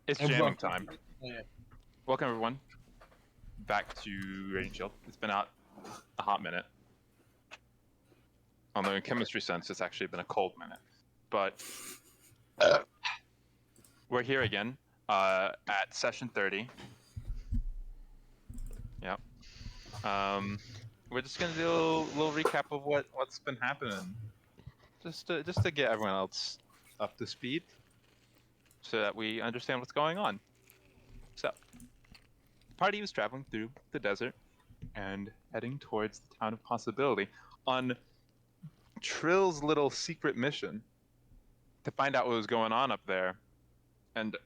It's And jamming welcome. time. Yeah. Welcome everyone back to Raging Shield. It's been out a hot minute. Although in chemistry sense, it's actually been a cold minute. But we're here again at session 30. Yep. We're just gonna do a little recap of what's been happening, just to get everyone else up to speed, so that we understand what's going on. So, the party was traveling through the desert and heading towards the town of Possibility on Trill's little secret mission to find out what was going on up there and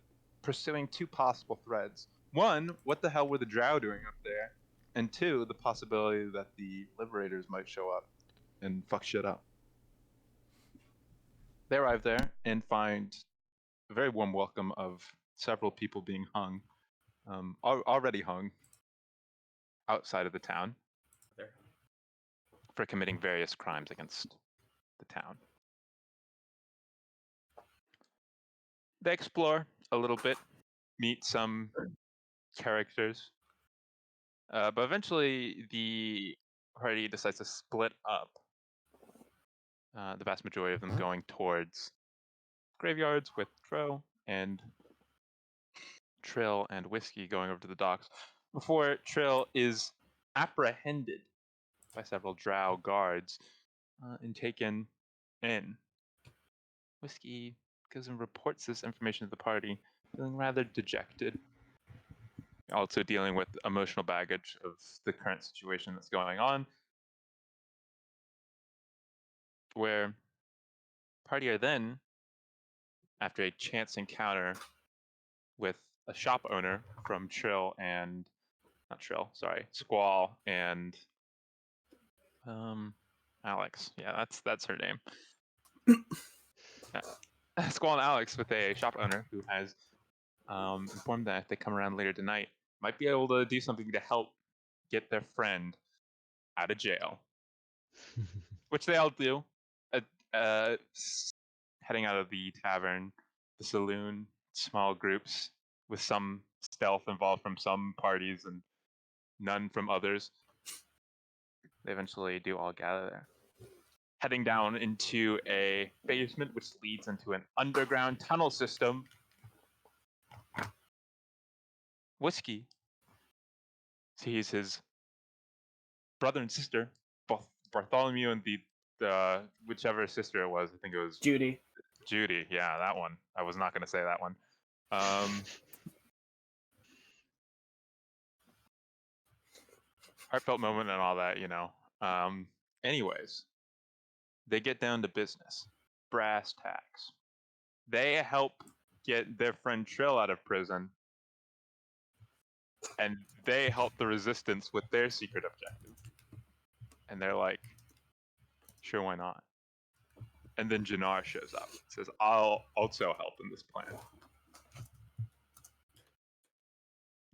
pursuing two possible threads. One, what the hell were the Drow doing up there? And two, the possibility that the Liberators might show up and fuck shit up. They arrive there and find a very warm welcome of several people being hung, already hung outside of the town for committing various crimes against the town. They explore a little bit, meet some characters, but eventually the party decides to split up. The vast majority of them going towards graveyards with and Trill and Whiskey going over to the docks before Trill is apprehended by several Drow guards and taken in. Whiskey goes and reports this information to the party, feeling rather dejected. Also dealing with emotional baggage of the current situation that's going on, where party are then, after a chance encounter with a shop owner from Squall and Alex. Yeah, that's her name. Squall and Alex with a shop owner who has informed that if they come around later tonight, might be able to do something to help get their friend out of jail. Which they all do. Heading out of the tavern, the saloon, small groups with some stealth involved from some parties and none from others. They eventually do all gather there. Heading down into a basement which leads into an underground tunnel system. Whiskey sees his brother and sister, Bartholomew and the whichever sister it was. I think it was Judy. Judy, yeah, that one. I was not going to say that one. Heartfelt moment and all that, you know. Anyways, they get down to business. Brass tacks. They help get their friend Trill out of prison, and they help the resistance with their secret objective. And they're like, sure, why not? And then Jannar shows up, says, I'll also help in this plan.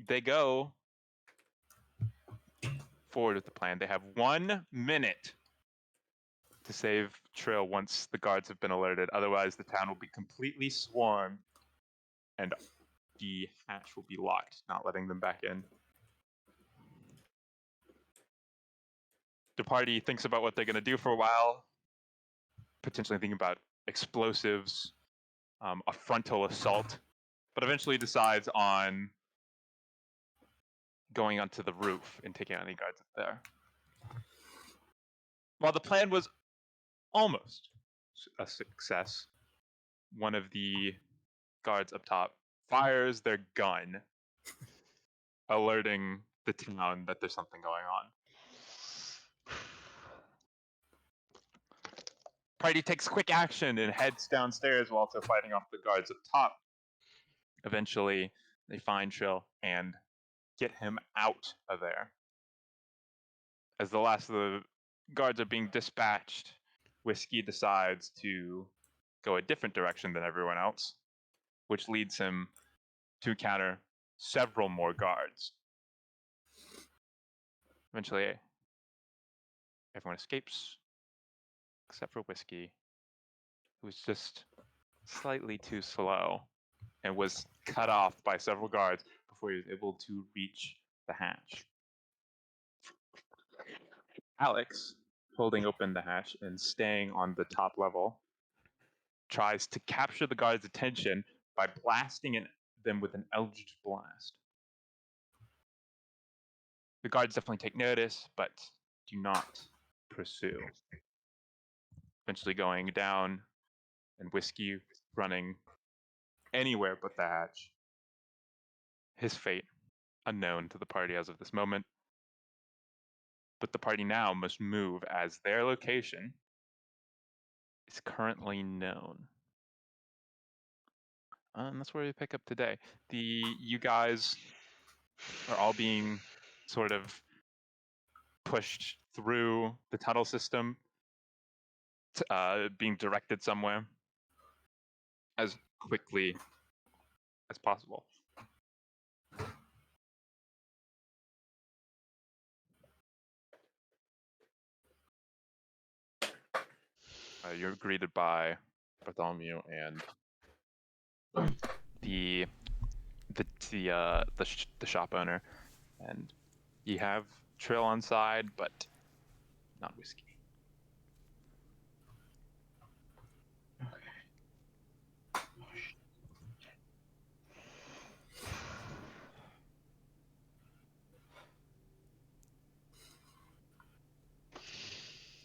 They go forward with the plan. They have 1 minute to save Trill once the guards have been alerted. Otherwise, the town will be completely swarmed and the hatch will be locked, not letting them back in. The party thinks about what they're going to do for a while, potentially thinking about explosives, a frontal assault, but eventually decides on going onto the roof and taking out any guards up there. While the plan was almost a success, one of the guards up top fires their gun, alerting the town that there's something going on. Party takes quick action and heads downstairs while also fighting off the guards up top. Eventually, they find Trill and get him out of there. As the last of the guards are being dispatched, Whiskey decides to go a different direction than everyone else, which leads him to encounter several more guards. Eventually, everyone escapes, except for Whiskey, who's just slightly too slow and was cut off by several guards before he was able to reach the hatch. Alex, holding open the hatch and staying on the top level, tries to capture the guards' attention by blasting them with an Eldritch Blast. The guards definitely take notice, but do not pursue. Eventually going down, and Whiskey running anywhere but the hatch. His fate, unknown to the party as of this moment. But the party now must move as their location is currently known. And that's where we pick up today. You guys are all being sort of pushed through the tunnel system, being directed somewhere as quickly as possible. You're greeted by Bartholomew and the shop owner, and you have Trill on side, but not Whiskey.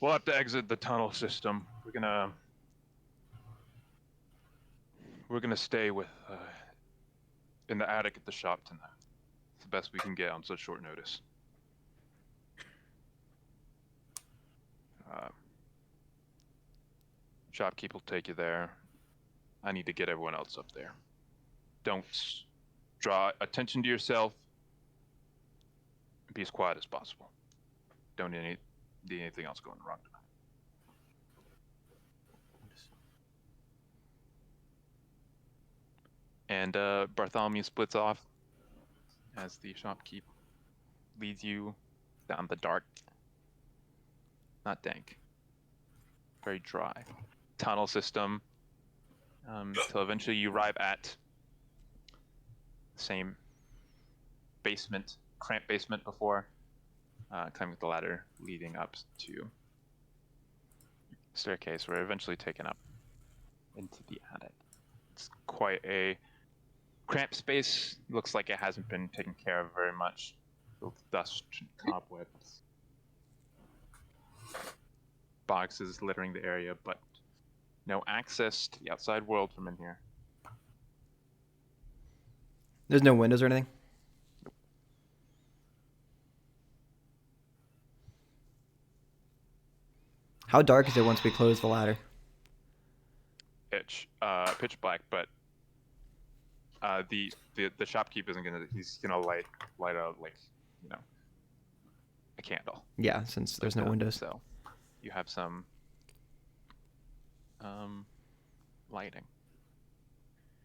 We'll have to exit the tunnel system. We're gonna stay with in the attic at the shop tonight. It's the best we can get on such short notice. Shopkeep will take you there. I need to get everyone else up there. Don't draw attention to yourself. Be as quiet as possible. Don't need anything else going wrong tonight. And Bartholomew splits off as the shopkeep leads you down the dark, not dank, very dry tunnel system till eventually you arrive at the same basement, cramped basement before, climbing the ladder leading up to staircase. We're eventually taken up into the attic. It's quite a cramped space. Looks like it hasn't been taken care of very much. With dust and cobwebs. Boxes littering the area, but no access to the outside world from in here. There's no windows or anything? How dark is it once we close the ladder? Pitch black, but the shopkeep isn't gonna. He's gonna light a a candle. Yeah, since there's no windows. So you have some lighting.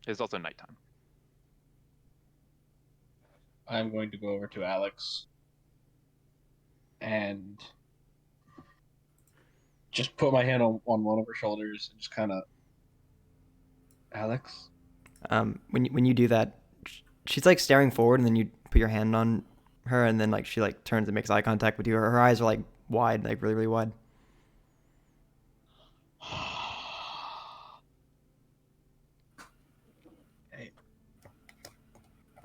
It's also nighttime. I'm going to go over to Alex and just put my hand on one of her shoulders and just kind of, Alex? When you do that, she's like staring forward, and then you put your hand on her, and then like she like turns and makes eye contact with you. Her eyes are like wide, like really, really wide. Hey,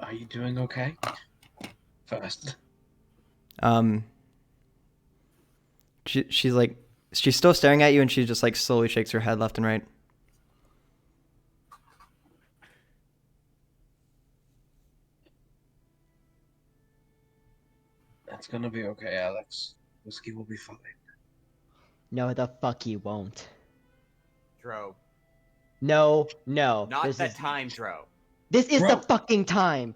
are you doing okay? First. She's like, she's still staring at you, and she just like slowly shakes her head left and right. It's gonna be okay, Alex. Whiskey will be fine. No, the fuck he won't. Dro. No. Not that time, Dro. This is Bro. the fucking time.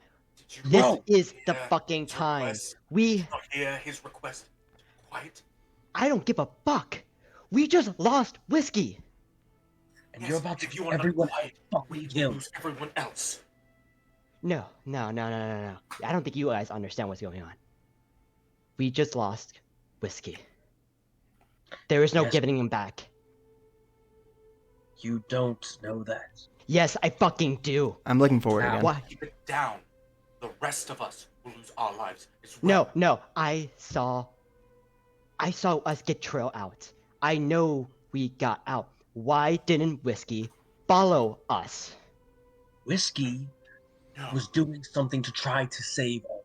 This Bro. is the fucking time. We. Not hear his request. Quiet. I don't give a fuck. We just lost Whiskey. And Yes, you're about to if get you are everyone not quiet, fucking we killed. lose everyone else. No. I don't think you guys understand what's going on. We just lost Whiskey. There is no Yes. giving him back. You don't know that. Yes, I fucking do. I'm looking forward Now, again. Why? Keep it down. The rest of us will lose our lives as No, well. no. I saw us get Trill out. I know we got out. Why didn't Whiskey follow us? Whiskey No. was doing something to try to save all.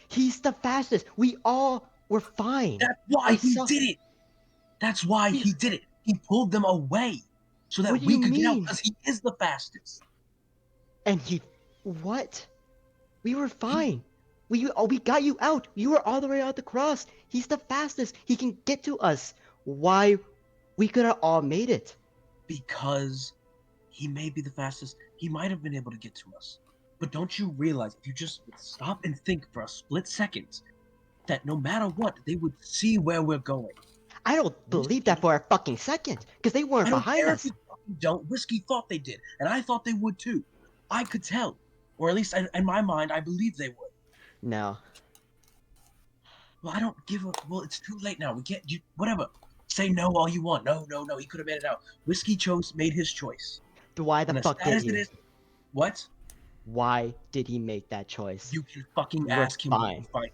He's the fastest. We all were fine. That's why I he saw- did it. That's why he did it. He pulled them away so that What do we you could get out mean? because he is the fastest. And he, what? We were fine. We got you out. You were all the way out the cross. He's the fastest. He can get to us. Why? We could have all made it. Because he may be the fastest, he might have been able to get to us. But don't you realize, if you just stop and think for a split second, that no matter what, they would see where we're going. I don't believe that for a fucking second, because they weren't I don't behind care us. if you fucking don't. Whiskey thought they did, and I thought they would too. I could tell, or at least in my mind, I believe they would. No. Well, I don't give a. Well, it's too late now. We can't. Whatever. Say no all you want. No, no, no. He could have made it out. Whiskey made his choice. Why the And as fuck sad did as it he? is, what? Why did he make that choice? You can fucking We're ask him. fine. Fine.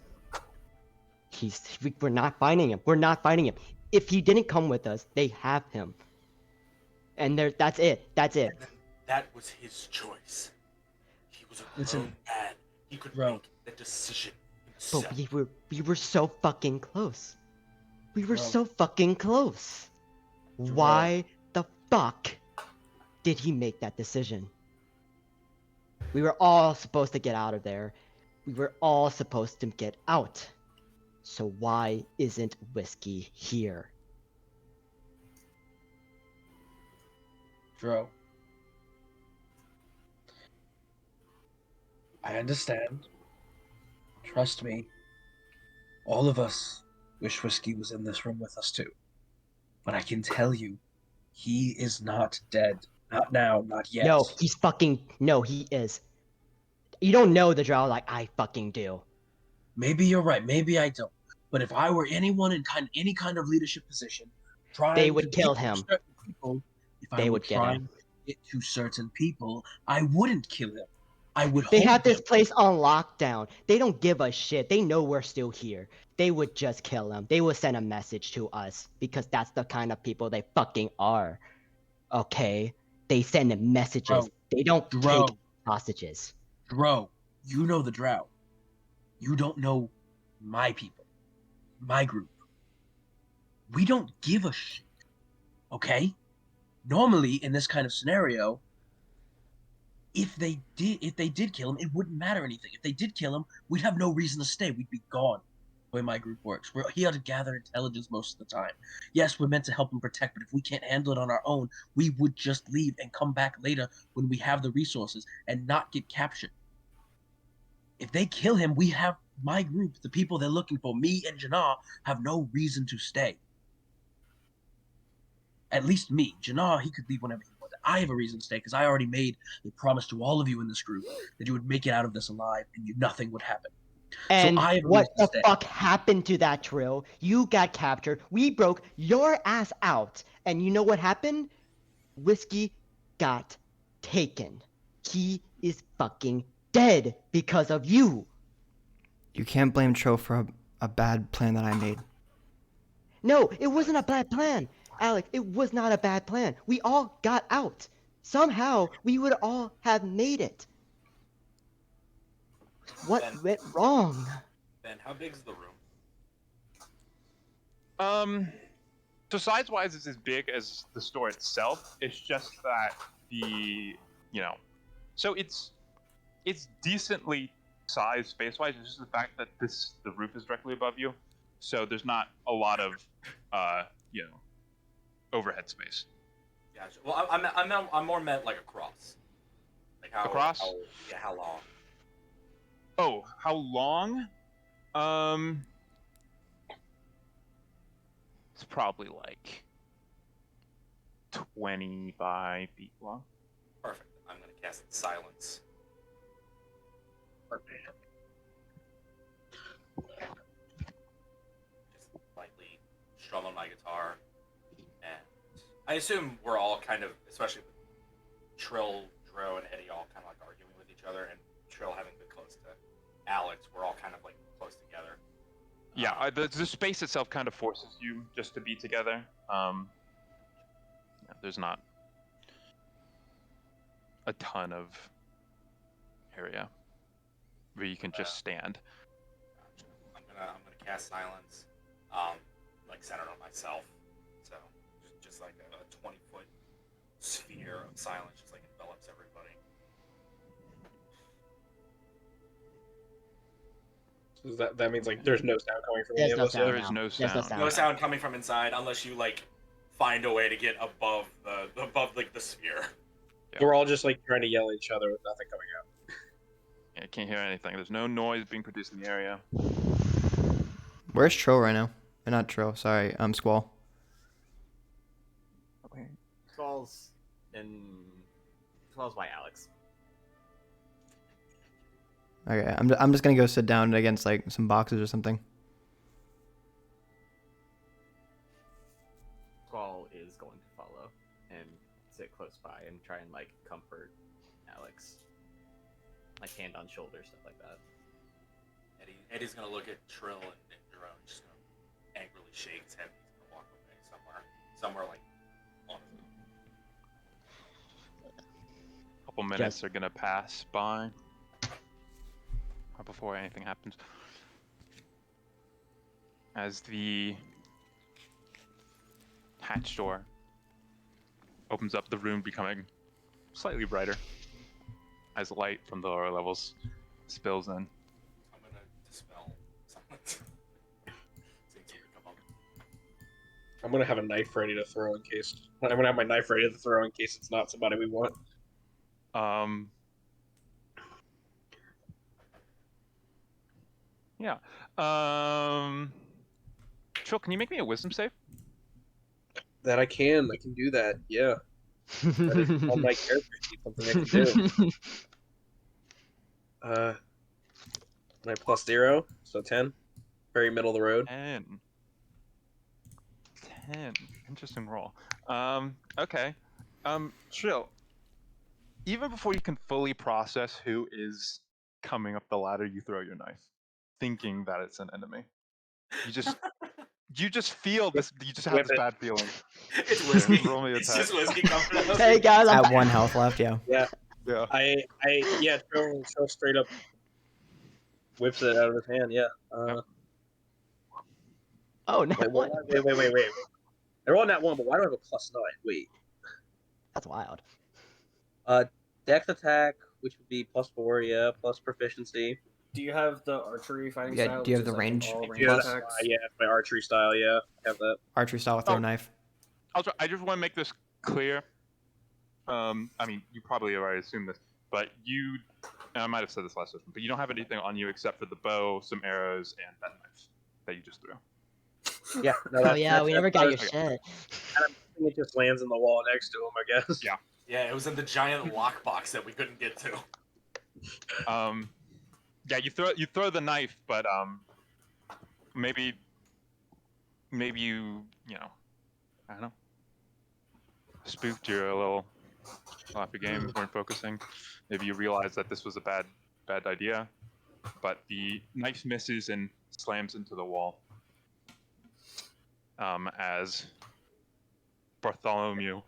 We're not finding him. We're not finding him. If he didn't come with us, they have him. And that's it. That's it. That was his choice. He was a Listen, grown man. He could bro. make the decision But himself. we were so fucking close. We were Bro. so fucking close. Why the fuck did he make that decision? We were all supposed to get out of there. We were all supposed to get out. So why isn't Whiskey here? Bro. I understand. Trust me. All of us wish Whiskey was in this room with us too. But I can tell you, he is not dead. Not now, not yet. No, he is. You don't know the draw like I fucking do. Maybe you're right, maybe I don't. But if I were anyone in any kind of leadership position, trying would to kill get to him. certain people, if They I were would get trying him. to get to certain people, I wouldn't kill him. I would They hold had this them. place on lockdown. They don't give a shit. They know we're still here. They would just kill him. They would send a message to us because that's the kind of people they fucking are. Okay? They send messages. Bro. They don't Bro. take hostages. Bro, you know the drought. You don't know my people, my group. We don't give a shit. Okay? Normally, in this kind of scenario, if they did kill him, it wouldn't matter anything. If they did kill him, we'd have no reason to stay. We'd be gone. The way my group works, we're here to gather intelligence most of the time. Yes, we're meant to help and protect, but if we can't handle it on our own, we would just leave and come back later when we have the resources and not get captured. If they kill him, we have my group, the people they're looking for, me and Jannar, have no reason to stay. At least me. Jannar, he could leave whenever he wanted. I have a reason to stay because I already made a promise to all of you in this group that you would make it out of this alive and nothing would happen. And I have a what reason to the stay. fuck happened to that Trill? You got captured. We broke your ass out. And you know what happened? Whiskey got taken. He is fucking dead because of you. You can't blame Tro for a bad plan that I made. No, it wasn't a bad plan. Alex, it was not a bad plan. We all got out. Somehow, we would all have made it. What Ben. went wrong? Ben, how big is the room? So size-wise, it's as big as the store itself. It's just that so it's decently sized space-wise. It's just the fact that the roof is directly above you, so there's not a lot of overhead space. Gotcha. Well, I'm more meant like across. Like how Across? How long? Oh, how long? It's probably like 25 feet long. Perfect. I'm gonna cast silence. Just lightly strum on my guitar, and I assume we're all kind of, especially with Trill Dro and Eddie all kind of like arguing with each other, and Trill having been close to Alex, we're all kind of like close together. Yeah, the space itself kind of forces you just to be together. Yeah, there's not a ton of area where you can just stand. I'm gonna cast silence, like centered on myself. So just like a 20-foot sphere of silence, just like envelops everybody. So that means like there's no sound coming from There's any no of us. sound. yet? There is no There's no sound. sound. No sound coming from inside unless you like find a way to get above the sphere. Yeah. We're all just like trying to yell at each other with nothing coming out. Yeah, you can't hear anything. There's no noise being produced in the area. Where's Trill right now? Not Trill, sorry. Squall. Squall's by Alex. Okay, I'm just gonna go sit down against like some boxes or something. Squall is going to follow and sit close by and try and like comfort Alex, like hand on shoulder, stuff like that. Eddie's gonna look at Trill and Jerome, just gonna angrily shake his head. He's gonna walk away somewhere like on his own. Couple minutes are gonna pass by before anything happens. As the hatch door opens up, the room becoming slightly brighter as light from the lower levels spills in. I'm gonna dispel silence. See if something come up. I'm gonna have a knife ready to throw in case. I'm gonna have my knife ready to throw in case it's not somebody we want. Yeah. Trill, can you make me a wisdom save? That I can do that. Yeah. That is on my character sheet, something I can do. My plus 0, so 10. Very middle of the road. 10. Interesting roll. Okay. Trill, even before you can fully process who is coming up the ladder, you throw your knife, thinking that it's an enemy. You just feel this. You just have this bad feeling. It's whiskey. Roll me a It's attack. just whiskey coming up. Hey guys, I'm At 1 health left, yeah. Yeah. Trill straight up whips it out of his hand. Yeah. Oh no! Wait. They're all that 1, but why do I have a plus 9? Wait. That's wild. Dex attack, which would be plus 4, yeah, plus proficiency. Do you have the archery fighting Yeah, style? do you have which the is, range? all Yeah, range that's attacks? it's my archery style. Yeah, I have that. Archery style with throw Oh. knife. I just want to make this clear. I mean, you probably already assumed this, but and I might have said this last session, but you don't have anything on you except for the bow, some arrows, and that knife that you just threw. Yeah. No, Oh yeah, we never got your okay. shit. It just lands in the wall next to him, I guess. Yeah. Yeah, it was in the giant lockbox that we couldn't get to. Yeah, you throw the knife, but maybe you I don't know, spooked. You're a little off your game, weren't focusing. Maybe you realized that this was a bad idea, but the knife misses and slams into the wall. As Bartholomew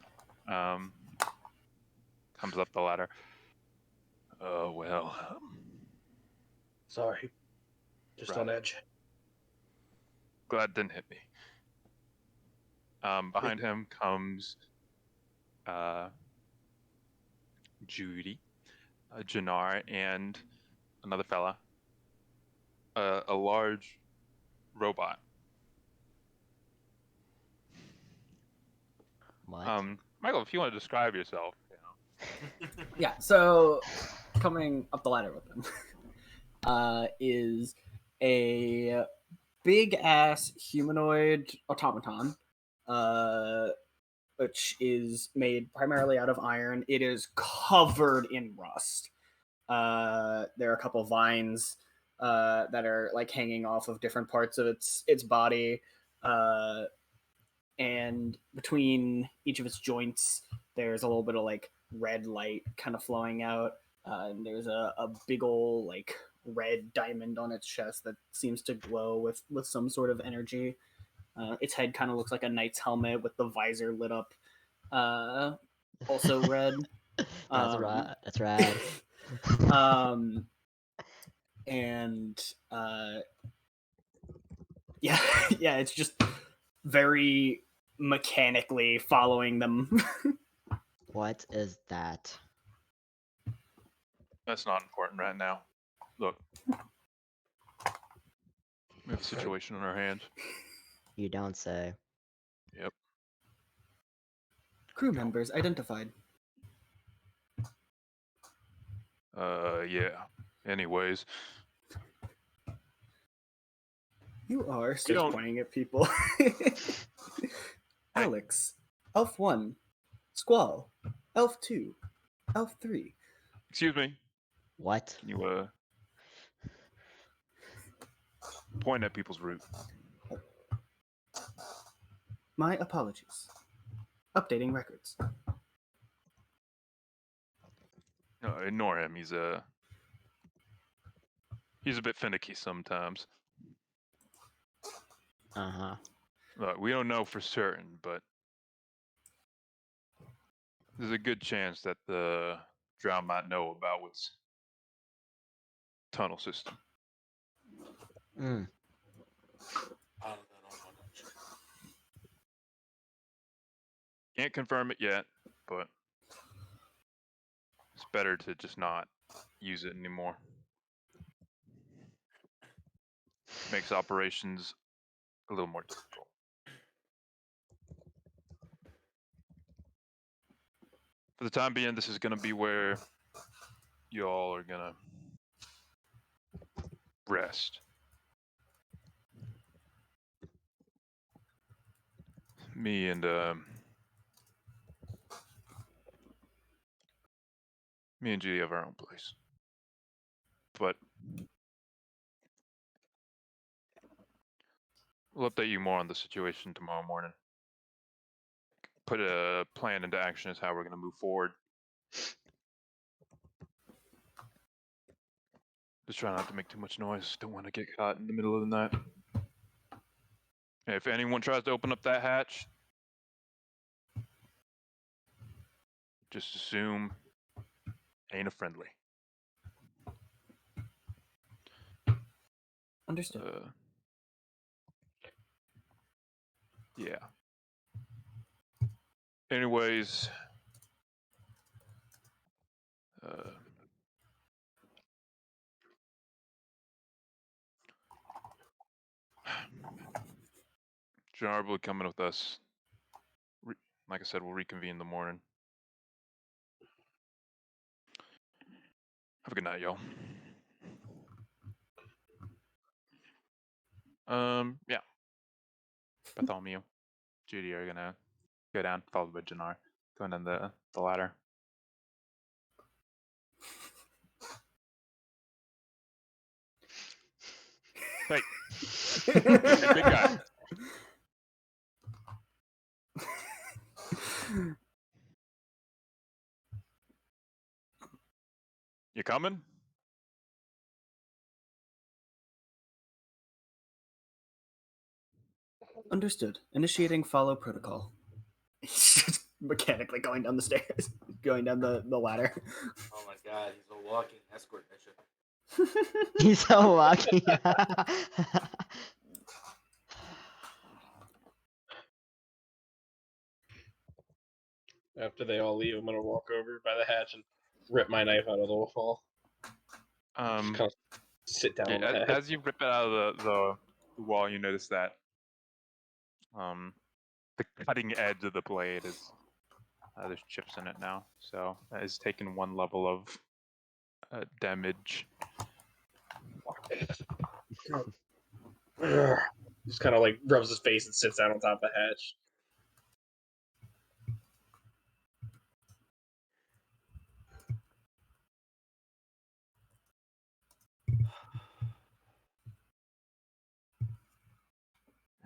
comes up the ladder. Oh well. Sorry. Just Right. on edge. Glad it didn't hit me. Behind him comes Judy, Jannar, and another fella. A large robot. What? Michael, if you want to describe yourself. Yeah, so coming up the ladder with them is a big ass humanoid automaton, which is made primarily out of iron. It is covered in rust. There are a couple vines that are like hanging off of different parts of its body, and between each of its joints, there's a little bit of like red light kind of flowing out. And there's a big ol' like red diamond on its chest that seems to glow with some sort of energy. Its head kind of looks like a knight's helmet with the visor lit up, also red. That's right. That's rad. And yeah, yeah, it's just very mechanically following them. What is that? That's not important right now. Look, we have a situation on our hands. You don't say. Yep. Crew members identified. Yeah. Anyways, You are, You starts don't- pointing at people. Alex, Elf 1, Squall, Elf 2, Elf 3. excuse me. What? Can you point at people's route? My apologies. Updating records. No, ignore him. He's a bit finicky sometimes. Uh-huh. Look, we don't know for certain, but there's a good chance that the Drow might know about what's tunnel system. Mm. I don't know much. Can't confirm it yet, but it's better to just not use it anymore. Makes operations a little more difficult. For the time being, this is going to be where you all are going to rest. Me and Judy have our own place. But we'll update you more on the situation tomorrow morning. Put a plan into action as how we're going to move forward. Just try not to make too much noise. Don't want to get caught in the middle of the night. If anyone tries to open up that hatch, just assume ain't a friendly. Understood. Yeah. Anyways, Jannar will be coming with us. Like I said, we'll reconvene in the morning. Have a good night, y'all. Yeah. Bartholomew, Judy are gonna go down, followed by Jannar, going down the ladder. Hey, hey, big guy. You coming? Understood. Initiating follow protocol. He's just mechanically going down the stairs, going down the ladder. Oh my god, he's a walking escort mission. He's so lucky. After they all leave, I'm gonna walk over by the hatch and rip my knife out of the wall. Just kind of sit down on the hatch. As you rip it out of the wall, you notice that the cutting edge of the blade is there's chips in it now, so that is taking one level of damage. Just kind of like rubs his face and sits down on top of the hatch.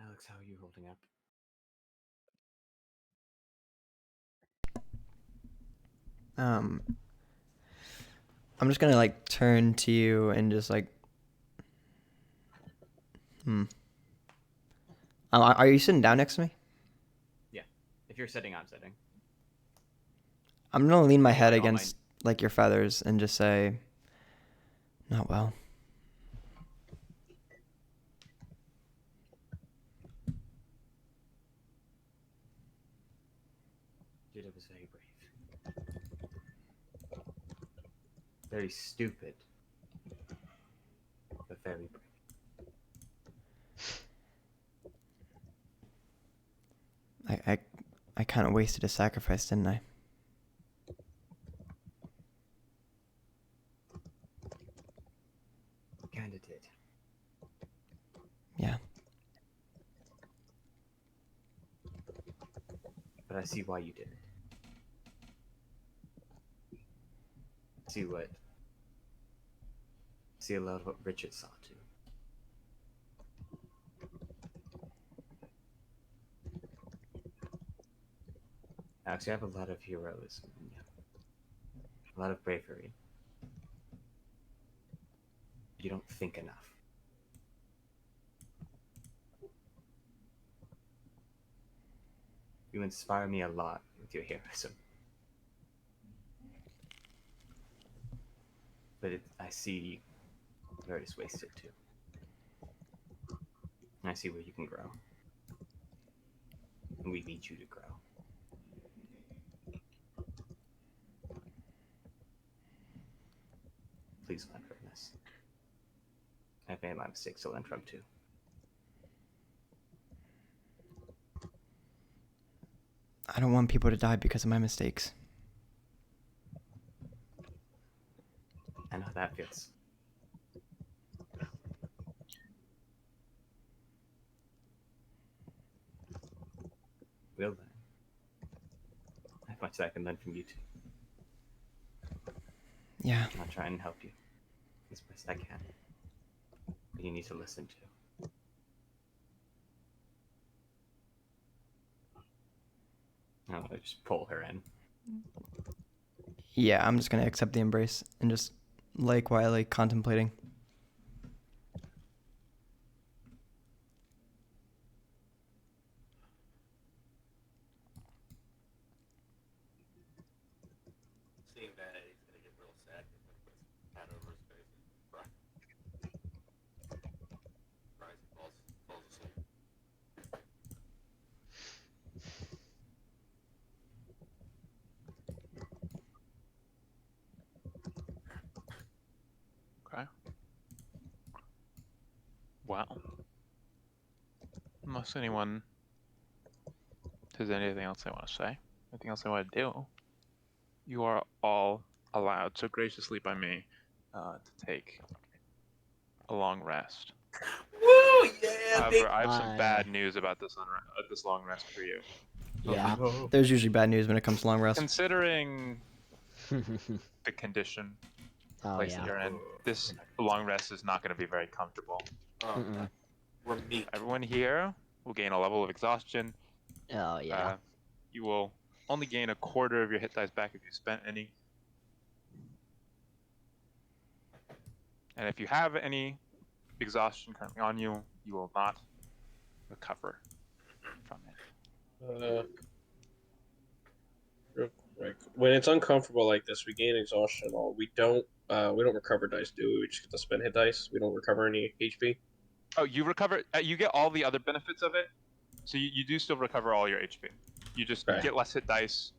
Alex, how are you holding up? I'm just gonna like turn to you and just like, are you sitting down next to me? Yeah. If you're sitting, I'm sitting. I'm gonna lean my head Like all my- against like your feathers and just say, not well. Dude, it was very brave. Very stupid. But very brave. I kind of wasted a sacrifice, didn't I? Kinda did. Yeah. But I see why you did it. See a lot of what Richard saw too. Alex, you have a lot of heroism, a lot of bravery. You don't think enough. You inspire me a lot with your heroism. But I see where it's wasted too. And I see where you can grow. And we need you to grow. Please learn from this. I've made my mistakes to learn from too. I don't want people to die because of my mistakes. I know how that feels. We'll learn. As much as I can learn from you too. Yeah. I'll try and help you as best I can. But you need to listen too. I'll just pull her in. Yeah, I'm just gonna accept the embrace and just lay quietly contemplating. Seeing that, he's gonna get real sad. He's gonna put his hat over his face and cry. Cries and falls asleep. Okay. Well, unless anyone has anything else they want to say, anything else they want to do, you are all allowed so graciously by me to take a long rest. Woo! Yeah, However, I have some Bye. bad news about this this long rest for you. Yeah. There's usually bad news when it comes to long rest. Considering the condition Oh place that yeah. you're in, this long rest is not going to be very comfortable. Mm-mm. We're meat. Everyone here will gain a level of exhaustion. Oh yeah. You will only gain a quarter of your hit dice back if you spent any. And if you have any exhaustion currently on you, you will not recover from it. Real quick. When it's uncomfortable like this, we gain exhaustion. All we don't recover dice, do we? We just get to spend hit dice. We don't recover any HP. Oh, you recover. You get all the other benefits of it, so you do still recover all your HP. You just Right. get less hit dice.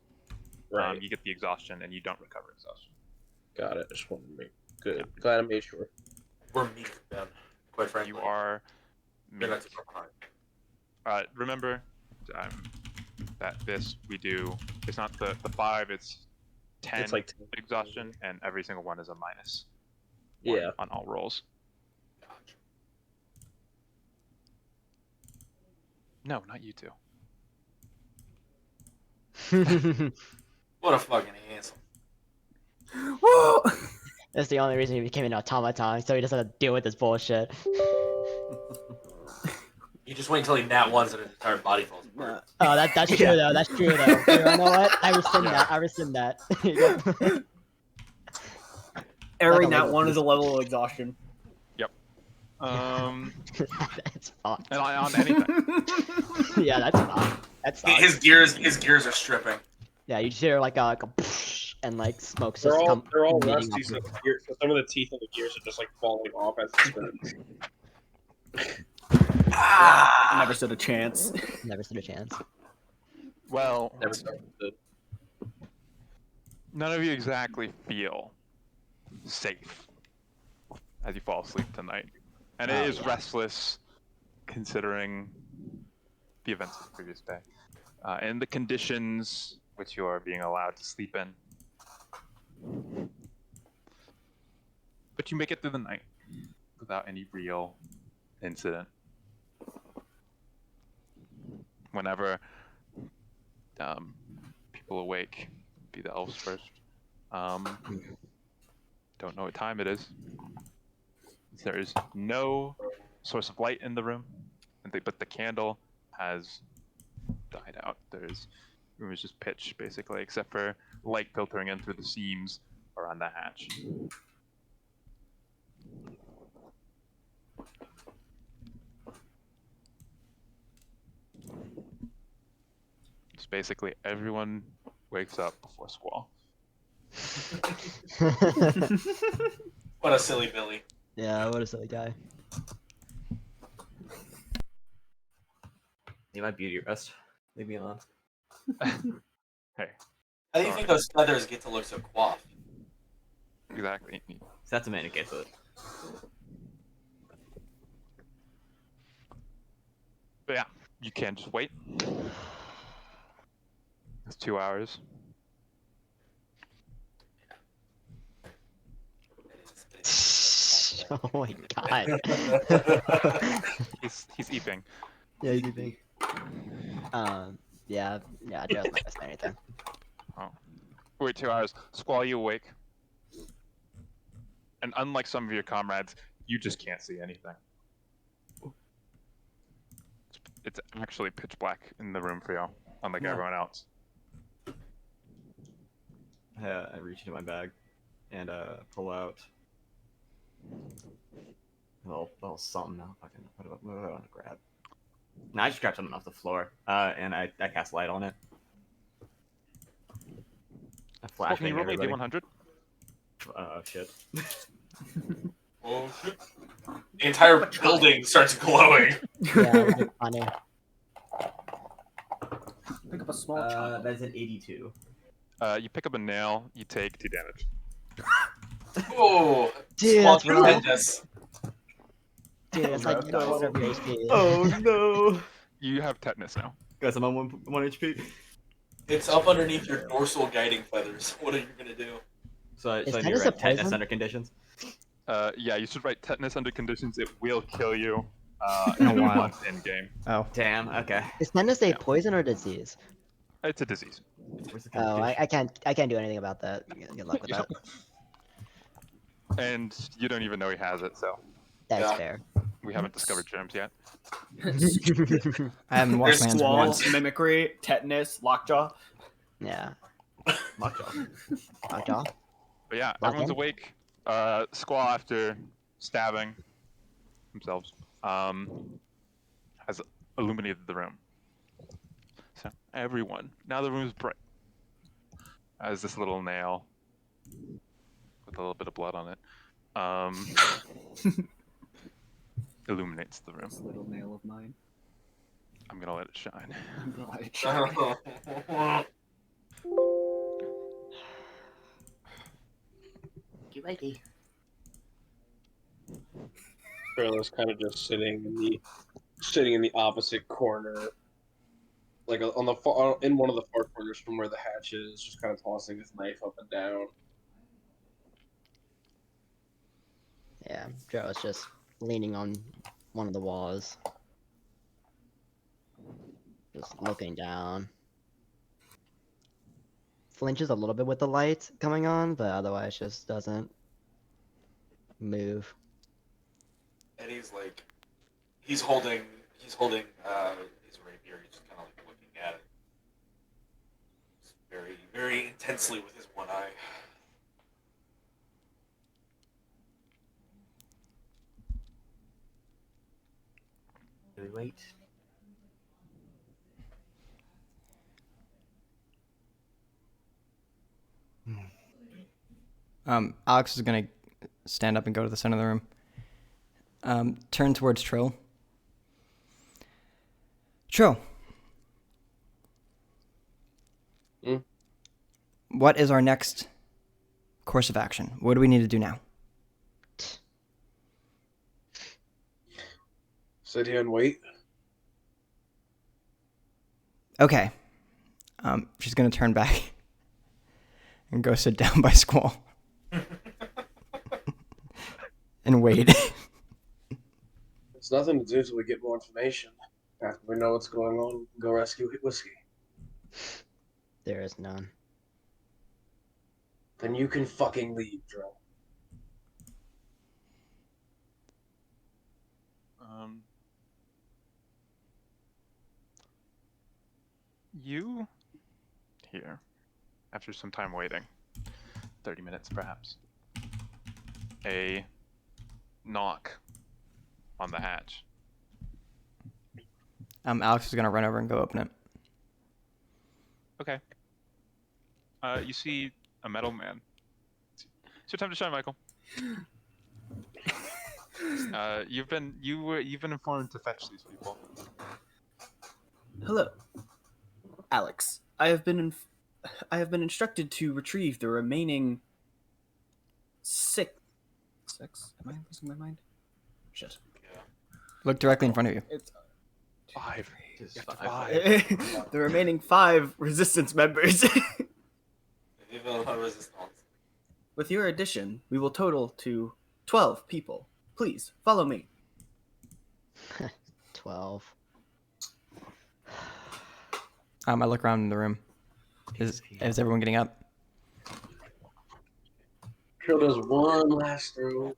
Right. You get the exhaustion, and you don't recover exhaustion. Got it. Just wanted to make good. Glad I made sure. We're meat, man. Quite frankly. You are. We're meat. not too hard. Remember that this we do. It's not the 5. It's 10. It's like 10. Exhaustion, and every single one is a minus. Yeah. On all rolls. Gotcha. No, not you two. What a fucking asshole. Woo! That's the only reason he became an automaton, so he doesn't have to deal with this bullshit. You just wait until he nat ones and his entire body falls apart. Oh, that's true though. That's true though. You know what? I rescind that. I rescind that. Here you go. Every Like a nat Lego one is piece. a level of exhaustion. That's fucked. And on anything. Yeah, that's fucked. That's His gears are stripping. Yeah, you just hear like a and like smoke's just They're come. all emitting rusty, off so, of- so some of the teeth of the gears are just like falling off as it spins. Ah! Never stood a chance. Never stood a chance. Well, Never started to- none of you exactly feel safe as you fall asleep tonight. And it Oh, is yeah. restless considering the events of the previous day. And the conditions which you are being allowed to sleep in. But you make it through the night without any real incident. Whenever people awake, be the elves first. Don't know what time it is. There is no source of light in the room, but the candle has died out. The room is just pitch, basically, except for light filtering in through the seams around the hatch. It's basically everyone wakes up before Squall. What a silly Billy. Yeah, what a silly guy. Need my beauty rest. Leave me alone. Hey, How do you think those feathers get to look so coiffed? exactly. That's a man who gets it. But yeah, you can't just wait. It's 2 hours. Oh my god. He's eeping. Yeah, you think. Yeah, Joe's not gonna say anything. Wait 2 hours. Squall, you awake. And unlike some of your comrades, you just can't see anything. It's actually pitch black in the room for you, unlike everyone else. I reach into my bag and pull out a little something. Now, fucking what do I want to grab? No, I just grabbed something off the floor, and I cast light on it. A Well, can you flashbang roll me everybody. D100? Shit. Oh shit. The entire building starts glowing. Yeah, that'd be funny. Pick up a small child. That's an 82. You pick up a nail, you take 2 damage. Oh, Dude, Squall that's rough. tremendous. Dude, it's like No. 1 of your HP. Oh no! You have tetanus now. Guys, I'm on one HP. It's up underneath your dorsal guiding feathers. What are you gonna do? So I Is need to tetanus a write tetanus poison? under conditions. Yeah, you should write tetanus under conditions. It will kill you In a while. once in game. Oh. Damn. Okay. Is tetanus a poison or disease? It's a disease. Where's the Oh, condition? I can't do anything about that. Good luck with that. And you don't even know he has it, so That's Yeah. fair. we haven't discovered germs yet. I haven't washed There's my hands Squall, once. mimicry, tetanus, lockjaw. Yeah. Lockjaw. Lockjaw. But yeah, Lock everyone's in? awake. Squall, after stabbing themselves, has illuminated the room. So everyone, now the room is bright. Has this little nail with a little bit of blood on it. Illuminates the room. This little nail of mine. I'm gonna let it shine. Frilla's kind of just sitting in the opposite corner, like on the far, in one of the far corners from where the hatch is, just kind of tossing his knife up and down. Yeah, Joe's just leaning on one of the walls. Just looking down. Flinches a little bit with the light coming on, but otherwise just doesn't move. And he's like, he's holding He's holding his rapier. He's just kind of like looking at it, just very, very intensely with his one eye. Do we wait? Alex is gonna stand up and go to the center of the room. Turn towards Trill. Trill. Hmm? What is our next course of action? What do we need to do now? Sit here and wait. Okay. She's gonna turn back and go sit down by Squall and wait. There's nothing to do till we get more information. After we know what's going on, we can go rescue Whiskey. There is none. Then you can fucking leave, Drill. You here, after some time waiting, 30 minutes perhaps, a knock on the hatch. Alex is gonna run over and go open it. Okay. You see a metal man. It's your time to shine, Michael. You've been informed to fetch these people. Hello, Alex. I have been instructed to retrieve the remaining six. Am I losing my mind? Shit. Look directly in front of you. It's 5. Just You have to five. 5. the remaining 5 resistance members. With your addition, we will total to 12 people. Please follow me. 12. I look around in the room. Is everyone getting up? Drill does one last throw,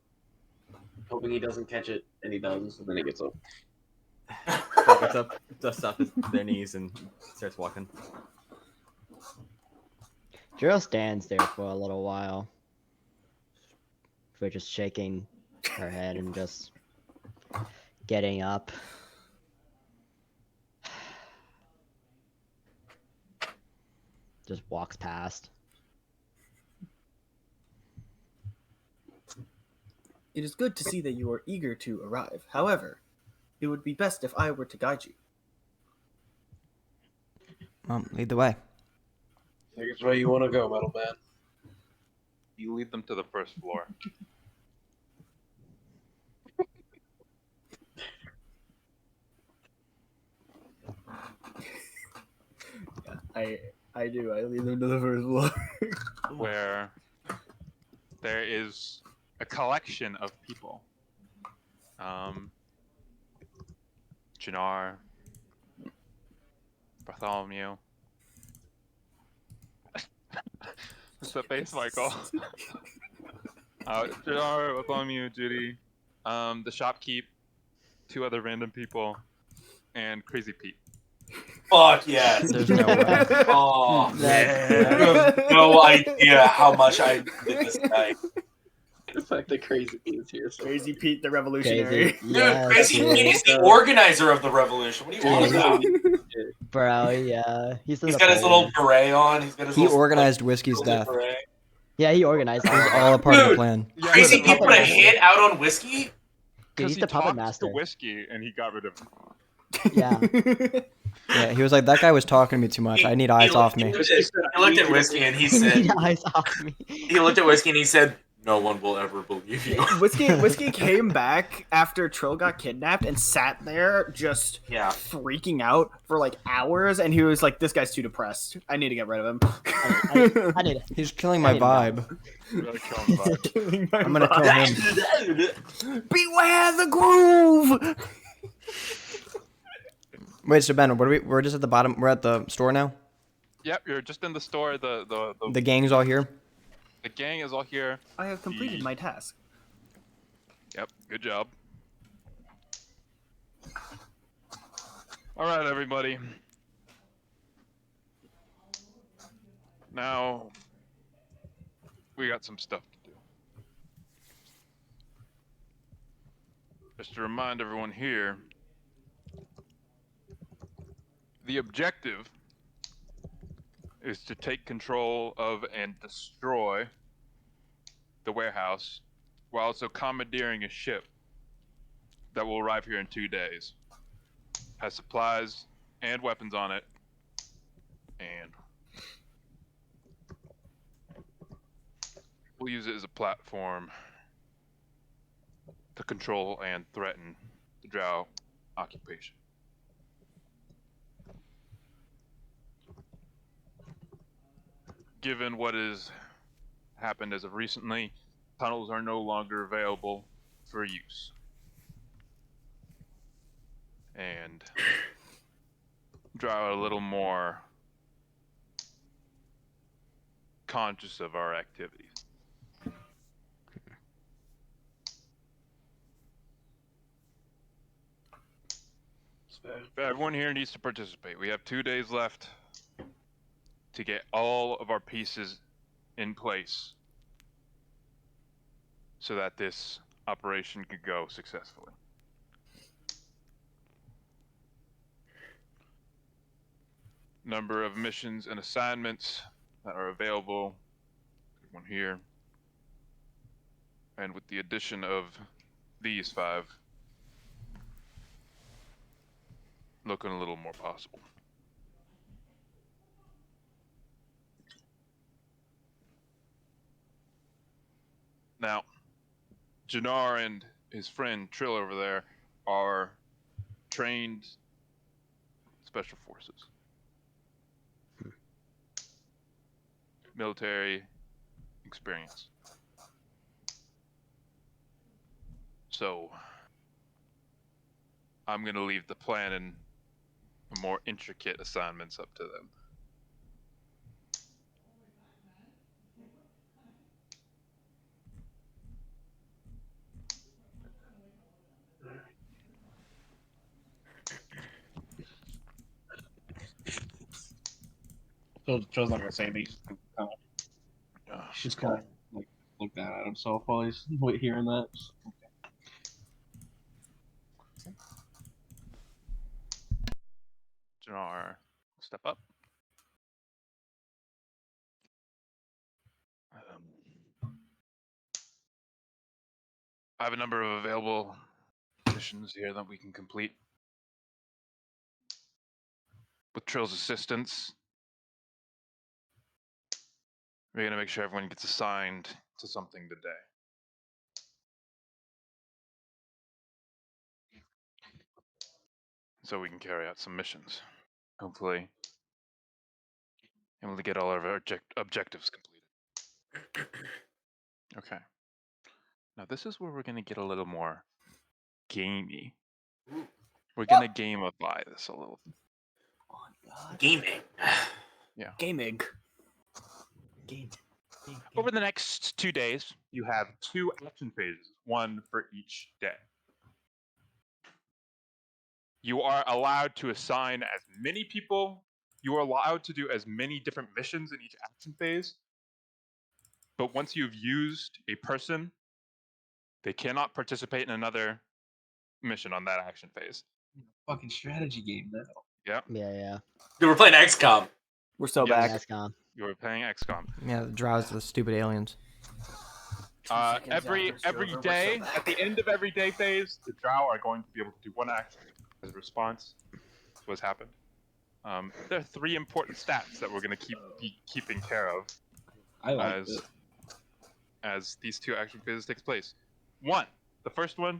hoping he doesn't catch it, and he does, and then he gets up. Gets up, dusts off their knees, and starts walking. Drill stands there for a little while. For just shaking her head and just getting up. Just walks past. It is good to see that you are eager to arrive. However, it would be best if I were to guide you. Lead the way. I think it's where you want to go, Metal Man. You lead them to the first floor. I do. I lead them to the first floor. Where there is a collection of people. Jannar, Bartholomew. What's the face, Michael? Jannar, Bartholomew, Judy, the shopkeep, 2 other random people, and Crazy Pete. Fuck yes. There's no way. Oh man, you have no idea how much I did this guy. The fact that Crazy Pete is here. So Crazy Pete the Revolutionary. Crazy. Dude, Yes, Crazy dude. Pete is the organizer of the revolution. What are you on about? Bro, yeah. He's He's got his little beret on. He's got his He little organized Whiskey's death. beret. Yeah, he organized It was it. all a part of the Dude. plan. Crazy the Pete put a puppet hit out on whiskey. Dude, Because he's he the puppet talked master. to Whiskey and he got rid of him. Yeah. Yeah, he was like, that guy was talking to me too much. I need eyes off me. He looked at whiskey and he said, Eyes off me. he looked at whiskey and he said, "No one will ever believe you." Whiskey came back after Trill got kidnapped and sat there just Yeah. freaking out for like hours, and he was like, "This guy's too depressed. I need to get rid of him." I need it. He's killing my I didn't vibe. Really kill him, bud. Killing my I'm gonna kill vibe. him. Beware the groove. Wait, so Ben, what are we're just at the bottom. We're at the store now. Yep, you're just in the store. The gang's all here. The gang is all here. I have completed my task. Yep, good job. All right, everybody. Now we got some stuff to do. Just to remind everyone here, the objective is to take control of and destroy the warehouse while also commandeering a ship that will arrive here in 2 days. Has supplies and weapons on it, and we'll use it as a platform to control and threaten the Drow occupation. Given what has happened as of recently, tunnels are no longer available for use. And Drow are a little more conscious of our activities. Everyone here needs to participate. We have 2 days left to get all of our pieces in place so that this operation could go successfully. Number of missions and assignments that are available. One here. And with the addition of these 5, looking a little more possible. Now, Jannar and his friend Trill over there are trained special forces. Military experience. So, I'm going to leave the plan and the more intricate assignments up to them. Joe's not gonna say anything. He's just kind of like look down at himself while he's hearing that. Jannar, step up. I have a number of available missions here that we can complete. With Trill's assistance, we're going to make sure everyone gets assigned to something today. So we can carry out some missions. Hopefully, able to get all of our objectives completed. Okay. Now this is where we're going to get a little more gamey. We're going to gamify this a little. Gaming. Yeah. Gaming. Over the next 2 days, you have 2 action phases, 1 for each day. You are allowed to assign as many people. You are allowed to do as many different missions in each action phase. But once you've used a person, they cannot participate in another mission on that action phase. Fucking strategy game now. Yeah. Yeah. Dude, we're playing XCOM. We're so Yes. back. XCOM. You are playing XCOM. Yeah, the Drows are the stupid aliens. Every day, at the end of every day phase, the Drow are going to be able to do 1 action as a response to what's happened. There are 3 important stats that we're going to be keeping care of I like it. as these 2 action phases takes place. 1, the first one,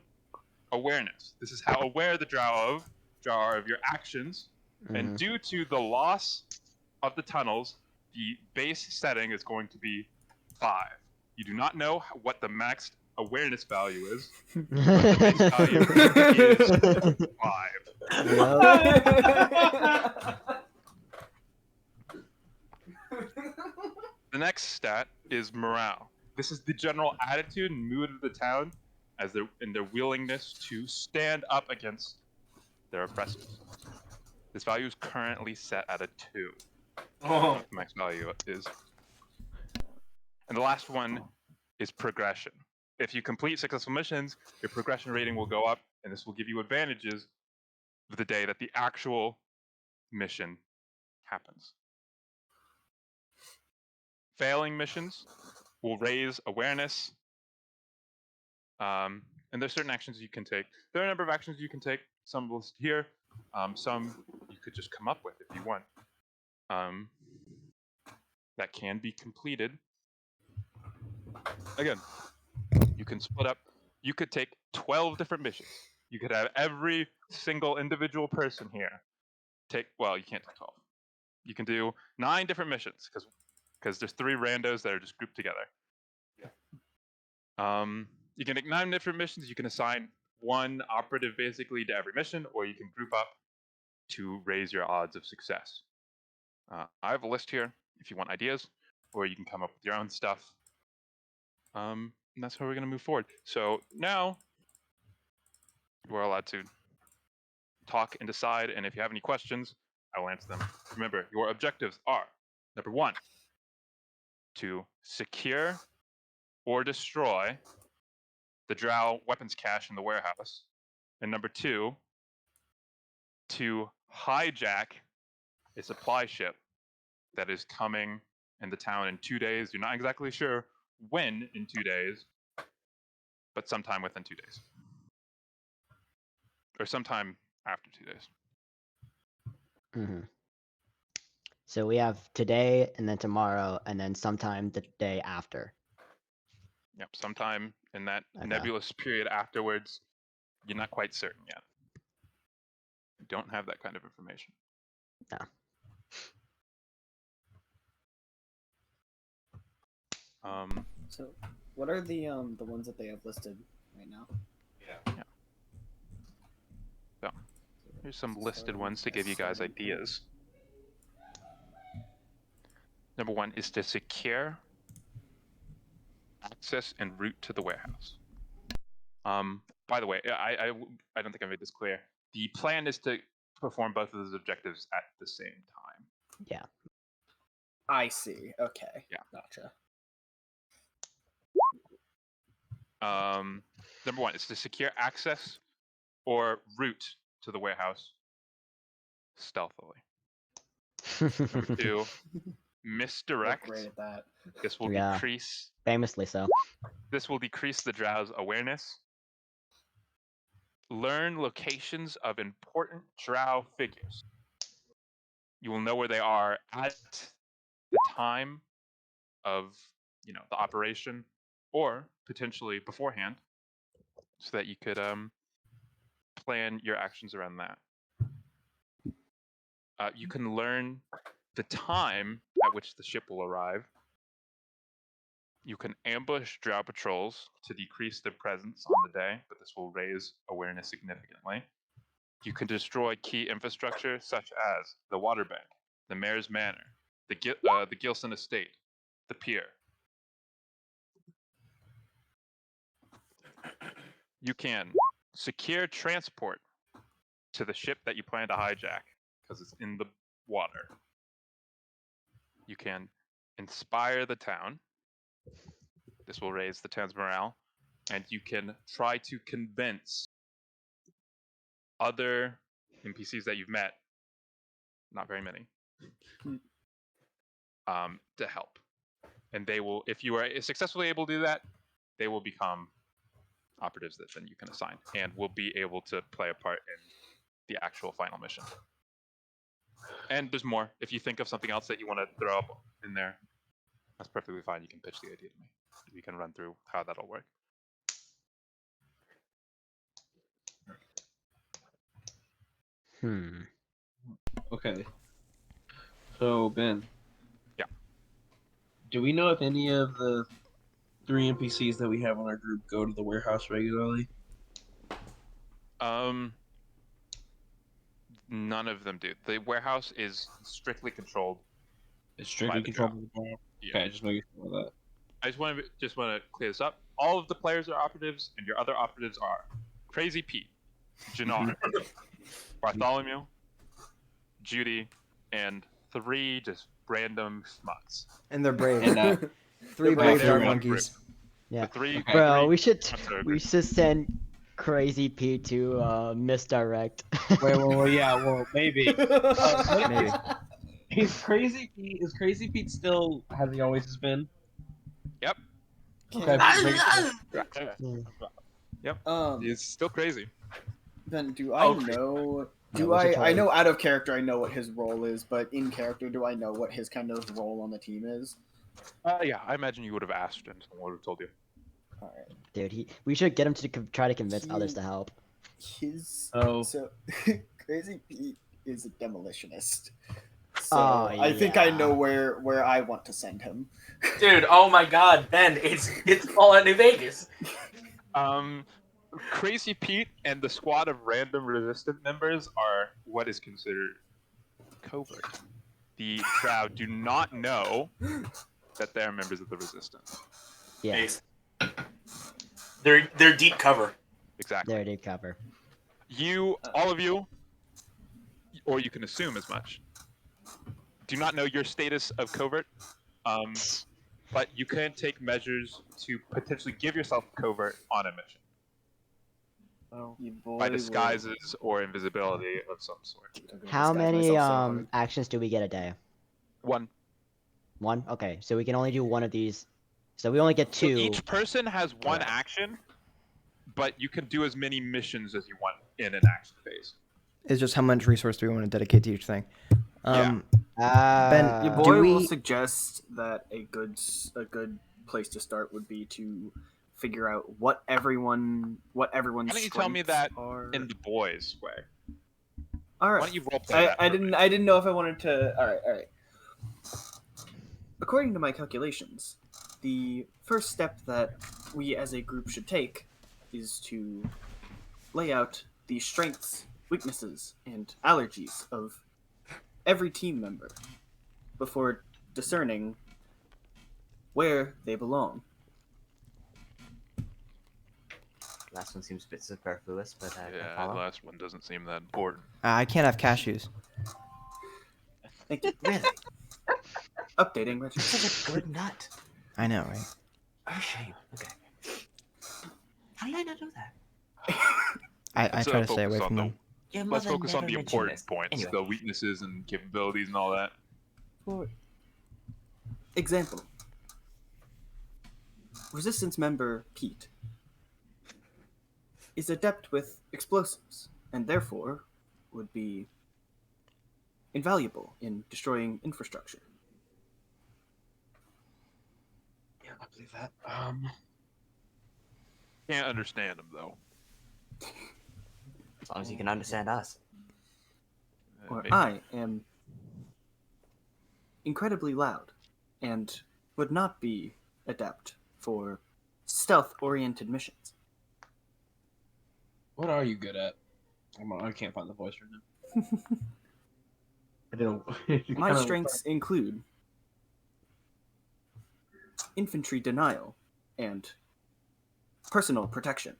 awareness. This is how aware the Drow are of your actions, and due to the loss of the tunnels, the base setting is going to be 5. You do not know what the max awareness value is. But the base value is 5. The next stat is morale. This is the general attitude and mood of the town in their willingness to stand up against their oppressors. This value is currently set at a 2. Oh. The max value is. And the last one is progression. If you complete successful missions, your progression rating will go up, and this will give you advantages of the day that the actual mission happens. Failing missions will raise awareness, and there's certain actions you can take. There are a number of actions you can take. Some listed here, some you could just come up with if you want. That can be completed. Again, you can split up. You could take 12 different missions. You could have every single individual person here take. Well, you can't take 12. You can do 9 different missions because there's 3 randos that are just grouped together. Yeah. You can take 9 different missions. You can assign 1 operative basically to every mission, or you can group up to raise your odds of success. I have a list here if you want ideas, or you can come up with your own stuff. And that's how we're going to move forward. So now we're allowed to talk and decide, and if you have any questions, I will answer them. Remember, your objectives are, number 1, to secure or destroy the Drow weapons cache in the warehouse, and number 2, to hijack a supply ship that is coming in the town in 2 days. You're not exactly sure when in 2 days, but sometime within 2 days. Or sometime after 2 days. Mm-hmm. So we have today, and then tomorrow, and then sometime the day after. Yep, sometime in that Okay. nebulous period afterwards. You're not quite certain yet. You don't have that kind of information. No. So, what are the ones that they have listed right now? Yeah. So, here's some listed ones to give you guys ideas. Number 1 is to secure access and route to the warehouse. By the way, I don't think I made this clear. The plan is to perform both of those objectives at the same time. Yeah. I see. Okay. Yeah. Gotcha. Number 1 is to secure access or route to the warehouse stealthily. Number 2, misdirect. Great at that. This will Yeah. decrease. Famously so. This will decrease the Drow's awareness. Learn locations of important Drow figures. You will know where they are at the time of, the operation, or potentially beforehand, so that you could plan your actions around that. You can learn the time at which the ship will arrive. You can ambush Drow patrols to decrease their presence on the day, but this will raise awareness significantly. You can destroy key infrastructure such as the water bank, the Mayor's Manor, the Gilson Estate, the pier. You can secure transport to the ship that you plan to hijack because it's in the water. You can inspire the town. This will raise the town's morale. And you can try to convince other NPCs that you've met, not very many, to help. And they will, if you are successfully able to do that, they will become operatives that then you can assign and will be able to play a part in the actual final mission. And there's more. If you think of something else that you want to throw up in there, that's perfectly fine. You can pitch the idea to me. We can run through how that'll work. Okay. So, Ben. Yeah. Do we know if any of the 3 NPCs that we have on our group go to the warehouse regularly? None of them do. The warehouse is strictly controlled. It's strictly By the controlled by the bar. Yeah. Okay, just making sure of that. I just want to clear this up. All of the players are operatives, and your other operatives are Crazy Pete, Jannar, Bartholomew, Judy, and 3 just random schmucks. And they're brave. And, 3 they're brave brave. dog They're monkeys. Yeah. The 3, Okay. Bro, three we should schmucks are we good. should send Crazy Pete to misdirect. maybe. Maybe. Is Crazy Pete? Is Crazy Pete still has he always been? Yep. Okay. He's still crazy. Then do I Okay. know? Yeah, Do we should I? I totally- know out of character. I know what his role is, but in character, do I know what his kind of role on the team is? Yeah, I imagine you would have asked and someone would have told you. All right. Dude, we should get him to try to convince He- others to help. His Oh. so Crazy Pete is a demolitionist. So Oh, I think I yeah. know where I want to send him. Dude, oh my god, Ben, it's Fallout New Vegas. Crazy Pete and the squad of random resistant members are what is considered covert. The crowd do not know that they are members of the resistance. Yeah, Ace. They're deep cover. Exactly. there they cover. All of you, or you can assume as much, do not know your status of covert, but you can take measures to potentially give yourself covert on a mission You boy by will- disguises or invisibility of some sort. How disguise many myself so hard. actions do we get a day? 1. One. Okay, so we can only do one of these. So we only get So 2. each person has 1 Correct. action, but you can do as many missions as you want in an action phase. It's just how much resource do we want to dedicate to each thing. Yeah. Ben, Your Do boy will we- suggest that a good place to start would be to figure out what everyone's Why don't you tell me that are. in the boys' way? All right. Why don't you roleplay that? I for a didn't. minute? I didn't know if I wanted to. All right. According to my calculations, the first step that we as a group should take is to lay out the strengths, weaknesses, and allergies of every team member before discerning where they belong. Last one seems a bit superfluous, but I Yeah, the follow. last one doesn't seem that important. I can't have cashews. Thank you. Really? Updating register. Such a good nut. I know, right? Oh, shame. Okay. How did I not know that? I So try to stay focus away on from the- them. Your Let's mother focus on never the mentioned important this. points, Anyway, the weaknesses and capabilities and all that. For example, Resistance member Pete is adept with explosives and therefore would be invaluable in destroying infrastructure. Yeah, I believe that. Can't understand them though. as long as you can understand us. Or Maybe. I am incredibly loud and would not be adept for stealth-oriented missions. What are you good at? I can't find the voice right now. I don't. My strengths include infantry denial and personal protection.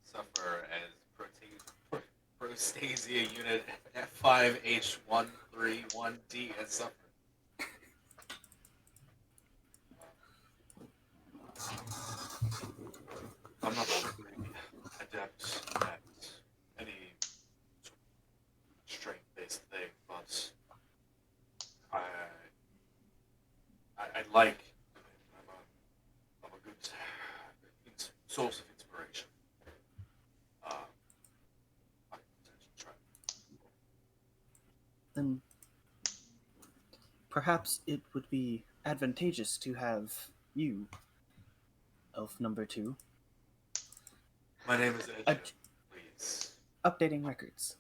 Suffer as Prostasia Unit F5H131D has suffered. I'm not particularly adept at any strength-based thing, but I like. I'm a good source of inspiration. I can potentially try. Then perhaps it would be advantageous to have you, Elf number 2, My name is Edge. Uh, Please. updating records.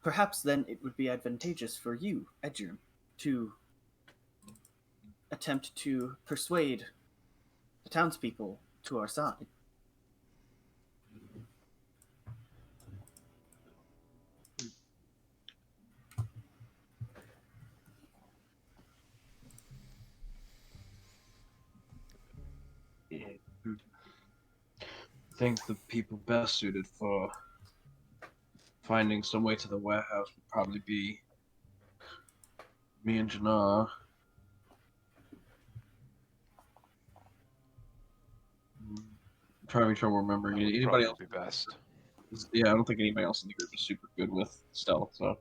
Perhaps then it would be advantageous for you, Edgerm, to attempt to persuade the townspeople to our side. think the people best suited for finding some way to the warehouse would probably be me and Jannar. I'm trying to make sure we're remembering. That would Anybody probably else? be best. Yeah, I don't think anybody else in the group is super good with stealth, so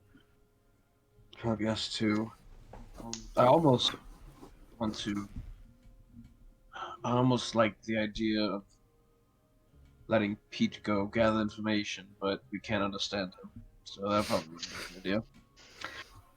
probably us two. I almost want to. I almost like the idea of letting Pete go gather information, but we can't understand him, so that probably would be a good idea.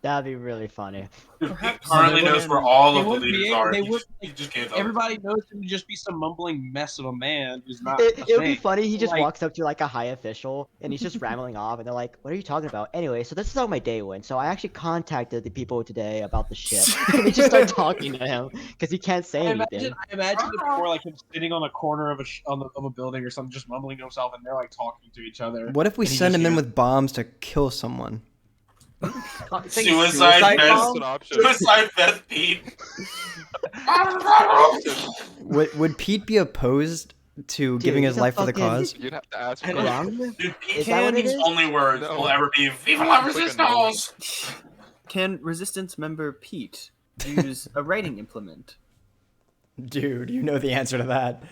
That'd be really funny. Dude, he Perhaps currently they knows where wouldn't- all They of the wouldn't be leaders able- are. they He wouldn't- just can't tell. Everybody knows him to just be some mumbling mess of a man who's not. It would be thing. funny. He just Like- walks up to like a high official and he's just rambling off, and they're like, "What are you talking about?" Anyway, so this is how my day went. So I actually contacted the people today about the ship, and they just start talking to him because he can't say anything. I imagine it before, like him sitting on a corner of a building or something, just mumbling to himself, and they're like talking to each other. What if we And he send just him in hears- with bombs to kill someone? Suicide That's vest. an option. Suicide vest, Pete. Would Pete be opposed to giving his he's a life for the fucking- cause? You'd have to ask Hey, him. Ron? Dude, Pete Is that what it Candy's is? only words No. will ever be "Viva la Quick and no. Resistance." Can Resistance member Pete use a writing implement? Dude, you know the answer to that.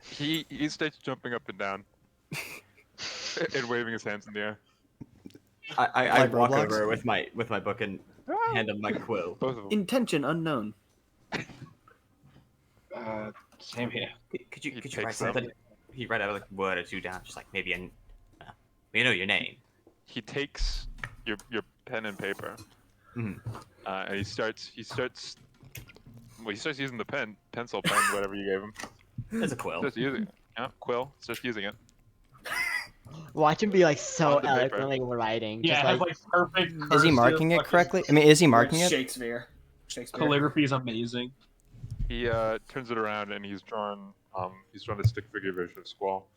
He starts jumping up and down and waving his hands in the air. I Like walk Roblox? over with my book and hand him my quill. Both of them. Intention unknown. Same here. Could you He write takes them. something? He write out like a word or two down, just like maybe you know your name. He takes your pen and paper, Mhm. and he starts using the pencil pen, whatever you gave him. There's a quill. Starts using it. Yeah, quill. Starts using it. Watch him be like so On the paper. eloquently writing. Yeah, it just has like, like perfect. Is he cursive, marking it fucking correctly? I mean, is he marking it? Shakespeare. Shakespeare. Calligraphy is amazing. He turns it around and he's drawn a stick figure version of Squall.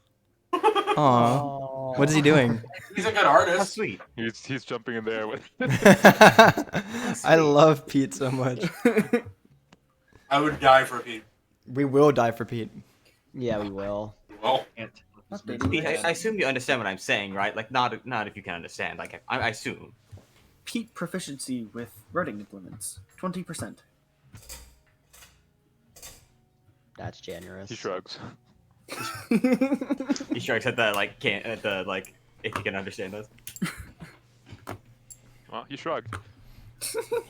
Aww. oh. What is he doing? He's a good How artist. sweet. He's jumping in there with. I love Pete so much. I would die for Pete. We will die for Pete. Yeah, we will. Well, Pete, I assume you understand what I'm saying, right? Like not if you can understand. Like I assume. Pete proficiency with writing implements 20%. That's generous. He shrugs. He shrugs at the like if you can understand us. Well, he shrugged.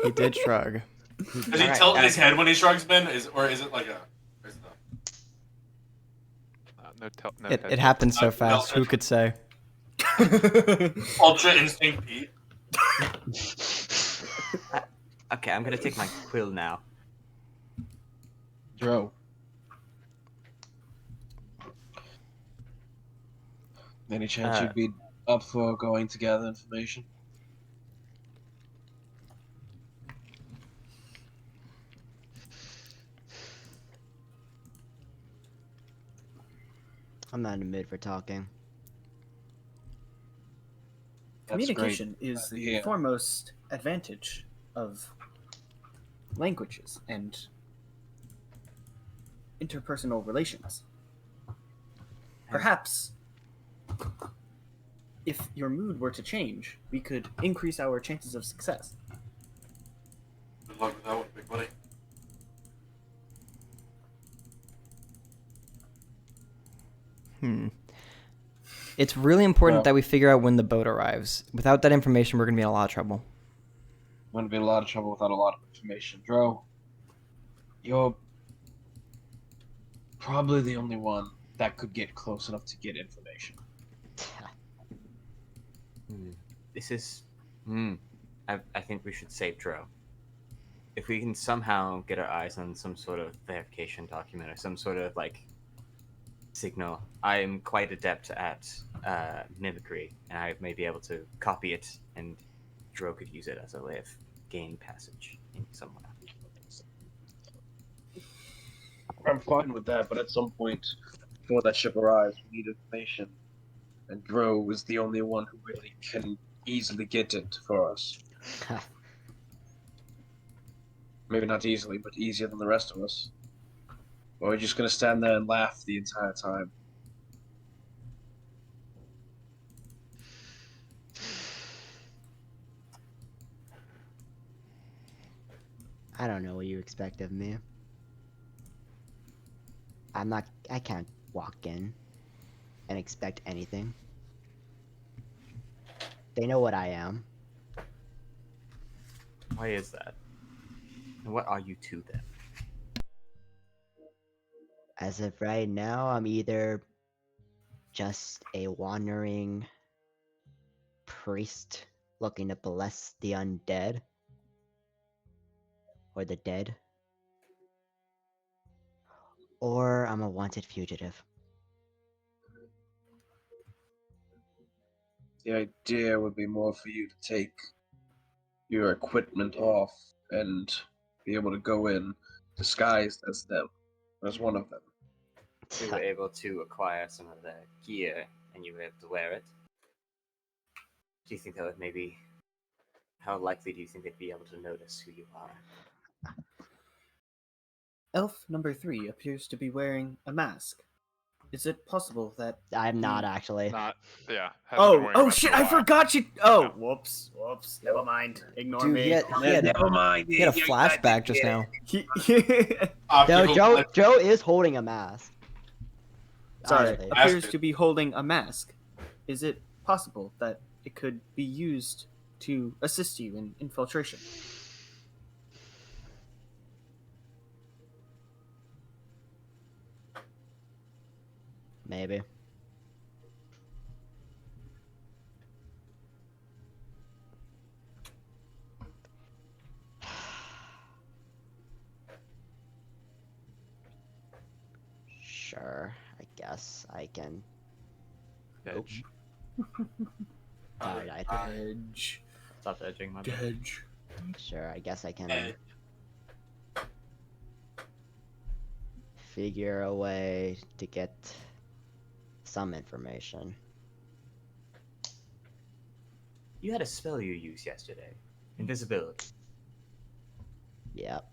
He did shrug. does he Alright, tilt his head when he shrugs, Ben? Or is it like a? Is the It happened so fast. Who could say? Ultra Instinct Pete? Okay, I'm gonna take my quill now. Dro. Any chance you'd be up for going to gather information? I'm not in the mood for talking. That's great. Communication is the Yeah. foremost advantage of languages and interpersonal relations. Perhaps if your mood were to change, we could increase our chances of success. Good luck with that one, big buddy. It's really important Well- that we figure out when the boat arrives. Without that information, we're gonna be in a lot of trouble. I'm gonna be in a lot of trouble without a lot of information. Dro, you're probably the only one that could get close enough to get information. This is. I think we should save Dro. If we can somehow get our eyes on some sort of verification document or some sort of like signal, I am quite adept at mimicry, and I may be able to copy it, and Dro could use it as a way of gaining passage in somewhere. I'm fine with that, but at some point, before that ship arrives, we need information. And Dro is the only one who really can easily get it for us. Maybe not easily, but easier than the rest of us. Or we're just gonna stand there and laugh the entire time. I don't know what you expect of me. I can't walk in and expect anything. They know what I am. Why is that? And what are you to them? As of right now, I'm either just a wandering priest looking to bless the undead or the dead, or I'm a wanted fugitive. The idea would be more for you to take your equipment off and be able to go in disguised as them, as one of them. We were able to acquire some of their gear, and you were able to wear it. Do you think that would maybe... How likely do you think they'd be able to notice who you are? Elf number 3 appears to be wearing a mask. Is it possible that... I'm not actually. Not, yeah. hasn't been wearing a Oh mask shit! for a I while. forgot you. Oh, whoops. Never mind. Ignore Dude, me. he had Never mind. he had a flashback just now. No, Joe is holding a mask. Sorry, Actually. appears to be holding a mask. Is it possible that it could be used to assist you in infiltration? Maybe. Sure, I guess I can. Edge. Alright, Edge. Stop edging my bad. Edge. Sure, I guess I can figure a way to get some information. You had a spell you used yesterday. Invisibility. Yep.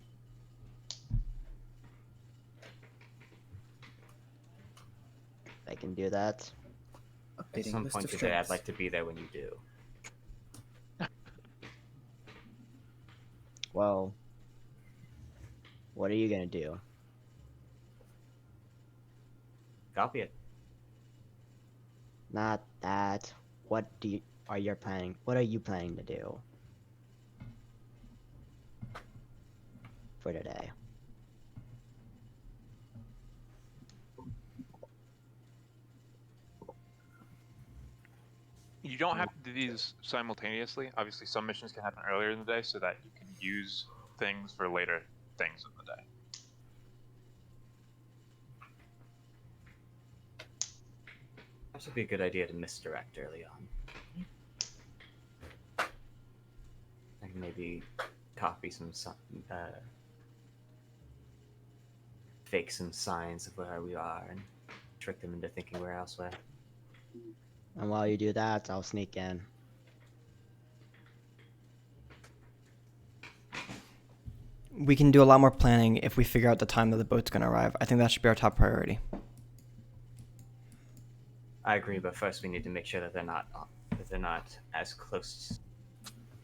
I can do that. At Updating some list point of today, I'd strengths. like to be there when you do. Well, what are you gonna do? Copy it. Not that. What are you planning? What are you planning to do for today? You don't have to do these simultaneously. Obviously, some missions can happen earlier in the day so that you can use things for later things in the day. That would be a good idea to misdirect early on. I can maybe copy fake some signs of where we are and trick them into thinking we're elsewhere. And while you do that, I'll sneak in. We can do a lot more planning if we figure out the time that the boat's gonna arrive. I think that should be our top priority. I agree, but first we need to make sure that they're not as close.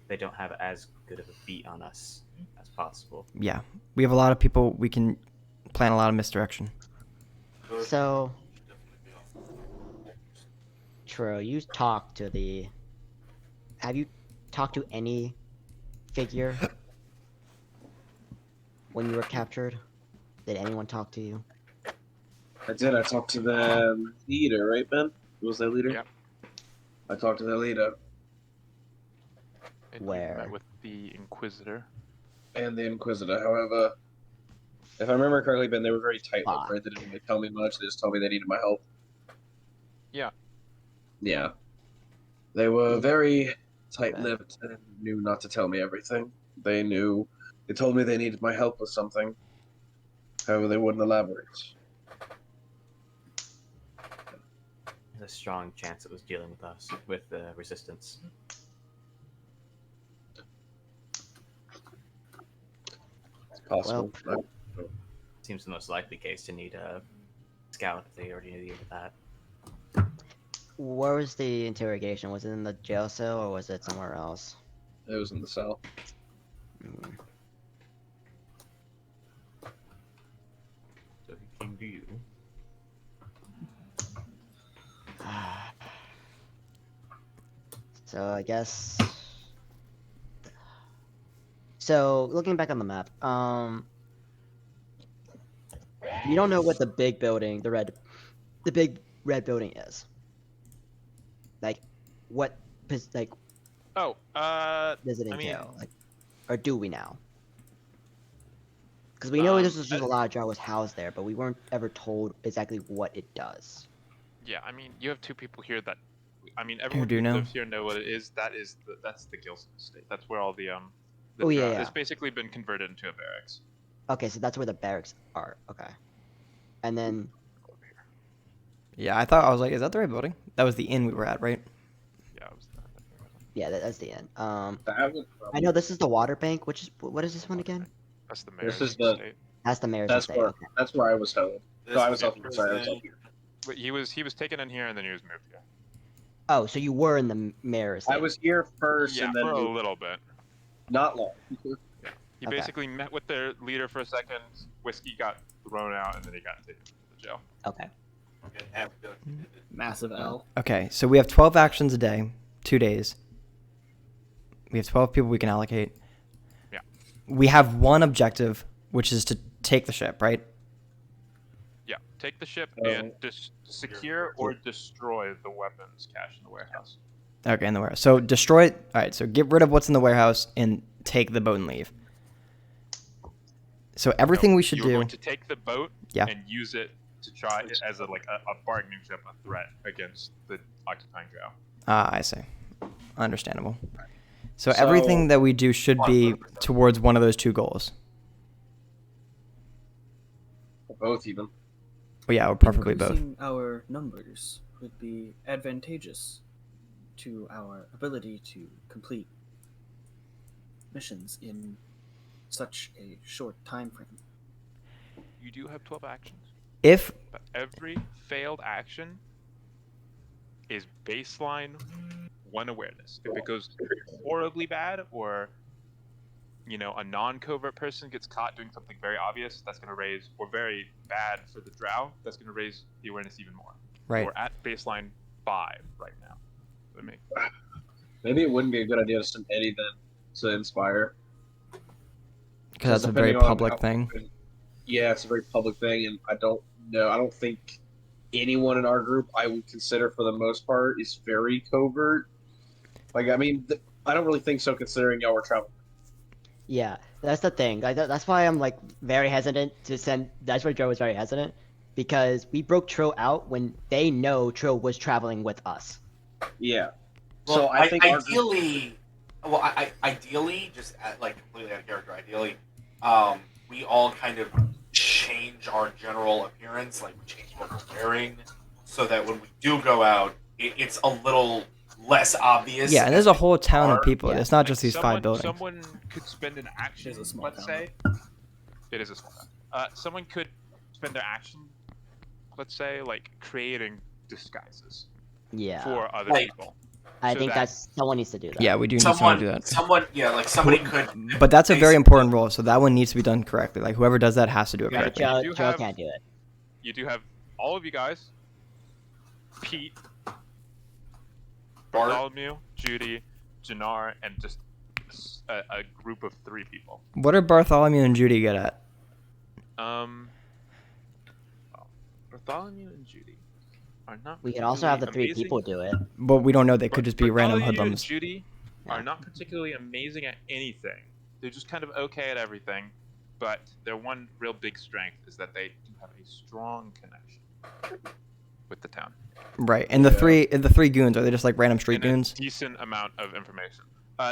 They don't have as good of a beat on us as possible. Yeah, we have a lot of people. We can plan a lot of misdirection. So, True, you talked to the... Have you talked to any figure when you were captured? Did anyone talk to you? I did. I talked to the leader, right, Ben? Who was that leader? Yeah. I talked to the leader And you Where? met with the Inquisitor. and the Inquisitor. However, if I remember correctly, Ben, they were very tight-lipped, Fuck. right? They didn't really tell me much. They just told me they needed my help. Yeah. Yeah. They were very tight-lipped and knew not to tell me everything. They knew. They told me they needed my help with something. However, they wouldn't elaborate. There's a strong chance it was dealing with us, with the resistance. It's possible. Seems the most likely case to need a scout if they already knew you with that. Where was the interrogation? Was it in the jail cell or was it somewhere else? It was in the cell. Hmm. So I guess. So looking back on the map, we don't know what the big building, the big red building is. Like, what, like, Oh, does it I mean, entail? Like, or do we now? Because we know this was just I- a lot of Drow was housed there, but we weren't ever told exactly what it does. yeah, I mean, you have two people here that, I mean, everyone do who know? lives here know what it is. That's the Gilson estate. That's where all the Oh, yeah, Drow- yeah. It's basically been converted into a barracks. Okay, so that's where the barracks are. Okay. And then, Yeah, I was like, is that the right building? That was the inn we were at, right? Yeah, it was yeah, that's the end. That would I know this is the water bank, which is, what is this one again? That's the mayor's is the- estate. That's the mayor's That's estate. where Okay. that's where I was held. This No, I was is up sorry, I was up interesting. here. But he was taken in here and then he was moved here. Oh, so you were in the mayor's estate. I was here first Yeah, and then for a moved. little bit. Not long. He Okay. basically met with their leader for a second. Whiskey got thrown out and then he got taken to the jail. Okay. Okay, have a good- Massive L. Okay, so we have 12 actions a day, 2 days. We have 12 people we can allocate. Yeah. We have one objective, which is to take the ship, right? Yeah, take the ship Oh. and secure or destroy the weapons cache in the warehouse. Okay, in the warehouse. So destroy. All right, so get rid of what's in the warehouse and take the boat and leave. So everything No, we should you're do. going to take the boat Yeah. and use it to try it as a bargaining chip, a threat against the occupying Drow. Ah, I see. Understandable. So So- everything that we do should be towards one of those two goals. Both even. Well, yeah, or preferably both. Increasing our numbers would be advantageous to our ability to complete missions in such a short time frame. You do have 12 actions, If but every failed action is baseline 1 awareness. If it goes horribly bad or a non-covert person gets caught doing something very obvious, that's going to raise, or very bad for the Drow, that's going to raise the awareness even more. right, We're at baseline 5 right now. Let me. Maybe it wouldn't be a good idea to send Eddie then to inspire. because that's a very depending on public how- thing. Yeah, it's a very public thing, and I don't know. I don't think anyone in our group I would consider for the most part is very covert. Like, I mean, I don't really think so, considering y'all were traveling. Yeah, that's the thing. Like, that's why I'm like very hesitant to send. That's why Joe was very hesitant, because we broke Trill out when they know Trill was traveling with us. Yeah. Well, So I think our group- ideally, just like completely out of character. Ideally, we all kind of change our general appearance, like we change what we're wearing, so that when we do go out, it's a little less obvious. Yeah, and there's a whole town of are- people. yeah. It's not just these someone, 5 buildings. Someone could spend an action, It is a small let's town. say. It is a small town. Someone could spend their action, let's say, like creating disguises Yeah, for other Like- people. I so think that- that's someone needs to do that. Yeah, we do need someone to do that. Somebody could. But that's a very important role, so that one needs to be done correctly. Like whoever does that has to do it Yeah, correctly. Joe, You do Joe have- can't do it. You do have all of you guys, Pete, Bart. Bartholomew, Judy, Jannar, and just a group of 3 people. What are Bartholomew and Judy good at? Well, Bartholomew and Judy are not. We could also have the 3 particularly people amazing. do it. But we don't know. They could just be random Bartholomew and hoodlums. Judy are Yeah. not particularly amazing at anything. They're just kind of okay at everything. But their one real big strength is that they do have a strong connection with the town. Right. And the three goons, are they just like random street and a goons? decent amount of information.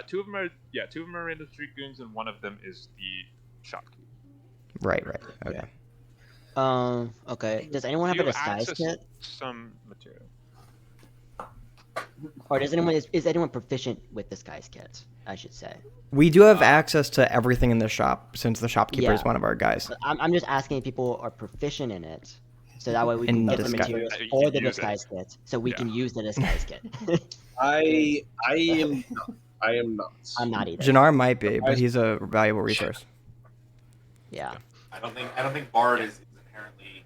2 of them are random street goons, and one of them is the shopkeeper. Right. Okay. Okay. Does anyone have You a disguise access kit? some material. Or does anyone is anyone proficient with disguise kits? I should say. We do have access to everything in the shop since the shopkeeper is Yeah. one of our guys. But I'm just asking if people are proficient in it, so that way we In can get the disguise. materials You for can the use it. disguise kit, so we Yeah. can use the disguise kit. I am not. I am not. I'm not either. Jannar might be, but he's a valuable resource. Yeah. I don't think Bard is inherently.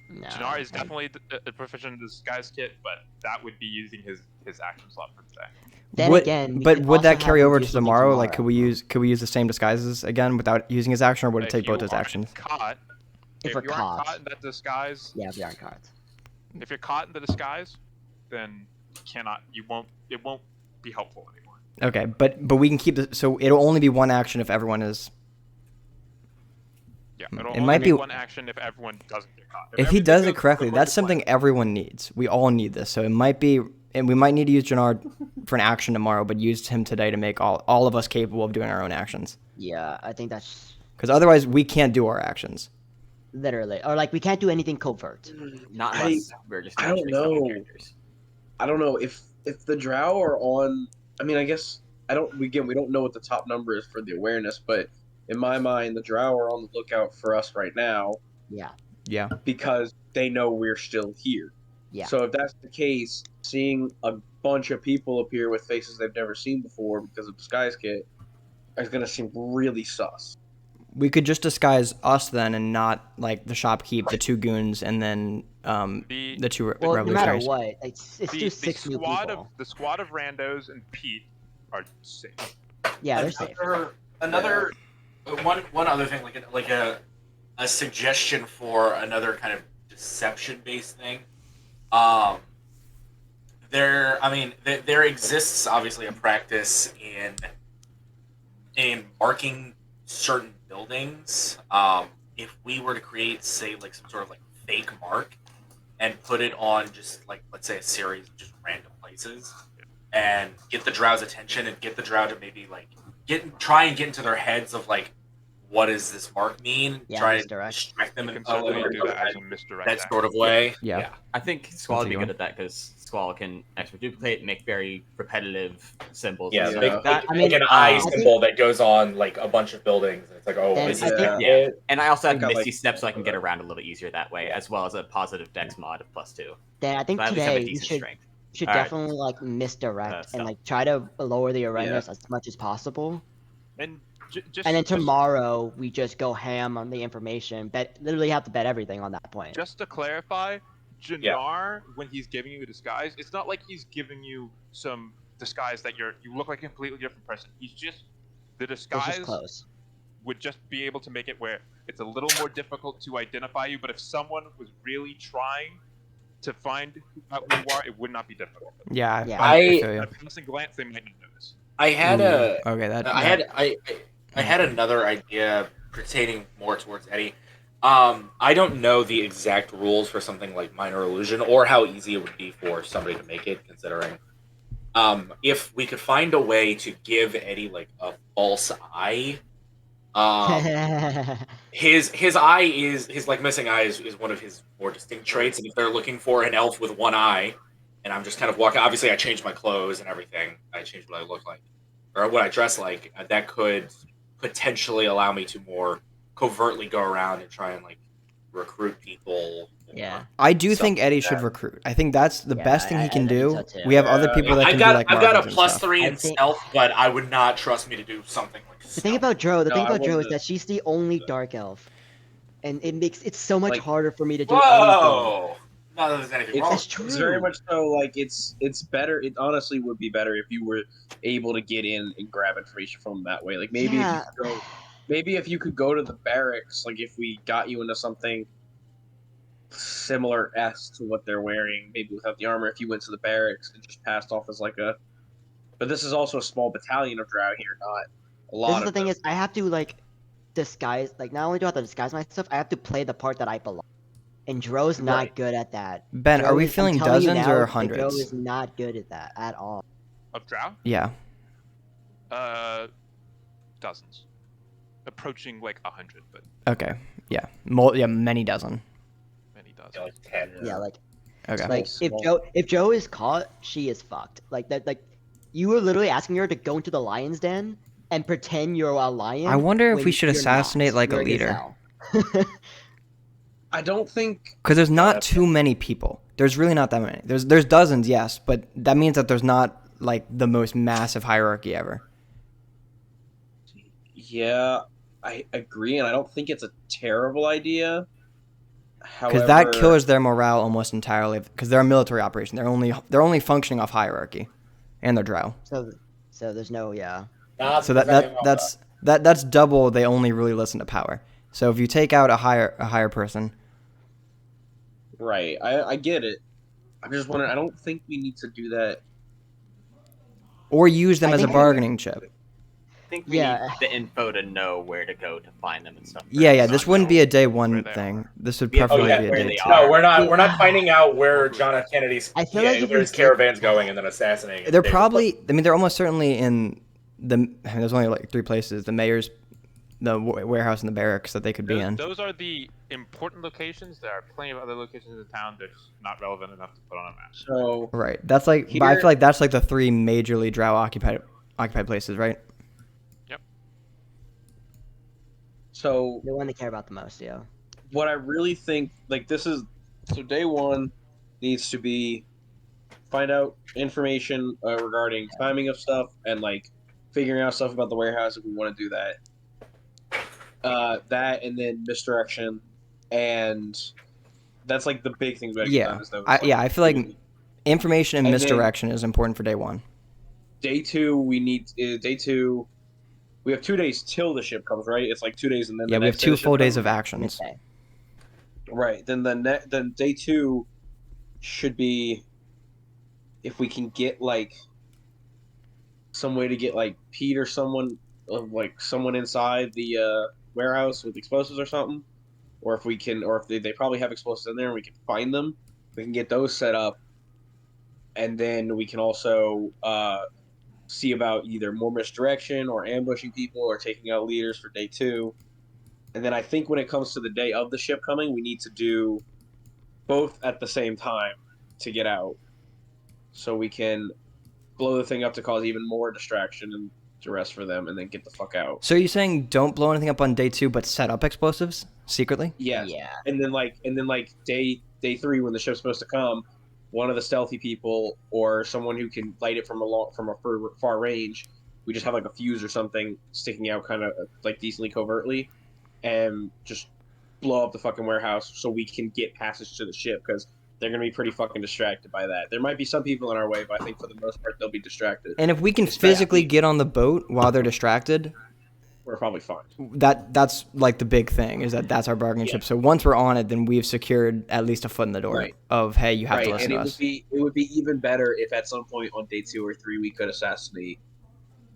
No. Jannar is definitely a proficient in the disguise kit, but that would be using his his action slot for today. Then again, we but could would that also carry have him over do to something tomorrow? Like, could we use the same disguises again without using his action, or would it If take both you his aren't actions? Caught, If if we're you aren't caught. caught in that disguise, Yeah, if we aren't caught. if you're caught in the disguise, then it won't be helpful anymore. Okay, but we can keep so it'll only be one action if everyone is. Yeah, it'll It only might be be- one action if everyone doesn't get caught. If he everything does it goes correctly, according that's to plan- something everyone needs. We all need this, so it might be, and we might need to use Jannard for an action tomorrow, but use him today to make all of us capable of doing our own actions. Yeah, I think that's Because otherwise, we can't do our actions. literally, or like we can't do anything covert. Not I- unless we're just I don't naturally summon know. characters. I don't know if the Drow are on. I mean, I guess I don't. We don't know what the top number is for the awareness, but in my mind, the Drow are on the lookout for us right now Yeah, Yeah. because they know we're still here. Yeah. So if that's the case, seeing a bunch of people appear with faces they've never seen before because of disguise kit is gonna seem really sus. We could just disguise us then, and not like the shopkeep, the two goons, and then the two well, no matter revolutionaries. what, it's the still 6 new squad people. the squad of randos and Pete are safe. Yeah, they're safe. Another one other thing, like a suggestion for another kind of deception based thing. There exists obviously a practice in marking certain buildings. If we were to create, say, like some sort of like fake mark and put it on just like, let's say, a series of just random places, and get the Drow's attention and get the Drow to maybe like try and get into their heads of like, what does this mark mean? Yeah, Try to misdirect. distract them You in can certainly a do that as a misdirect. that action. sort of way. Yeah. I think Squall would be you good want. at that because Squall can expert duplicate, make very repetitive symbols. Yeah, and make, stuff like that. I mean, an eye I think- symbol that goes on like a bunch of buildings. It's like, oh, And is I it think- Yeah. And I also have think I Misty like- Step so I can get around a little easier that way, as well as a positive Dex mod of +2. Then I think So I at least have a today we decent should strength. should Alright. definitely like misdirect Stuff. and like try to lower the awareness as much as possible. And just And then just- tomorrow we just go ham on the information. Literally have to bet everything on that point. Just to clarify, Jannar, when he's giving you a disguise, it's not like he's giving you some disguise that you look like a completely different person. He's just the It's disguise just close. would just be able to make it where it's a little more difficult to identify you. But if someone was really trying to find out who you are, it would not be difficult. Yeah. Yeah. I feel you. At a passing glance, they might not notice. I had a Okay, that. I had another idea pertaining more towards Eddie. I don't know the exact rules for something like minor illusion or how easy it would be for somebody to make it, considering if we could find a way to give Eddie like a false eye. His eye is his like missing eye is one of his more distinct traits, and if they're looking for an elf with one eye, and I'm just kind of walking, obviously I changed my clothes and everything, I changed what I look like or what I dress like, that could potentially allow me to more covertly go around and try and like recruit people. Yeah. I do Something think Eddie like should that. recruit. I think that's the Yeah, best thing I he can think do. so too. We have other people that can I've got do like I've got markings a and plus stuff. 3 I in think- stealth, but I would not trust me to do something like The thing about Dro, No, I Dro is wouldn't- that she's the only dark elf, and it makes it so much Like- harder for me to do anything. Whoa! Not that there's anything wrong. That's It's very true. much so. Like it's better. It honestly would be better if you were able to get in and grab information from them that way. Like maybe Yeah. if you could go, maybe if you could go to the barracks. Like if we got you into something similar to what they're wearing, maybe without the armor. If you went to the barracks and just passed off as like a, but this is also a small battalion of Drow here, not a lot. This is the of thing them. is, I have to like disguise. Like not only do I have to disguise myself, I have to play the part that I belong. And Dro's not Right. good at that. Ben, Dro are we is- I'm feeling telling you dozens now, or that Dro hundreds? is not good at that at all. Of Drow? Yeah. Dozens. Approaching like 100, but Okay. Yeah. Yeah. Many dozen. many dozens. Yeah, like 10. Yeah, like Okay. like Small. if Joe is caught, she is fucked. Like that. Like you were literally asking her to go into the lion's den and pretend you're a lion. I wonder if when we should you're not. assassinate like a You're leader. gazelle. I don't think. Because there's not too many people. There's really not that many. There's dozens, yes, but that means that there's not like the most massive hierarchy ever. Yeah, I agree, and I don't think it's a terrible idea. because that kills their morale almost entirely. Because they're a military operation. They're only functioning off hierarchy, and they're drow. So there's no So that's double. They only really listen to power. So if you take out a higher person, Right. I get it. I'm just wondering. I don't think we need to do that. or use them I as a think- bargaining chip. I think we Yeah. need the info to know where to go to find them and stuff. Yeah. first. This wouldn't be a day one where they thing. This would We have to preferably know be a where day they two. are. No, we're not finding out where John F. Kennedy's I feel like if where we his did- caravan's going and then assassinating. They're probably. I mean, they're almost certainly in the. There's only like 3 places: the mayor's, the warehouse, and the barracks that they could be in. Those are the important locations. There are plenty of other locations in the town that's not relevant enough to put on a map. So Right. That's like. But I Here- feel like that's like the 3 majorly drow occupied places, right? so the one they care about the most. Yeah. what I really think, like, this is so day one needs to be find out information regarding timing of stuff and like figuring out stuff about the warehouse if we want to do that. That and then misdirection, and that's like the big things we have to get Yeah. done is those, I feel like information and And then- misdirection is important for day 1. day two we have 2 days till the ship comes, right? It's like 2 days and then Yeah, the we have next day 2 the ship full days comes. of actions. Midday. Right. Then then day 2 should be if we can get like some way to get like Pete or someone inside the warehouse with explosives or something, or if we can, or if they probably have explosives in there and we can find them, we can get those set up, and then we can also see about either more misdirection or ambushing people or taking out leaders for day 2. And then I think when it comes to the day of the ship coming, we need to do both at the same time to get out, so we can blow the thing up to cause even more distraction and duress for them, and then get the fuck out. So you're saying don't blow anything up on day 2, but set up explosives secretly? Yes. Yeah. And then day 3 when the ship's supposed to come, one of the stealthy people or someone who can light it from a far range, we just have like a fuse or something sticking out kind of like decently covertly, and just blow up the fucking warehouse so we can get passage to the ship, because they're gonna be pretty fucking distracted by that. There might be some people in our way, but I think for the most part they'll be distracted. And if we can It's physically bad. get on the boat while they're distracted, We're probably fine. that's like the big thing, is that's our bargaining Yeah. chip. So once we're on it, then we've secured at least a foot in the door Right. of, hey, you have to Right, listen and to it us. would be even better if at some point on day 2 or 3 we could assassinate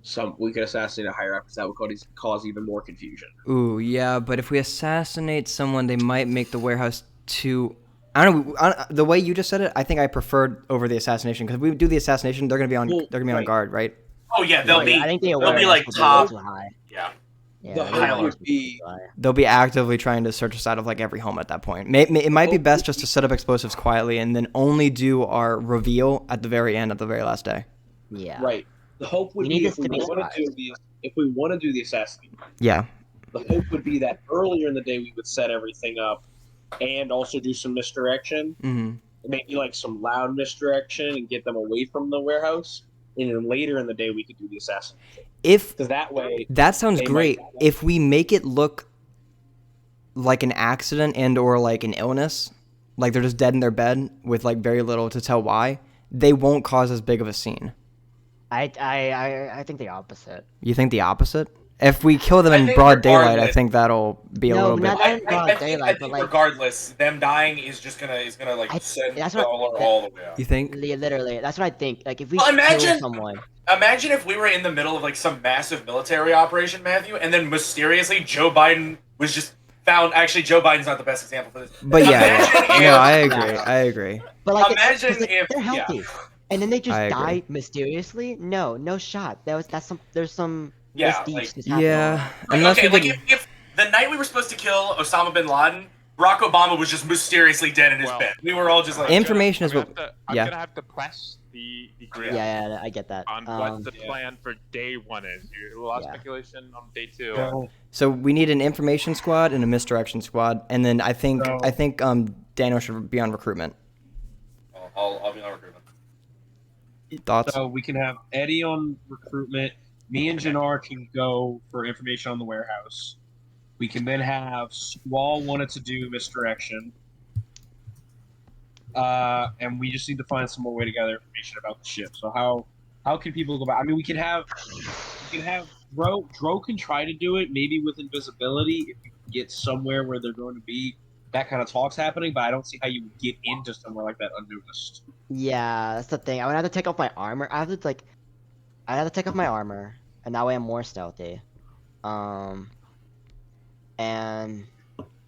a higher up, because that would cause even more confusion. Ooh, yeah, but if we assassinate someone, they might make the warehouse too. I don't know. The way you just said it, I think I preferred over the assassination, because if we do the assassination, they're gonna be on. Well, they're gonna be on right. guard, right? Oh yeah, they'll be I think the they'll be awareness like will be top. too high. Yeah. Yeah, The the hope Tyler. would be They'll be actively trying to search us out of like every home at that point. It might be best just to set up explosives quietly and then only do our reveal at the very end, at the very last day. Yeah. right. The hope would We need be this to be if we want to do the assassination. Yeah. The hope would be that earlier in the day we would set everything up, and also do some misdirection, hmm maybe like some loud misdirection, and get them away from the warehouse. And then later in the day we could do the assassination. If Because that way, that sounds They might- great, if we make it look like an accident and or like an illness, like they're just dead in their bed with like very little to tell why, they won't cause as big of a scene. I think the opposite. You think the opposite? If we kill them I in think broad daylight, I regardless- think that'll be a No, little but bit. not- in broad daylight, but, like- regardless, them dying is just gonna like send that's the what- dollar all the way up. You think? Literally, that's what I think. Like if we Well, kill imagine- someone, Imagine if we were in the middle of like some massive military operation, Matthew, and then mysteriously Joe Biden was just found. Actually, Joe Biden's not the best example for this. But yeah, Imagine yeah. if- No, I agree. I agree. but like Imagine 'cause, like, if- they're yeah. healthy, and then they just I agree. die mysteriously. No shot. There's some Yeah, misdeeds like- just happening. Yeah, Like, unless okay, we like can. if the night we were supposed to kill Osama bin Laden, Barack Obama was just mysteriously dead in his Well, bed. We were all just like, Information is I'm what. gonna yeah. have to press the grid Yeah, I get that. on what the yeah. plan for day 1 is. A lot of Yeah. speculation on day 2. So we need an information squad and a misdirection squad, and then I think So- Daniel should be on recruitment. I'll be on recruitment. Thoughts? so we can have Eddie on recruitment. Me and Jannar can go for information on the warehouse. We can then have Squall wanted to do misdirection. and we just need to find some more way to gather information about the ship. So how can people go back? I mean, we can have Dro can try to do it, maybe with invisibility if you can get somewhere where they're going to be. That kind of talk's happening, but I don't see how you would get into somewhere like that unnoticed. Yeah, that's the thing. I would have to take off my armor. I have to take off my armor, and that way I'm more stealthy. And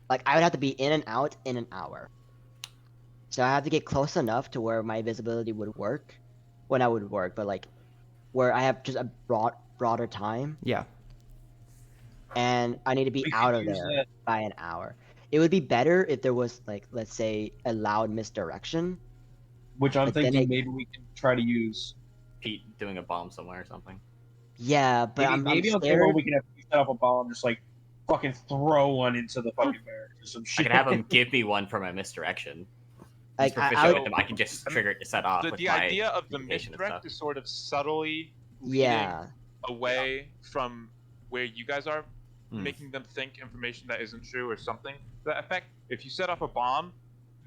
like I would have to be in and out in an hour. So I have to get close enough to where my visibility would work. Well, not would work, but like where I have just a broader time, Yeah. and I need to be We could out of use there that- by an hour. It would be better if there was like, let's say, a loud misdirection. Which I'm But then thinking it- maybe we can try to use. Pete doing a bomb somewhere or something. Yeah, but Maybe I'm on table scared. we can have you set up a bomb, just like fucking throw one into the fucking barracks or some I shit. can have him give me one for my misdirection. He's Like I proficient would, with them. I can just trigger it to set off. The, with the my idea of the communication and misdirect stuff. is sort of subtly leading yeah, away from where you guys are, Hmm. making them think information that isn't true or something to that effect. If you set off a bomb,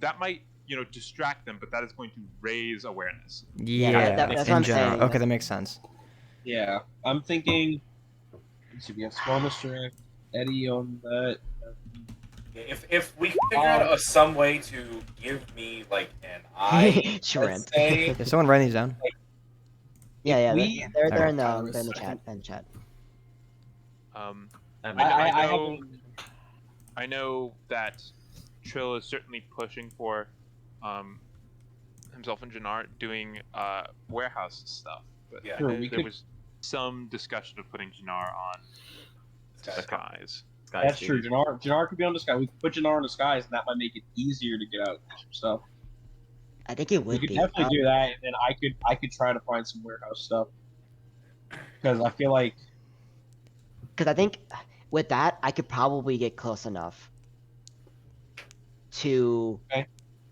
that might distract them, but that is going to raise awareness. Yeah. that's what in I'm general. saying. Okay, that makes sense. Yeah, I'm thinking. Let's see, we have small misdirect, Eddie on that. If we figure out some way to give me like an eye, Shrimp. let's say, Is someone writing these down? Yeah, we- they're in Alright. the chat. In the chat. That I, might- I, I know, haven't- I know that Trill is certainly pushing for himself and Jannar doing warehouse stuff, but Yeah. I Sure, know we there could- was some discussion of putting Jannar on Disguise. Guys, That's true. dude. Jannar could be on Disguise. We could put Jannar on Disguise, and that might make it easier to get out and do some stuff. I think it We would could be. definitely do that, and then I could try to find some warehouse stuff because I feel like Because I think with that, I could probably get close enough to Okay.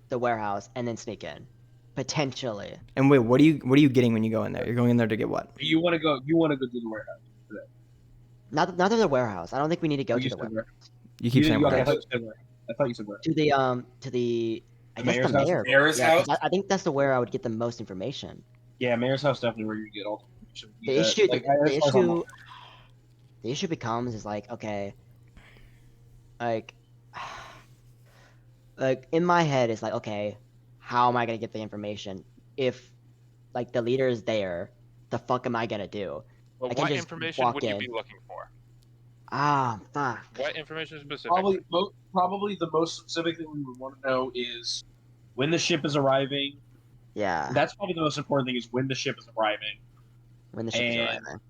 the warehouse and then sneak in, potentially. And wait, what are you getting when you go in there? You're going in there to get what? you want to go do the warehouse. Not to the warehouse. I don't think we need to go to You the said warehouse. You keep saying okay, I warehouse. thought you said warehouse. I thought you said warehouse. To the I The guess mayor's the house? mayor. Mayor's Yeah, 'cause house? I think that's the where I would get the most information. Yeah, mayor's house definitely where you get all the information. The issue, Like, the as far as I'm- issue, the issue becomes is like, okay, like in my head it's like, okay, how am I gonna get the information if like the leader is there? The fuck am I gonna do? But I can what just information walk would you in. be looking for? Ah, fuck. What information specifically? Probably the most specific thing we would want to know is when the ship is arriving. Yeah, That's probably the most important thing is when the ship is arriving. when the ship is and- arriving.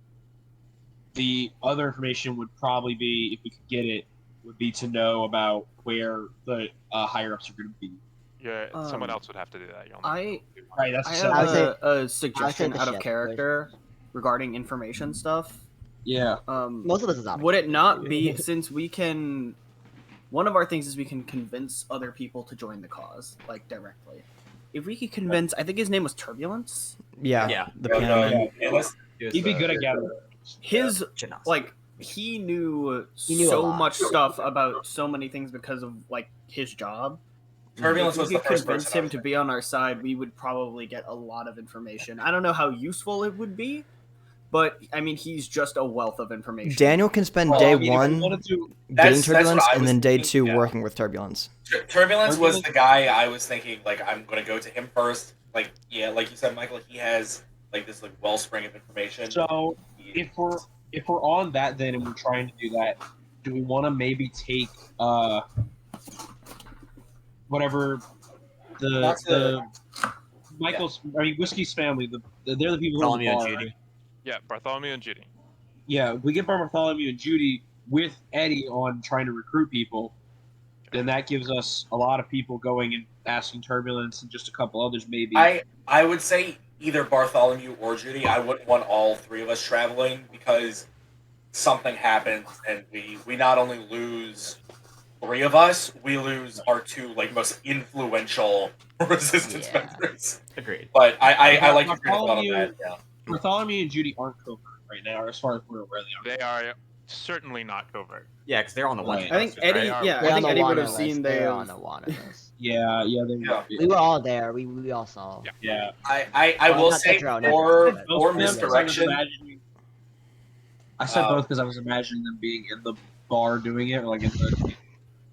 The other information would probably be, if we could get it, would be to know about where the higher ups are going to be. Yeah, someone Um, else would have to do that. You'll I Right, that's I so- have I would a suggestion the out of ship, character regarding information stuff. yeah. Most of this is out. of Would it not be since we can? One of our things is we can convince other people to join the cause, like directly. If we could convince, I think his name was Turbulence. Yeah. Yeah. The piano man. He'd be good at gathering. His Genos. like he knew, He knew a so lot. much stuff about so many things because of like his job. Turbulence If was we the could first convince person. I him was to be on our side, we would probably get a lot of information. I don't know how useful it would be, but I mean, he's just a wealth of information. Daniel can spend Well, day I mean, if we one wanted to, getting That's what turbulence, I and was then day thinking, two yeah. working with turbulence. Turbulence was the guy I was thinking, like, I'm gonna go to him first. Like, yeah, like you said, Michael, he has like this like wellspring of information. so if we're on that then and we're trying to do that, do we want to maybe take whatever That's the Michael's Whiskey's family, they're the people who own the Bartholomew and bar, Judy. right? Yeah, Bartholomew and Judy. Yeah, we get Bartholomew and Judy with Eddie on trying to recruit people, then that gives us a lot of people going and asking Turbulence and just a couple others maybe. I would say either Bartholomew or Judy. I wouldn't want all three of us traveling because something happens and we not only lose three of us, we lose our two like most influential resistance Yeah. members. Agreed. But I like your thought on Bartholomew- that. Yeah. Bartholomew and Judy aren't covert right now, as far as we're aware they are. They are certainly not covert. Yeah, because they're on the one. Right. I think list, right? Eddie, are- yeah, They're I on think the Eddie would wanted have list. seen They're they on the wanted list. Yeah, they Yeah. We were all there. We all saw. Yeah. Yeah. I Well, will not say the drone, not for the drone, but- for Yeah, misdirection. I said Uh, both because I was imagining them being in the bar doing it, or like in the,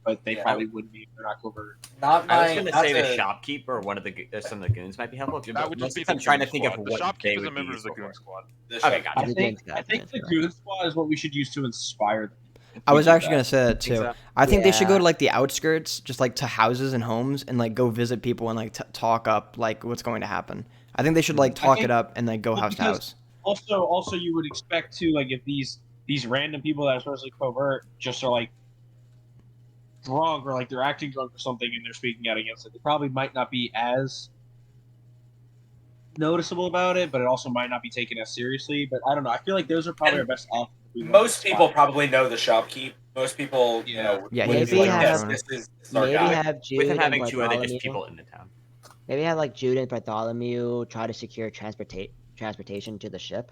but they Yeah. probably wouldn't be. They're not covert. Not my. I was gonna not say the to- shopkeeper or one of the some of the goons might be helpful. That would just Mostly be the I'm trying to goon think squad. of The what shopkeep they is a would be member of the useful goon for. squad. the Okay, shop- gotcha. I think Goons the squad. goon squad is what we should use to inspire them. I was We do actually that. gonna say that Think too. so? I think they should go Yeah. to like the outskirts, just like to houses and homes, and like go visit people and like talk up like what's going to happen. I think they should like I talk think- it up and like go well, house to because- house. Also, you would expect to like if these random people that are supposedly covert just are like drunk or like they're acting drunk or something and they're speaking out against it, they probably might not be as noticeable about it, but it also might not be taken as seriously. But I don't know. I feel like those are probably And our best options. Most people probably know the shopkeep. Most people, you Yeah. know, Yeah, would he's be like, like yes, Corona. this is our Maybe guy. have Jude With him and having two other just Bartholomew. people in the town. Maybe have like Jude and Bartholomew try to secure transportation to the ship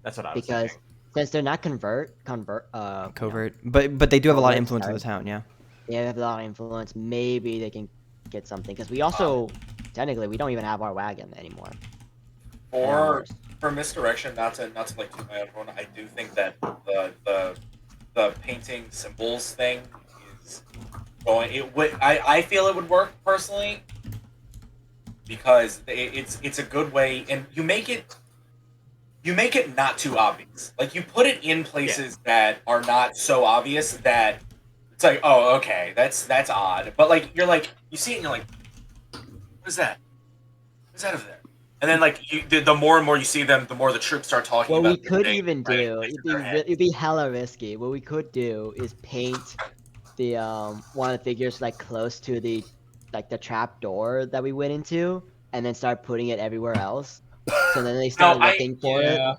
That's what I was because thinking. since they're not covert. Covert, but they do have a lot of Covert, influence in the sorry. town. Yeah. They have a lot of influence. Maybe they can get something because we also technically we don't even have our wagon anymore. And Or ours. for misdirection, not to like toot my own horn, I do think that the painting symbols thing is going. It would. I feel it would work personally because it's a good way, and you make it not too obvious. Like you put it in places that are not so obvious that it's like, oh, okay, that's odd. But like you're like you see it and you're like, what is that? What's that over there? And then like the more and more you see them, the more the troops start talking What about. we the could thing, even right, do, places in their head. it'd be hella risky. What we could do is paint the one of the figures like close to the trap door that we went into, and then start putting it everywhere else. So then they start I- looking for it. Yeah.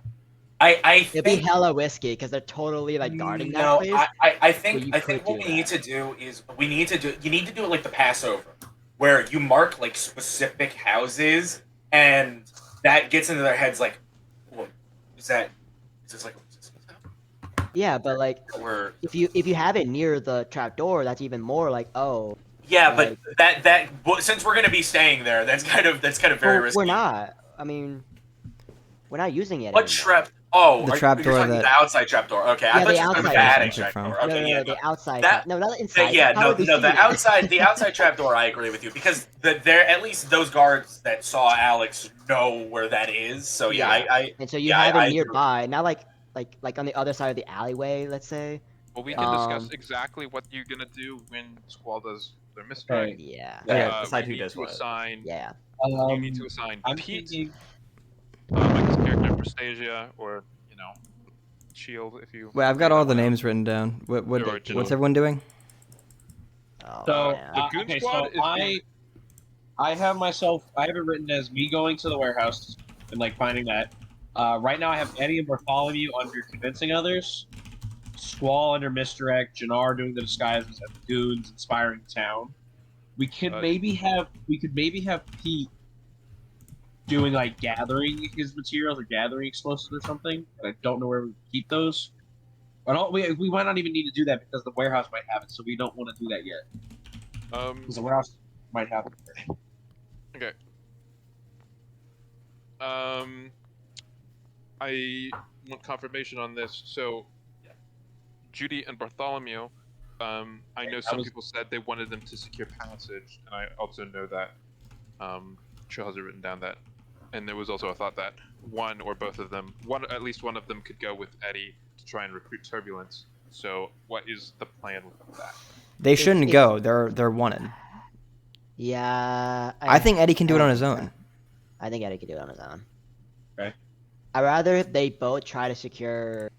I It'd be think hella risky because they're totally like guarding that no, place. I but think you I think could what do we need that. to do is you need to do it like the Passover, where you mark like specific houses, and that gets into their heads like, what is that? Is this like Yeah, but like we're if you have it near the trap door, that's even more like yeah, Like- but since we're gonna be staying there, that's kind of very well, risky. we're not. I mean, we're not using it. What anymore. trap? Oh, The you're trapdoor talking that- the outside trapdoor. Okay, I Yeah, thought the you were talking outside the attic trapdoor. trapdoor. No, Okay, no, yeah, no, the outside. That- no, not inside. Yeah, How no, would they no, see the it? outside trapdoor. I agree with you because there at least those guards that saw Alex know where that is. So yeah, Yeah. I And so you yeah, have I it agree. nearby, not like on the other side of the alleyway, let's say. Well, we can discuss Um, exactly what you're gonna do when Squall does their Right. mystery. Yeah. Yeah, decide we who need does to what. assign. Yeah. You need to assign I'm Pete, thinking. Michael's character Prostasia, or Shield if you. Wait, I've got all the names written down. Your What's original. everyone doing? Oh, So, man. The Goon okay, Squad so is I have it written as me going to the warehouse and like finding that. Right now, I have Eddie and Bartholomew under convincing others, Squall under misdirect, Jannar doing the disguises, and the goons inspiring the town. We could maybe have Pete doing like gathering his materials or gathering explosives or something. And I don't know where we keep those. We might not even need to do that because the warehouse might have it, so we don't want to do that yet. Because the warehouse might have it. Okay. I want confirmation on this. So, Judy and Bartholomew. I know some people said they wanted them to secure passage, and I also know that Chill has it written down that, and there was also a thought that one or both of them, at least one of them, could go with Eddie to try and recruit Turbulence. So, what is the plan with that? They shouldn't go. They're wanted. Yeah. I think Eddie can do it on his own. I think Eddie can do it on his own. Okay. I'd rather they both try to secure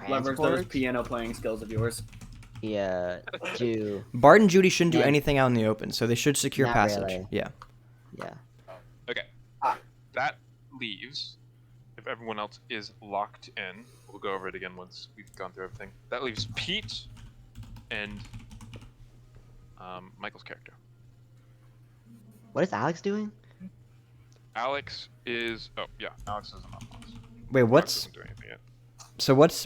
Leverage those transport. piano playing skills of yours. Yeah. To Bart and Judy shouldn't do Yeah. anything out in the open, so they should secure Not passage. really. Yeah. yeah. Okay. That leaves, if everyone else is locked in, we'll go over it again once we've gone through everything. That leaves Pete and Michael's character. What is Alex doing? Alex is. Oh, yeah. Alex is an boss. Wait, Alex what's doesn't do anything yet. so? What's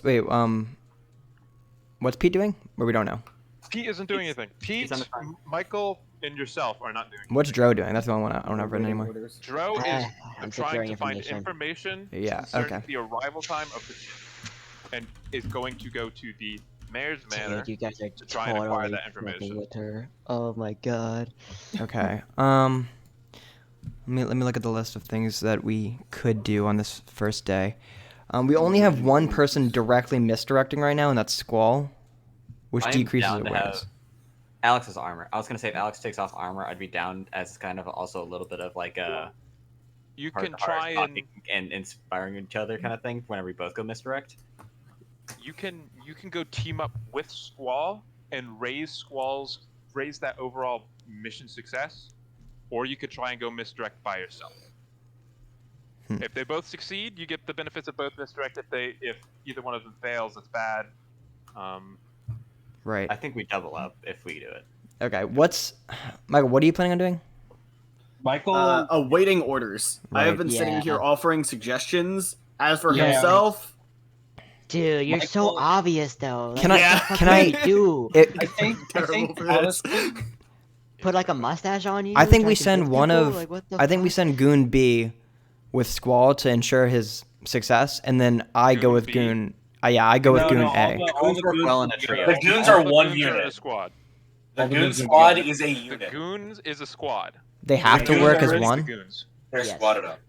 Pete doing? Or we don't know. Pete isn't doing anything. Pete, on the phone. Michael, and yourself are not doing anything. What's Dro doing? That's the one I don't have written Waiting anymore. orders. Dro is I'm trying securing to find information. information Yeah, concerning okay. the arrival time of the ship, and is going to go to the mayor's manor. Dude, you guys are to try and acquire totally that fucking information. with her. Oh my god. Okay. Let me look at the list of things that we could do on this first day. We only have one person directly misdirecting right now, and that's Squall, which I'm decreases down to awareness. have Alex's armor. I was gonna say if Alex takes off armor, I'd be down as kind of also a little bit of like a You heart can to heart try talking and inspiring each other kind of thing whenever we both go misdirect. you can go team up with Squall and raise that overall mission success, or you could try and go misdirect by yourself. If they both succeed, you get the benefits of both misdirect. If either one of them fails, it's bad. Right. I think we double up if we do it. Okay. Michael? What are you planning on doing? Michael, Awaiting orders. I have Right. been sitting Yeah. here offering suggestions. As for Yeah. himself, Dude, you're so Michael- obvious though. Like, Can what I- the fuck can do I- you do? I think terrible for this. honestly, Put like a mustache on you? I think try we to send convince one people? of. Like, what the I think we fuck? send Goon B with Squall to ensure his success, and then I go Goon with B? Goon. Yeah, I go with No, Goon no, A. Goons work well in a trio. The goons All are the one goons are in a unit. squad. The All the goon goons are squad together. is a The unit. goons is a squad. They have The to goons work are as already one. the goons. They're Yes. squatted up.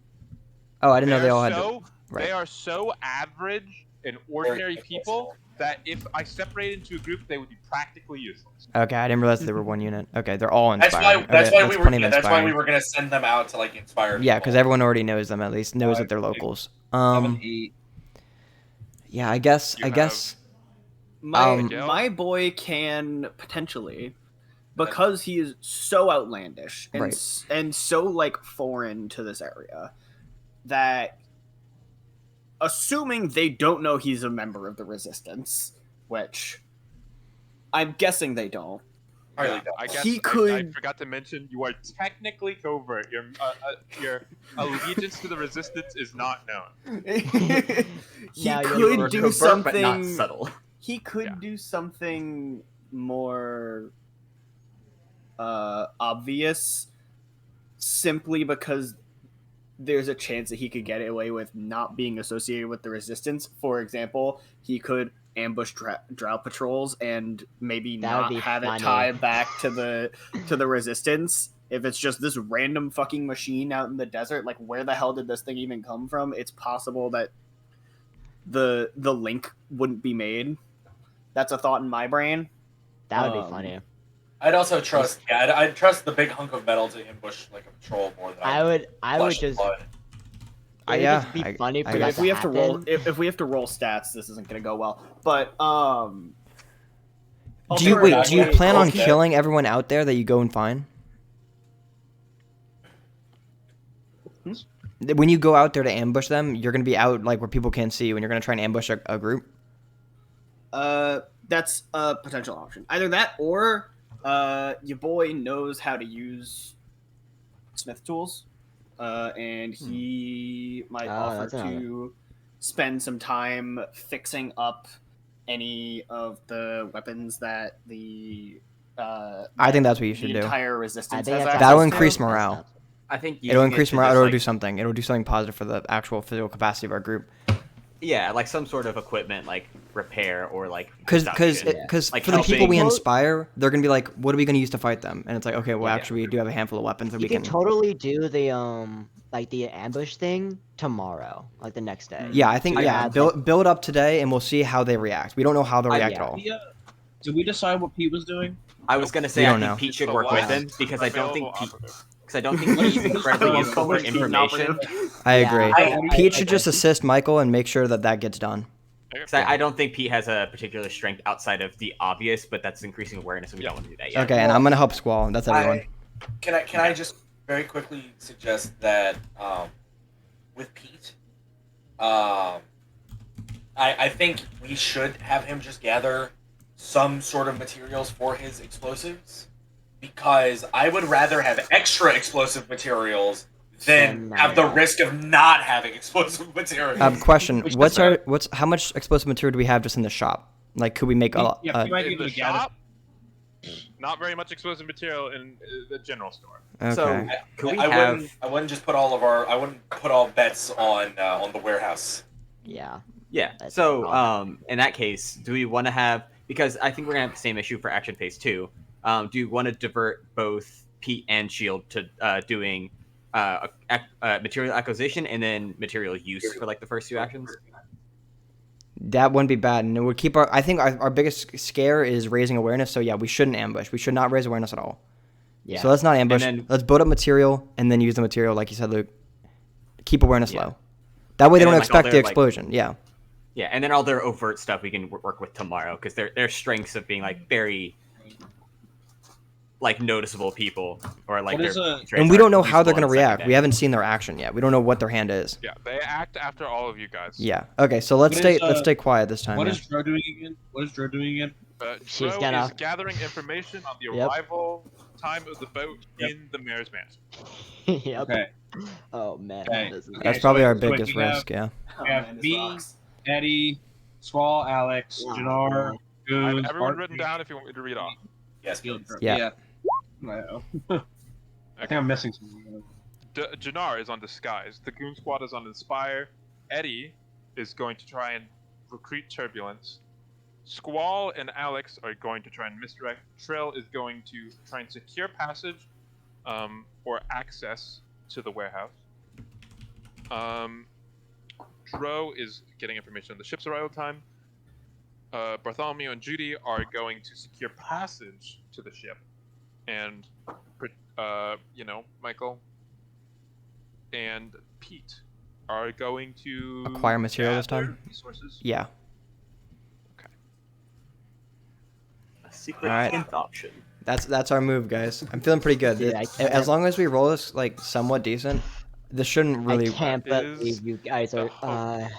Oh, I didn't know They they are all had. so Right. they are so average and ordinary people that if I separated into a group, they would be practically useless. Okay, I didn't realize they were one unit. Okay, they're all That's inspiring. why. That's okay, why that's we were. plenty of Yeah, that's why we inspiring. were gonna send them out to like inspire. Yeah, people. because everyone already knows them at least, knows that Five, they're six, locals. 7, 8. Yeah, I guess. You I guess. my Miguel? my boy can potentially, because he is so outlandish and Right. and so like foreign to this area, that assuming they don't know he's a member of the Resistance, which I'm guessing they don't. Highly Yeah, doubt. I guess He I could- forgot to mention you are technically covert. Your allegiance to the resistance is not known. He Now you're could more do Covert, something. but not subtle. He could Yeah. do something more obvious, simply because there's a chance that he could get away with not being associated with the Resistance. For example, he could ambush drow patrols and maybe That would not be have funny. it tied back to the Resistance. If it's just this random fucking machine out in the desert, like where the hell did this thing even come from? It's possible that the link wouldn't be made. That's a thought in my brain. That would be Um, funny. I'd also trust. Yeah, I'd trust the big hunk of metal to ambush like a patrol more than I would flesh and just. blood. It would yeah, just be I- funny I for guess. that If we have to roll, happen. if we have to roll stats, this isn't gonna go well. But Do you wait? Do you Alternatively, plan on okay. killing everyone out there that you go and find? When you go out there to ambush them, you're gonna be out like where people can't see you, and you're gonna try and ambush a group. that's a potential option. Either that or your boy knows how to use smith tools, and he might Oh, offer that's another. to spend some time fixing up any of the weapons that the I think that's what you the should do. entire I resistance think has that's access That'll to. increase morale. I think It'll using increase it to morale. just, It'll like, do something. It'll do something positive for the actual physical capacity of our group. Yeah, like some sort of equipment, like repair or like Because production. for Like the people we helping- inspire, they're gonna be like, "What are we gonna use to fight them?" And it's like, okay, well, Yeah. actually, we do have a handful of weapons that You we can. can totally do the like the ambush thing tomorrow, like the next day. Yeah, I think So yeah. add, Build up today, and we'll see how they react. We don't know how they'll react yeah. at all. Yeah. Did we decide what Pete was doing? I was gonna say We I don't think know. Pete should The work with last him because I don't think available Pete, operative. because I don't think he's incredibly I love useful for Cole's being information. operative. I Yeah. agree. I- Pete should just assist Michael and make sure that that gets done. Because I don't think Pete has a particular strength outside of the obvious, but that's increasing awareness, and we don't want to do that yet. Okay, and I'm gonna help Squall. That's everyone. Can I just very quickly suggest that with Pete, I think we should have him just gather some sort of materials for his explosives, because I would rather have extra explosive materials than have the risk of not having explosive materials. Question: Which What's does our how much explosive material do we have just in the shop? Like, could we make a? Yeah, Pete might be In able the to gather. shop, not very much explosive material in the general store. Okay. So could we I have? wouldn't just put all of our. I wouldn't put all bets on the warehouse. Yeah. Yeah. That's So wrong. in that case, do we want to have? Because I think we're gonna have the same issue for action phase 2. Do you want to divert both Pete and Shield to doing material acquisition and then material use for like the first 2 actions? That wouldn't be bad, and it would keep our. I think our biggest scare is raising awareness. So yeah, we shouldn't ambush. We should not raise awareness at all. Yeah. So let's not ambush. then- Let's build up material and then use the material, like you said, Luke. Keep awareness Yeah. low. That way they And don't then, like, all expect the their, like- explosion. Yeah. Yeah, and then all their overt stuff we can work with tomorrow because their strengths of being like very like noticeable people or like What their is a- traits And we are don't know how they're useful gonna in second react. day. We haven't seen their action yet. We don't know what their hand is. Yeah, they act after all of you guys. Yeah. Okay. So let's What stay. is, Let's stay quiet this time. What yeah. is Dro doing again? What is Dro doing again? Dro She's is gonna- gathering information on the Yep. arrival time of the boat Yep. in the mayor's mansion. Yep. Okay. Oh man. Okay. This is That's so probably wait- our so wait, biggest we have- risk. Yeah. Oh, We have man, this me, rocks. Eddie, Swall, Alex, Wow. Jannar, I have Goons, everyone Bart, written down if you want me to read off. Yes, Shield. please. Yeah. I think I'm missing something. Jannar is on disguise. The Goon Squad is on inspire. Eddie is going to try and recruit turbulence. Squall and Alex are going to try and misdirect. Trill is going to try and secure passage or access to the warehouse. Dro is getting information on the ship's arrival time. Bartholomew and Judy are going to secure passage to the ship. And, Michael and Pete are going to Acquire material this gather time? resources. Yeah. A secret Alright. 10th option. That's our move, guys. I'm feeling pretty good. Dude, I As can't- long as we roll this like somewhat decent, this shouldn't really. I can't That is believe you guys are.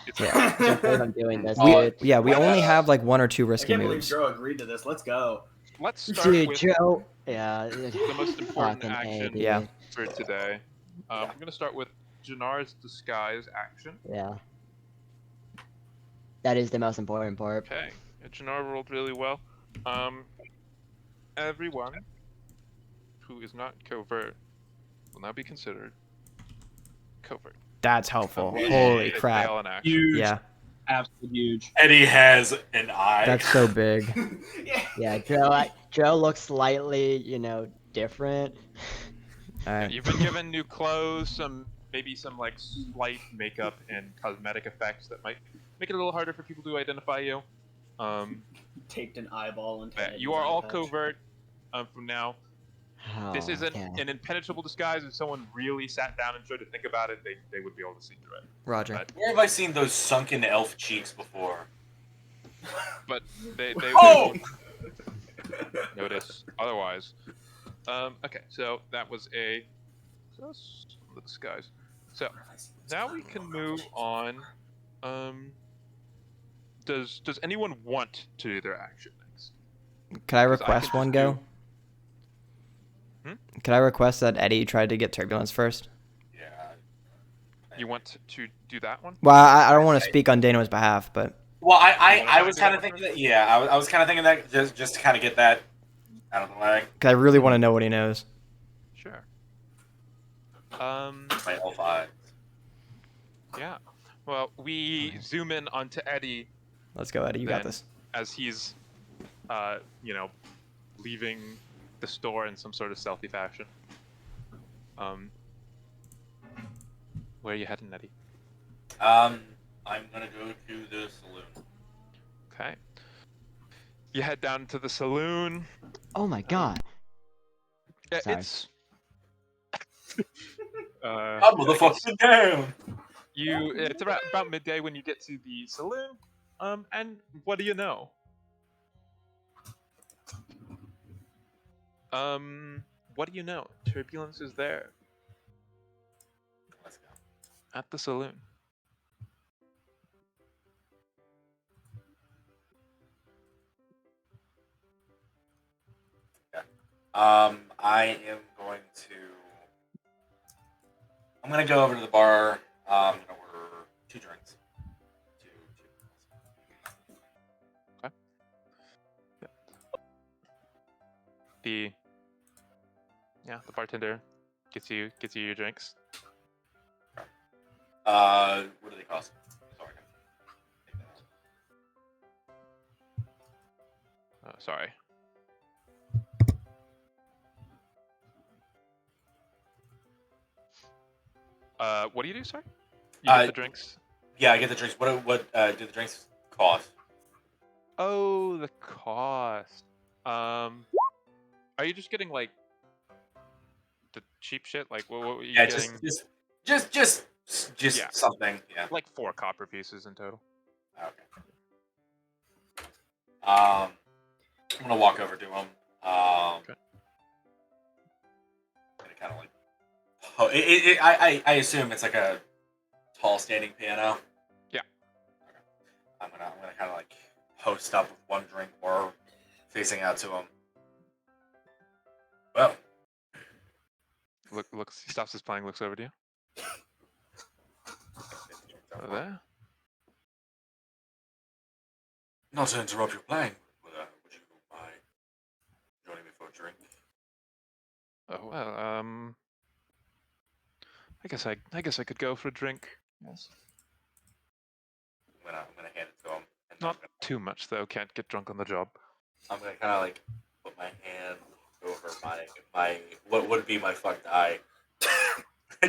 It's Yeah. I can't believe I'm doing this, We, dude. yeah, we only have like 1 or 2 I risky can't believe moves. Joe agreed to this. Let's go. Let's start Dude, with Joe. Yeah. the most important Fucking A, action dude. Yeah. for today. I'm going to start with Jannar's disguise action. Yeah. That is the most important part. Okay, Jannar rolled really well. Everyone who is not covert will now be considered covert. That's helpful. They- Holy they crap. fail in action. Huge. Yeah, Absolutely huge. Eddie has an eye. that's so big. Yeah, Joe looks slightly, different. All right. You've been given new clothes, maybe some like slight makeup and cosmetic effects that might make it a little harder for people to identify you. Taped an eyeball into But Eddie's you are all eye patch. covert from now. This Oh, isn't okay. an impenetrable disguise. If someone really sat down and tried to think about it, they would be able to see through it. Roger. But- Where have I seen those sunken elf cheeks before? But they Oh! won't notice otherwise. Okay, so that was a just the disguise. So now we can move on. Does anyone want to do their action next? Could I 'Cause I request could one just go? Hmm? Could I request that Eddie tried to get turbulence first? Yeah. You want to do that one? Well, I don't want to speak on Dano's behalf, but Well, You I wanna was do kind that of one thinking that. Yeah, I was kind of thinking that just to kind of get that out of the way. because I really want to know what he knows. Sure. My elf eye. Yeah. Well, we zoom in onto Eddie Let's go, Eddie. You got Then- this. as he's, leaving the store in some sort of stealthy fashion. Where are you heading, Eddie? I'm gonna go to the saloon. Okay. You head down to the saloon. Oh my god. Yeah, Sorry. it's. I'm motherfucking down. It's about midday when you get to the saloon. And what do you know? What do you know? Turbulence is there Let's go. at the saloon. I am going to. I'm gonna go over to the bar. I'm gonna order 2 drinks. Two. the bartender gets you your drinks. What do they cost? Sorry. Sorry. What do you do, sorry? You get the drinks? Yeah, I get the drinks. What do the drinks cost? Oh, the cost. Are you just getting like the cheap shit? Like, what were you Yeah, getting? just Yeah. something. Yeah. Like 4 copper pieces in total. Okay. I'm gonna walk over to him. Okay. Gonna kind of like. Oh, I assume it's like a tall standing piano. Yeah. Okay. I'm gonna kind of like host up with one drink more, facing out to him. Well, Looks. He stops his playing. Looks over to you. Oh, there. not to interrupt your playing, but would you mind joining me for a drink? Oh well. I guess I could go for a drink. Yes. I'm gonna hand it to him. And Not too much though. Can't get drunk on the job. I'm gonna kind of like put my hand over my what would be my fucked eye,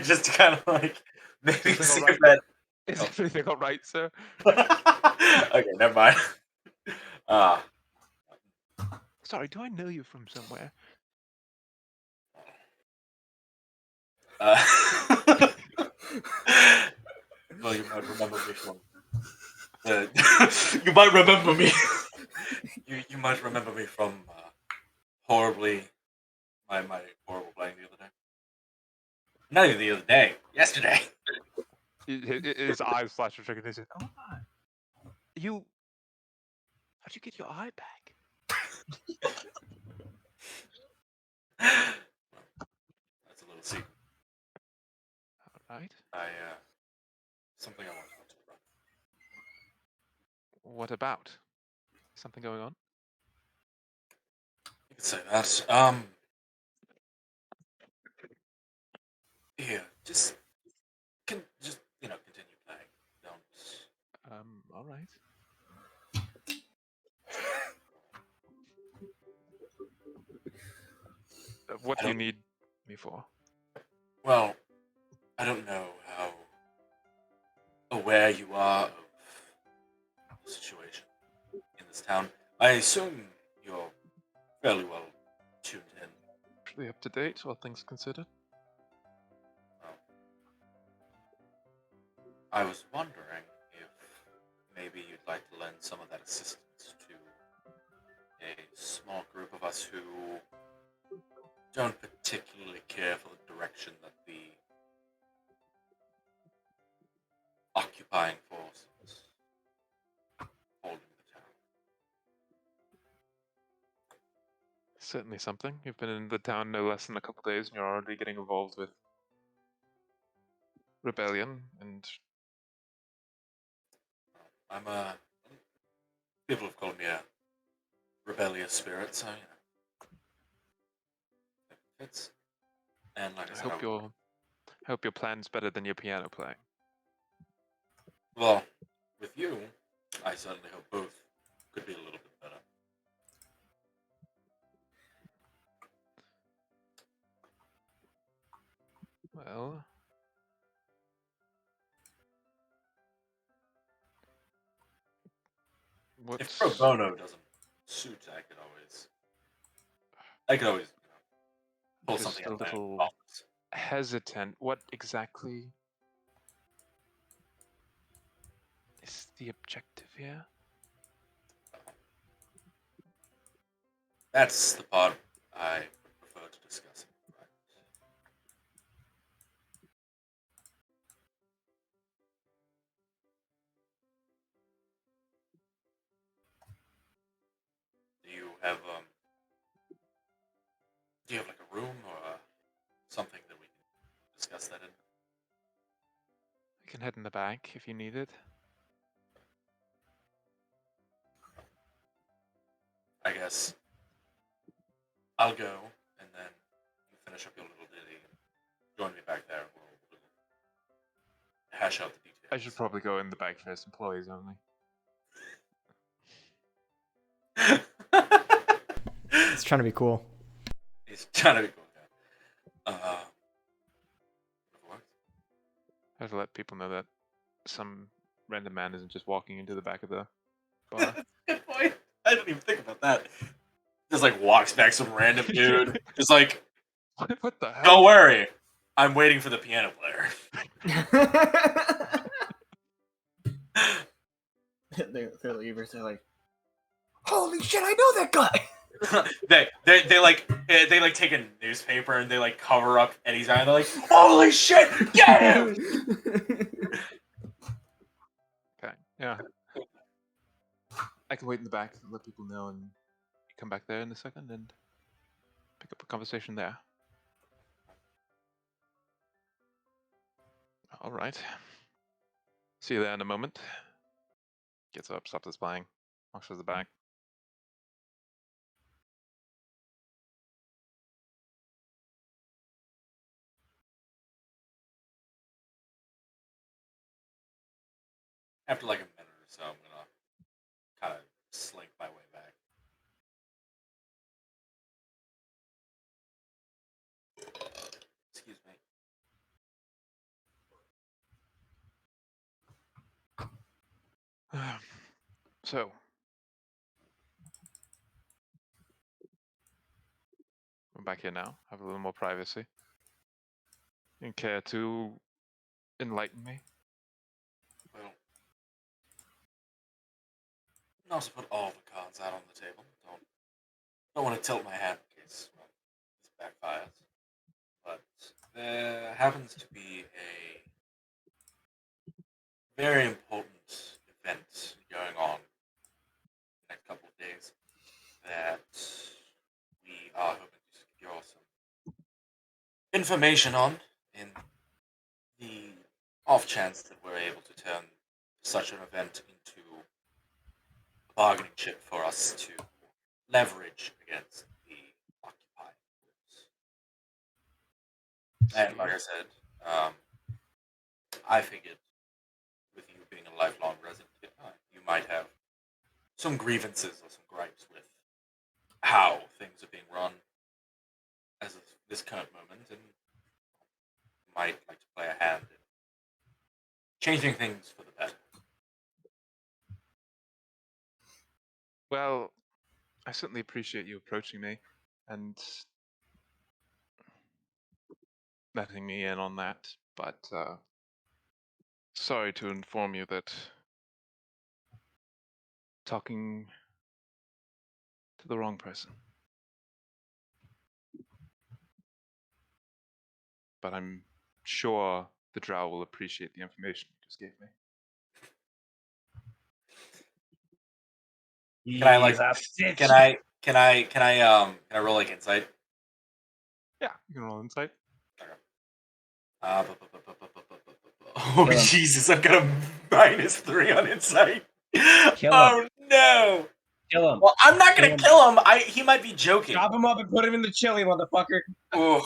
just to kind of like maybe Is see everything if that. Is everything all right, sir? Okay, never mind. Uh, Sorry, do I know you from somewhere? uh well, you might remember me from the. You might remember me. You might remember me from horribly my horrible playing the other day. Not even the other day. Yesterday. His eyes flash with recognition. Oh my! How'd you get your eye back? That's a little secret. All right. Something I want to talk to you about. What about? Something going on? You could say that. Here, just continue playing. Don't. All right. What do you need me for? Well, I don't know how aware you are of the situation in this town. I assume you're fairly well tuned in. Pretty up to date, all things considered. I was wondering if maybe you'd like to lend some of that assistance to a small group of us who don't particularly care for the direction that the occupying forces holding the town. Certainly something. You've been in the town no less than a couple days, and you're already getting involved with rebellion and. People have called me a rebellious spirit, so it fits. And like I said, I hope your plan's better than your piano playing. well, with you, I certainly hope both could be a little bit better. Well. If pro bono doesn't suit, I could always pull Just something a out of my little office. hesitant. What exactly is the objective here? That's the part I prefer to discuss. Do you have like a room or something that we can discuss that in? We can head in the back if you need it. I guess I'll go, and then you finish up your little ditty. Join me back there. We'll hash out the details. I should probably go in the back first. Employees only. It's trying to be cool. He's trying to be cool. What? I have to let people know that some random man isn't just walking into the back of the bar. Good point. I didn't even think about that. Just like walks back some random dude. Just like, What the hell? don't worry, I'm waiting for the piano player. They're leavers. They're like, holy shit! I know that guy. they like take a newspaper and they like cover up Eddie's eye. And they're like, holy shit, get him! Okay. Yeah. I can wait in the back and let people know and come back there in a second and pick up a conversation there. All right. See you there in a moment. Gets up, stops displaying, walks to the back. After like a minute or so, I'm gonna kind of slink my way back. Excuse me. So, we're back here now. Have a little more privacy. You care to enlighten me? Well, not to put all the cards out on the table. Don't want to tilt my hand in case this backfires. But there happens to be a very important event going on in the next couple of days that we are hoping to secure some information on in the off chance that we're able to turn such an event into a bargaining chip for us to leverage against the occupied groups. And like I said, I figured with you being a lifelong resident, you might have some grievances or some gripes with how things are being run as of this current moment, and you might like to play a hand in changing things for the better. Well, I certainly appreciate you approaching me and letting me in on that, but sorry to inform you that talking to the wrong person. But I'm sure the drow will appreciate the information you just gave me. Can I like? Can I roll like insight? Yeah, you can roll insight. Oh Jesus! I've got a -3 on insight. Kill Oh no! Kill him. Well, I'm not gonna kill him. He might be joking. Chop him up and put him in the chili, motherfucker. Ooh,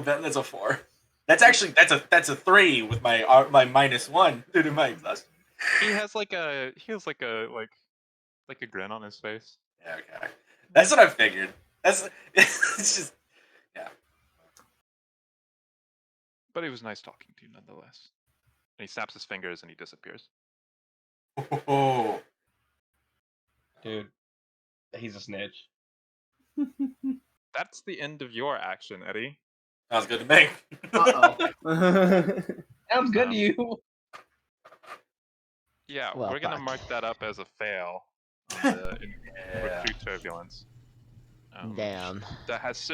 that's a 4. That's actually that's a 3 with my -1 due to my exhaustion. He has like a grin on his face. Yeah, okay. That's what I figured. It's just But it was nice talking to you nonetheless. And he snaps his fingers and he disappears. oh. Dude, he's a snitch. That's the end of your action, Eddie. Sounds good to me. Sounds good to you. Yeah, Well, we're gonna fuck. mark that up as a fail on the recruit turbulence. Damn. That has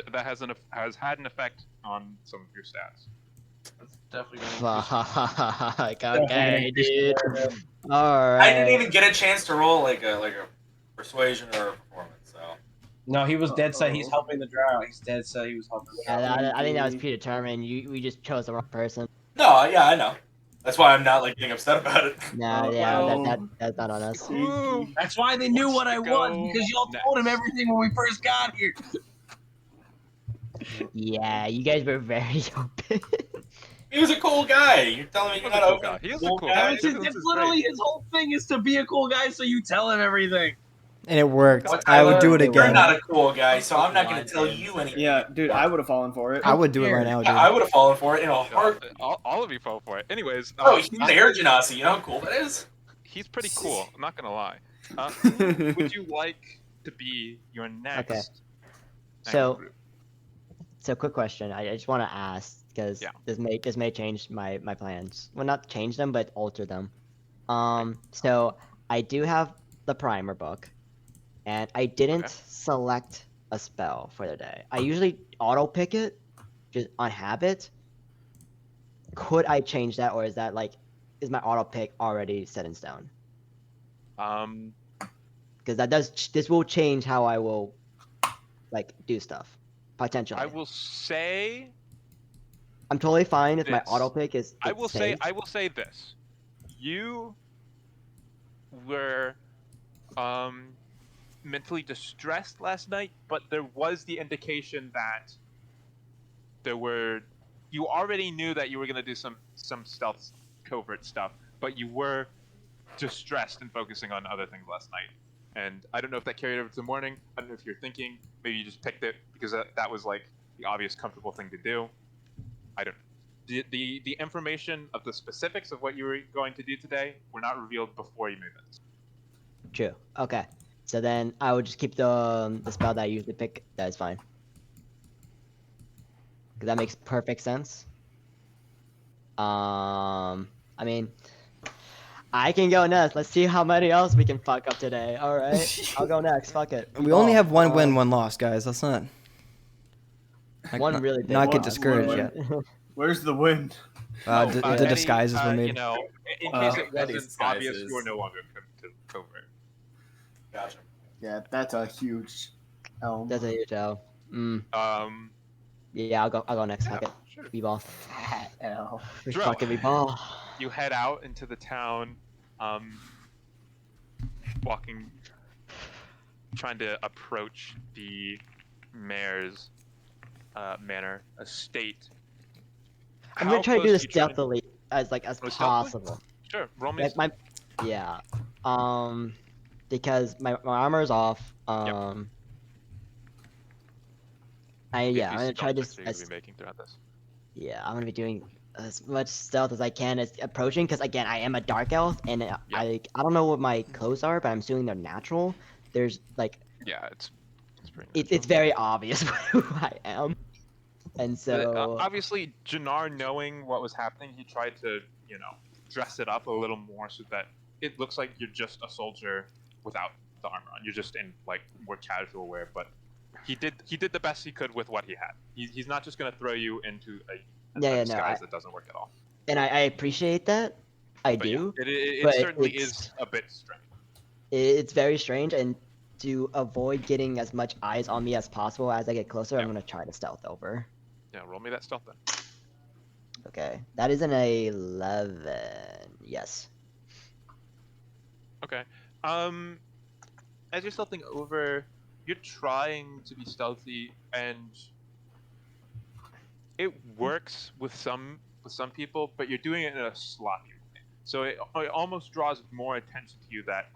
had an effect on some of your stats. That's definitely Fuck. Okay, dude. Alright. I didn't even get a chance to roll like a persuasion or a performance. So No, he was dead set. He's helping the drow. He's dead set. He was helping. The drow. Yeah, I think that was predetermined. We just chose the wrong person. no, yeah, I know. That's why I'm not like getting upset about it. Nah, that's not on us. That's why they knew what I was, because y'all told him everything when we first got here. Yeah, you guys were very open. He was a cool guy. You're telling me He you're was not a cool open? guy. He was a Cool cool guy? guy. It's, This it's is literally great. his whole thing is to be a cool guy, so you tell him everything. And it worked. What, I would do it Tyler? You're again. not a cool guy, so I'm not going Line to tell names. you anything. Yeah, dude, I would have fallen for it. I would do it right now, Yeah, I dude. would have fallen for it in a Yeah, heartbeat. all of you fall for it. Anyways, Oh, he's Air Genasi. You know how cool that is? he's pretty cool. I'm not gonna lie. Who would you like to be your next? Okay. next So- group? So, quick question. I just want to ask because Yeah. this may change my plans. Well, not change them, but alter them. So I do have the primer book, and I didn't Okay. select a spell for the day. I usually auto pick it, just on habit. Could I change that, or is that like, is my auto pick already set in stone? Um, Because this will change how I will, like, do stuff potentially. I will say, I'm totally fine if my this. auto pick is. I it will say, stays. I will say this. You were, mentally distressed last night, but there was the indication that you already knew that you were gonna do some stealth covert stuff, but you were distressed and focusing on other things last night. And I don't know if that carried over to the morning. I don't know if you're thinking maybe you just picked it because that was like the obvious comfortable thing to do. I don't know. The information of the specifics of what you were going to do today were not revealed before you made this. True. Okay. So then I would just keep the spell that I usually pick. That is fine. Because that makes perfect sense. I mean, I can go next. Let's see how many else we can fuck up today. All right, I'll go next. Fuck it. We only have one win, um, one loss, guys. Let's not. One really big Not get one. discouraged One yet. Where's the wind? The Eddie, disguises were made. You know, in case it Eddie's wasn't obvious, disguises. you were no longer covert. Gotcha. Yeah, that's a huge elm. That's a huge L. Um, Yeah, I'll go next. Fuck yeah, it. sure. B-ball. Fat L. Dro. Fucking B-ball. You head out into the town, walking, trying to approach the mayor's manor estate. I'm gonna How try to do close this you trying to- stealthily as stealthily? possible. Sure, roll me. Like yeah. Because my armor is off. I'm gonna try this. You're gonna be making throughout this. Yeah, I'm gonna be doing as much stealth as I can as approaching, because again, I am a dark elf, and I don't know what my clothes are, but I'm assuming they're natural. There's like Yeah, it's pretty. it's very obvious who I am, and But, so obviously, Jannar, knowing what was happening, he tried to, dress it up a little more so that it looks like you're just a soldier without the armor on. You're just in like more casual wear, but he did the best he could with what he had. He's not just gonna throw you into a disguise that doesn't work at all. and I appreciate that. I But do. yeah, it but certainly it's- is a bit strange. It's very strange, and to avoid getting as much eyes on me as possible as I get closer, I'm Yeah. gonna try to stealth over. Yeah, roll me that stealth then. Okay, that is an 11. Yes. Okay. As you're stealthing over, you're trying to be stealthy, and it works with some people, but you're doing it in a sloppy way. So it almost draws more attention to you that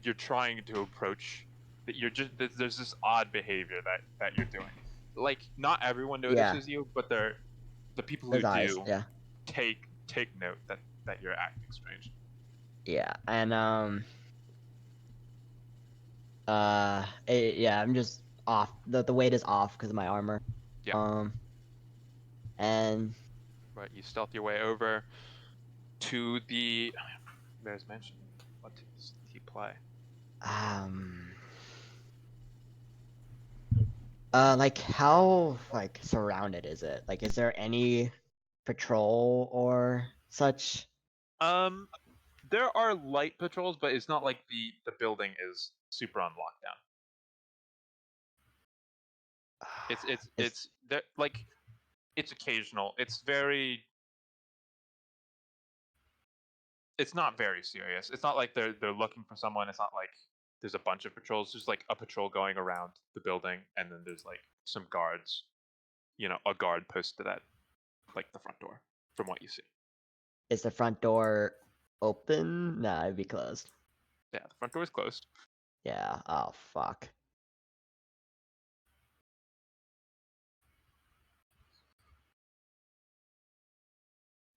you're trying to approach. That there's this odd behavior that you're doing. Like not everyone notices you, but the people who Those eyes. do Yeah. take note that you're acting strange. Yeah, and I'm just off. The weight is off because of my armor. Yeah. And Right, you stealth your way over to the Mayor's Mansion. What does he play? like how like surrounded is it? Like, is there any patrol or such? There are light patrols, but it's not like the building is super on lockdown. It's there like it's occasional. It's not very serious. It's not like they're looking for someone. It's not like there's a bunch of patrols. There's like a patrol going around the building, and then there's like some guards. A guard posted at like the front door, from what you see. Is the front door open? Nah, it'd be closed. Yeah, the front door is closed. Yeah. Oh fuck.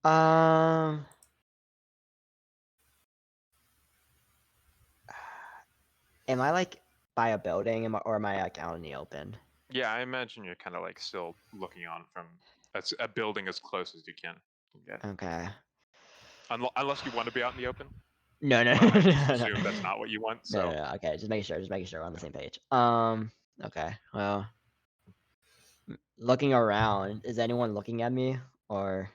Um. Am I like by a building, or am I like out in the open? Yeah, I imagine you're kind of like still looking on from a building as close as you can get. Okay. Unless you want to be out in the open. No, no, But I just no, no. assume that's not what you want. No, So no, no. Okay, just making sure we're on the same page. Okay. Well, looking around, is anyone looking at me, or?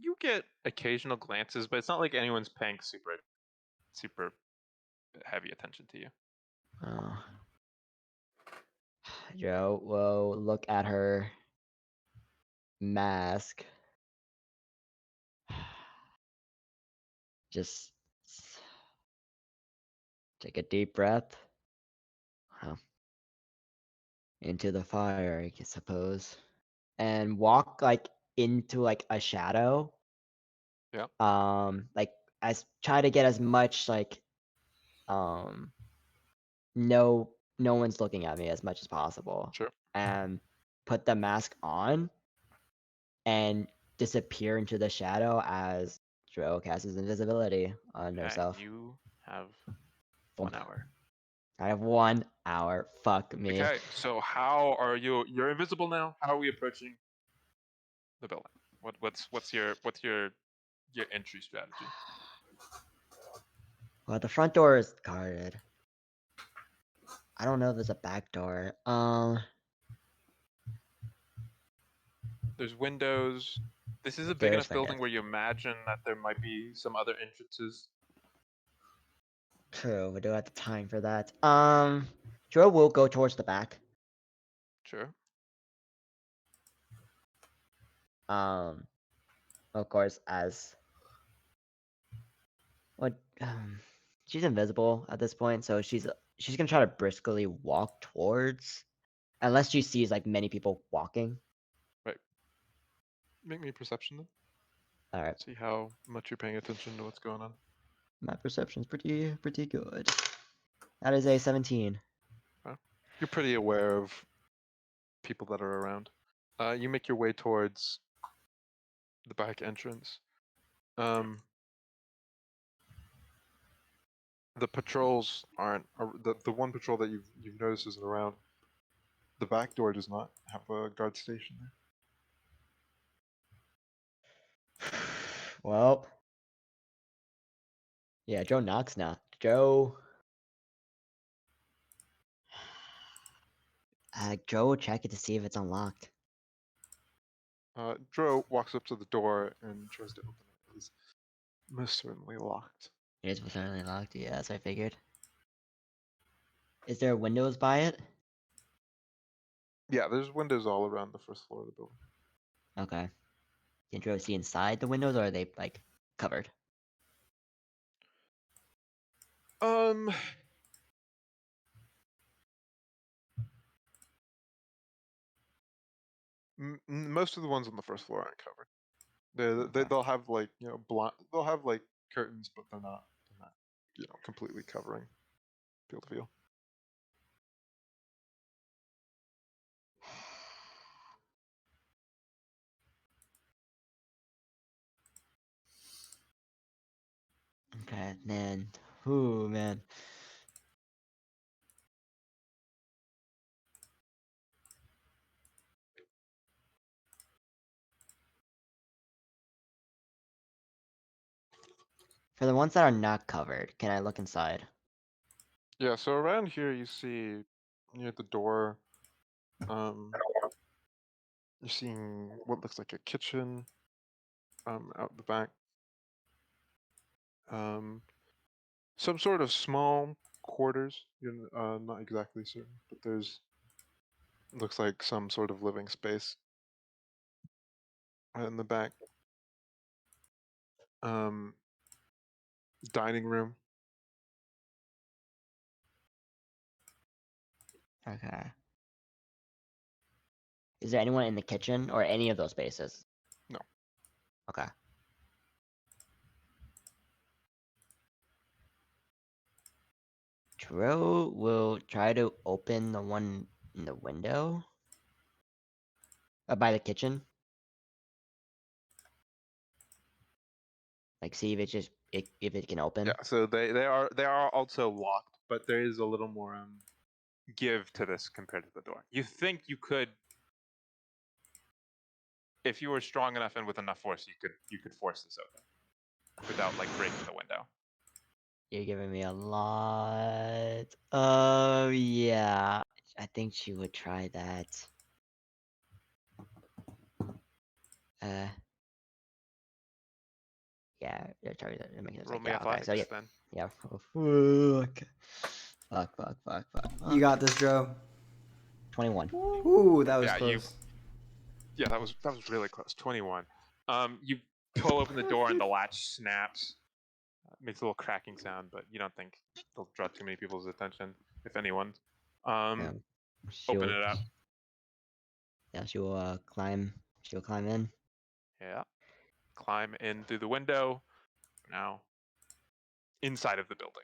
you get occasional glances, but it's not like anyone's paying super heavy attention to you. Oh. Joe will look at her mask. Just take a deep breath. Huh. Into the fire, I suppose. And walk like into like a shadow. Yeah. Like try to get as much like no one's looking at me as much as possible. Sure. And put the mask on and disappear into the shadow as Joe casts his invisibility on herself. You have 1 hour. I have 1 hour. Fuck me. Okay, so how are you? You're invisible now. How are we approaching the building? What's your entry strategy? Well, the front door is guarded. I don't know if there's a back door. There's windows. This is a big enough building where you imagine that there might be some other entrances. True, we do have the time for that. Joe will go towards the back. Sure. Of course, as what she's invisible at this point, so she's gonna try to briskly walk towards, unless she sees like many people walking. Right. Make me a perception then. All right. See how much you're paying attention to what's going on. My perception's pretty good. That is a 17. You're pretty aware of people that are around. You make your way towards the back entrance. The patrols aren't the one patrol that you've noticed isn't around. The back door does not have a guard station there. Well, yeah, Joe knocks now. Joe will check it to see if it's unlocked. Dro walks up to the door and tries to open it. It's most certainly locked. It is certainly locked, yeah, as I figured. Is there windows by it? Yeah, there's windows all around the first floor of the building. Okay. Can Joe see inside the windows, or are they like covered? Most of the ones on the first floor aren't covered. Okay. They'll have like they'll have like curtains, but they're not completely covering field to view. Okay, man. Ooh, man. For the ones that are not covered, can I look inside? Yeah, so around here you see near the door, you're seeing what looks like a kitchen, out the back. Some sort of small quarters. You're not exactly certain, but there's looks like some sort of living space in the back. Dining room. Okay. Is there anyone in the kitchen or any of those spaces? No. Okay. Dro will try to open the one in the window. By the kitchen. Like, see if if it can open. Yeah, so they are also locked, but there is a little more give to this compared to the door. You think you could, if you were strong enough and with enough force, you could force this open without like breaking the window. You're giving me a lot. Yeah. I think she would try that. Yeah, try that. It makes sense. Roll Like, me yeah, okay. athletics So yeah, then. yeah. Fuck. Fuck. You got this, Joe. 21. Ooh, that was Yeah, close. Yeah, that was really close. 21. You pull open the door and the latch snaps. Makes a little cracking sound, but you don't think it'll draw too many people's attention, if anyone. She Open will, it up. yeah, she will climb. She will climb in. Yeah. Climb in through the window. Now, inside of the building.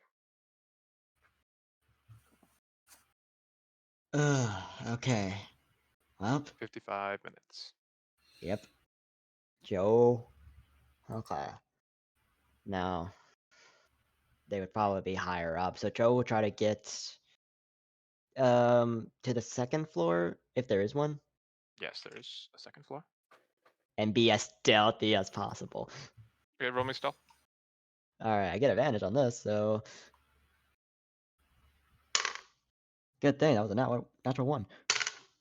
Okay. Well, 55 minutes. yep. Joe. Okay. Now, they would probably be higher up. So Joe will try to get to the second floor if there is one, Yes, there's a second floor. and be as stealthy as possible. Okay, roll me stealth. All right, I get advantage on this, so good thing that was a natural one.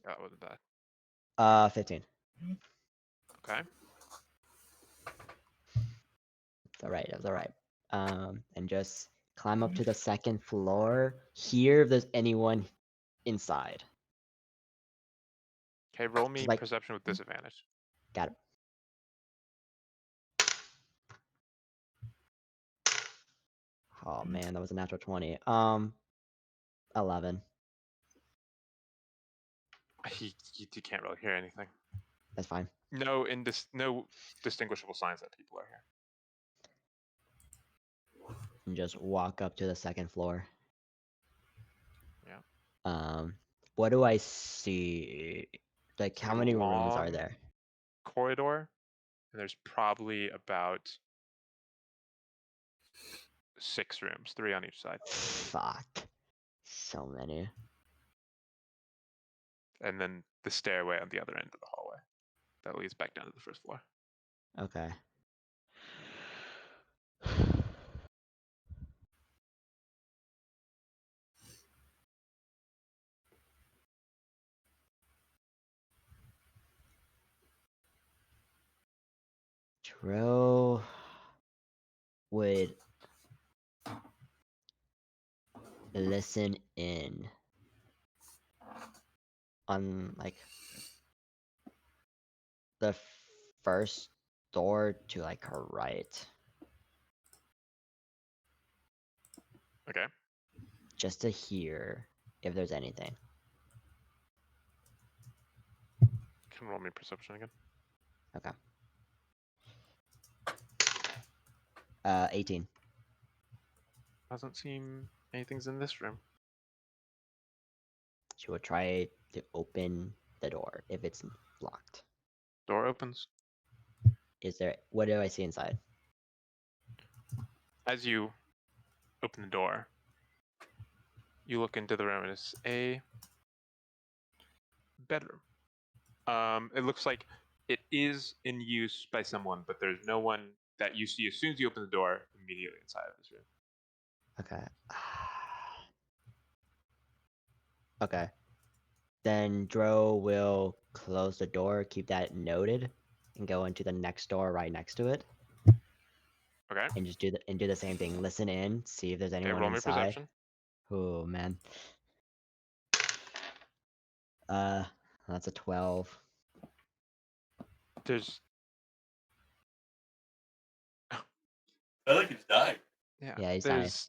Yeah, that wasn't bad. 15. Okay. It's all right. That was all right. And just climb up to the second floor. Hear if there's anyone inside. Okay, roll me Like- perception with disadvantage. Got it. Oh man, that was a natural 20. 11. You can't really hear anything. That's fine. No distinguishable signs that people are here. And just walk up to the second floor. Yeah. What do I see? Like, how many rooms are Long there? Corridor, and there's probably about 6 rooms, 3 on each side, Fuck. So many. and then the stairway on the other end of the hallway that leads back down to the first floor. Okay. Dro would listen in on like the first door to like her right, Okay. just to hear if there's anything. Can roll me perception again. Okay. 18. Doesn't seem anything's in this room. She will try to open the door if it's locked. Door opens. What do I see inside? As you open the door, you look into the room and it's a bedroom. It looks like it is in use by someone, but there's no one that you see as soon as you open the door immediately inside of this room. Okay. Okay. Then Dro will close the door, keep that noted, and go into the next door right next to it, Okay. and just do the same thing. Listen in, see if there's Okay, anyone roll me inside. perception. Oh man. That's a 12. There's I think he's died. Yeah, he's there's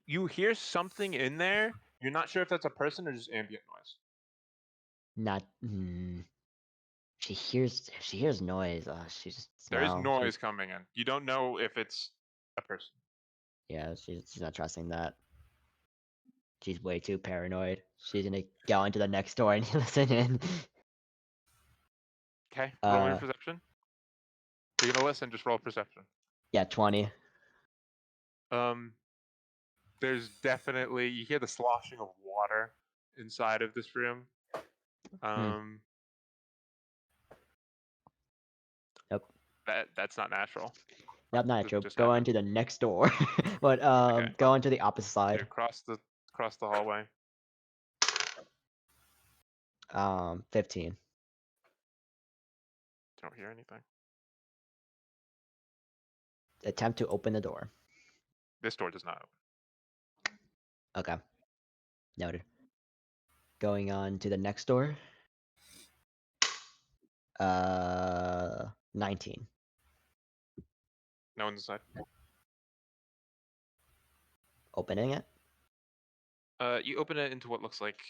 you hear something in there, You're not sure if that's a person or just ambient noise. Not. If she hears noise, she just There is no. noise coming in. You don't know if it's a person. Yeah, she's not trusting that. She's way too paranoid. She's gonna go into the next door and listen in. Okay, roll your Uh, perception. You're gonna listen, just roll perception. yeah, 20. There's definitely you hear the sloshing of water inside of this room. Nope. That's not natural. Nope, not true. Just Go happened. into the next door. But Okay. go into the opposite So you side. across the hallway. 15. Don't hear anything. Attempt to open the door. This door does not open. Okay. Noted. Going on to the next door. 19. No one's inside. Opening it. You open it into what looks like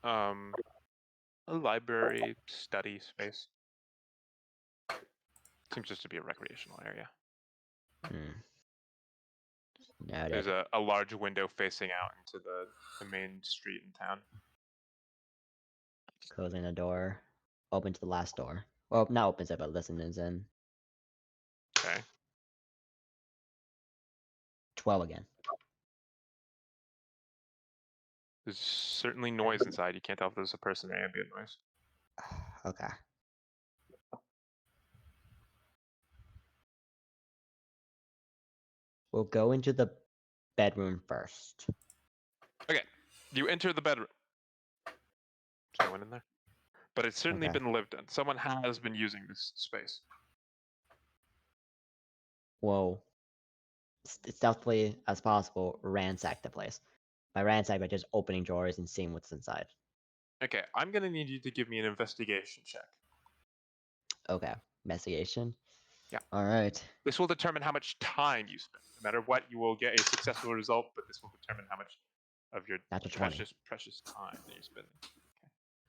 a library study space. Seems just to be a recreational area. Noted. There's a large window facing out into the main street in town. Closing the door. Open to the last door. Well, not opens it, but listens in. Okay. 12 again. There's certainly noise inside. You can't tell if there's a person or ambient noise. Okay. We'll go into the bedroom first. Okay. You enter the bedroom. There's no one in there. But it's certainly Okay. been lived in. Someone has been using this space. Whoa. Stealthily as possible, ransack the place. By ransack, by just opening drawers and seeing what's inside. Okay, I'm gonna need you to give me an investigation check. Okay. Investigation. Yeah. Alright. This will determine how much time you spend. No matter what, you will get a successful result, but this will determine how much of your Natural 20. precious time that you're spending.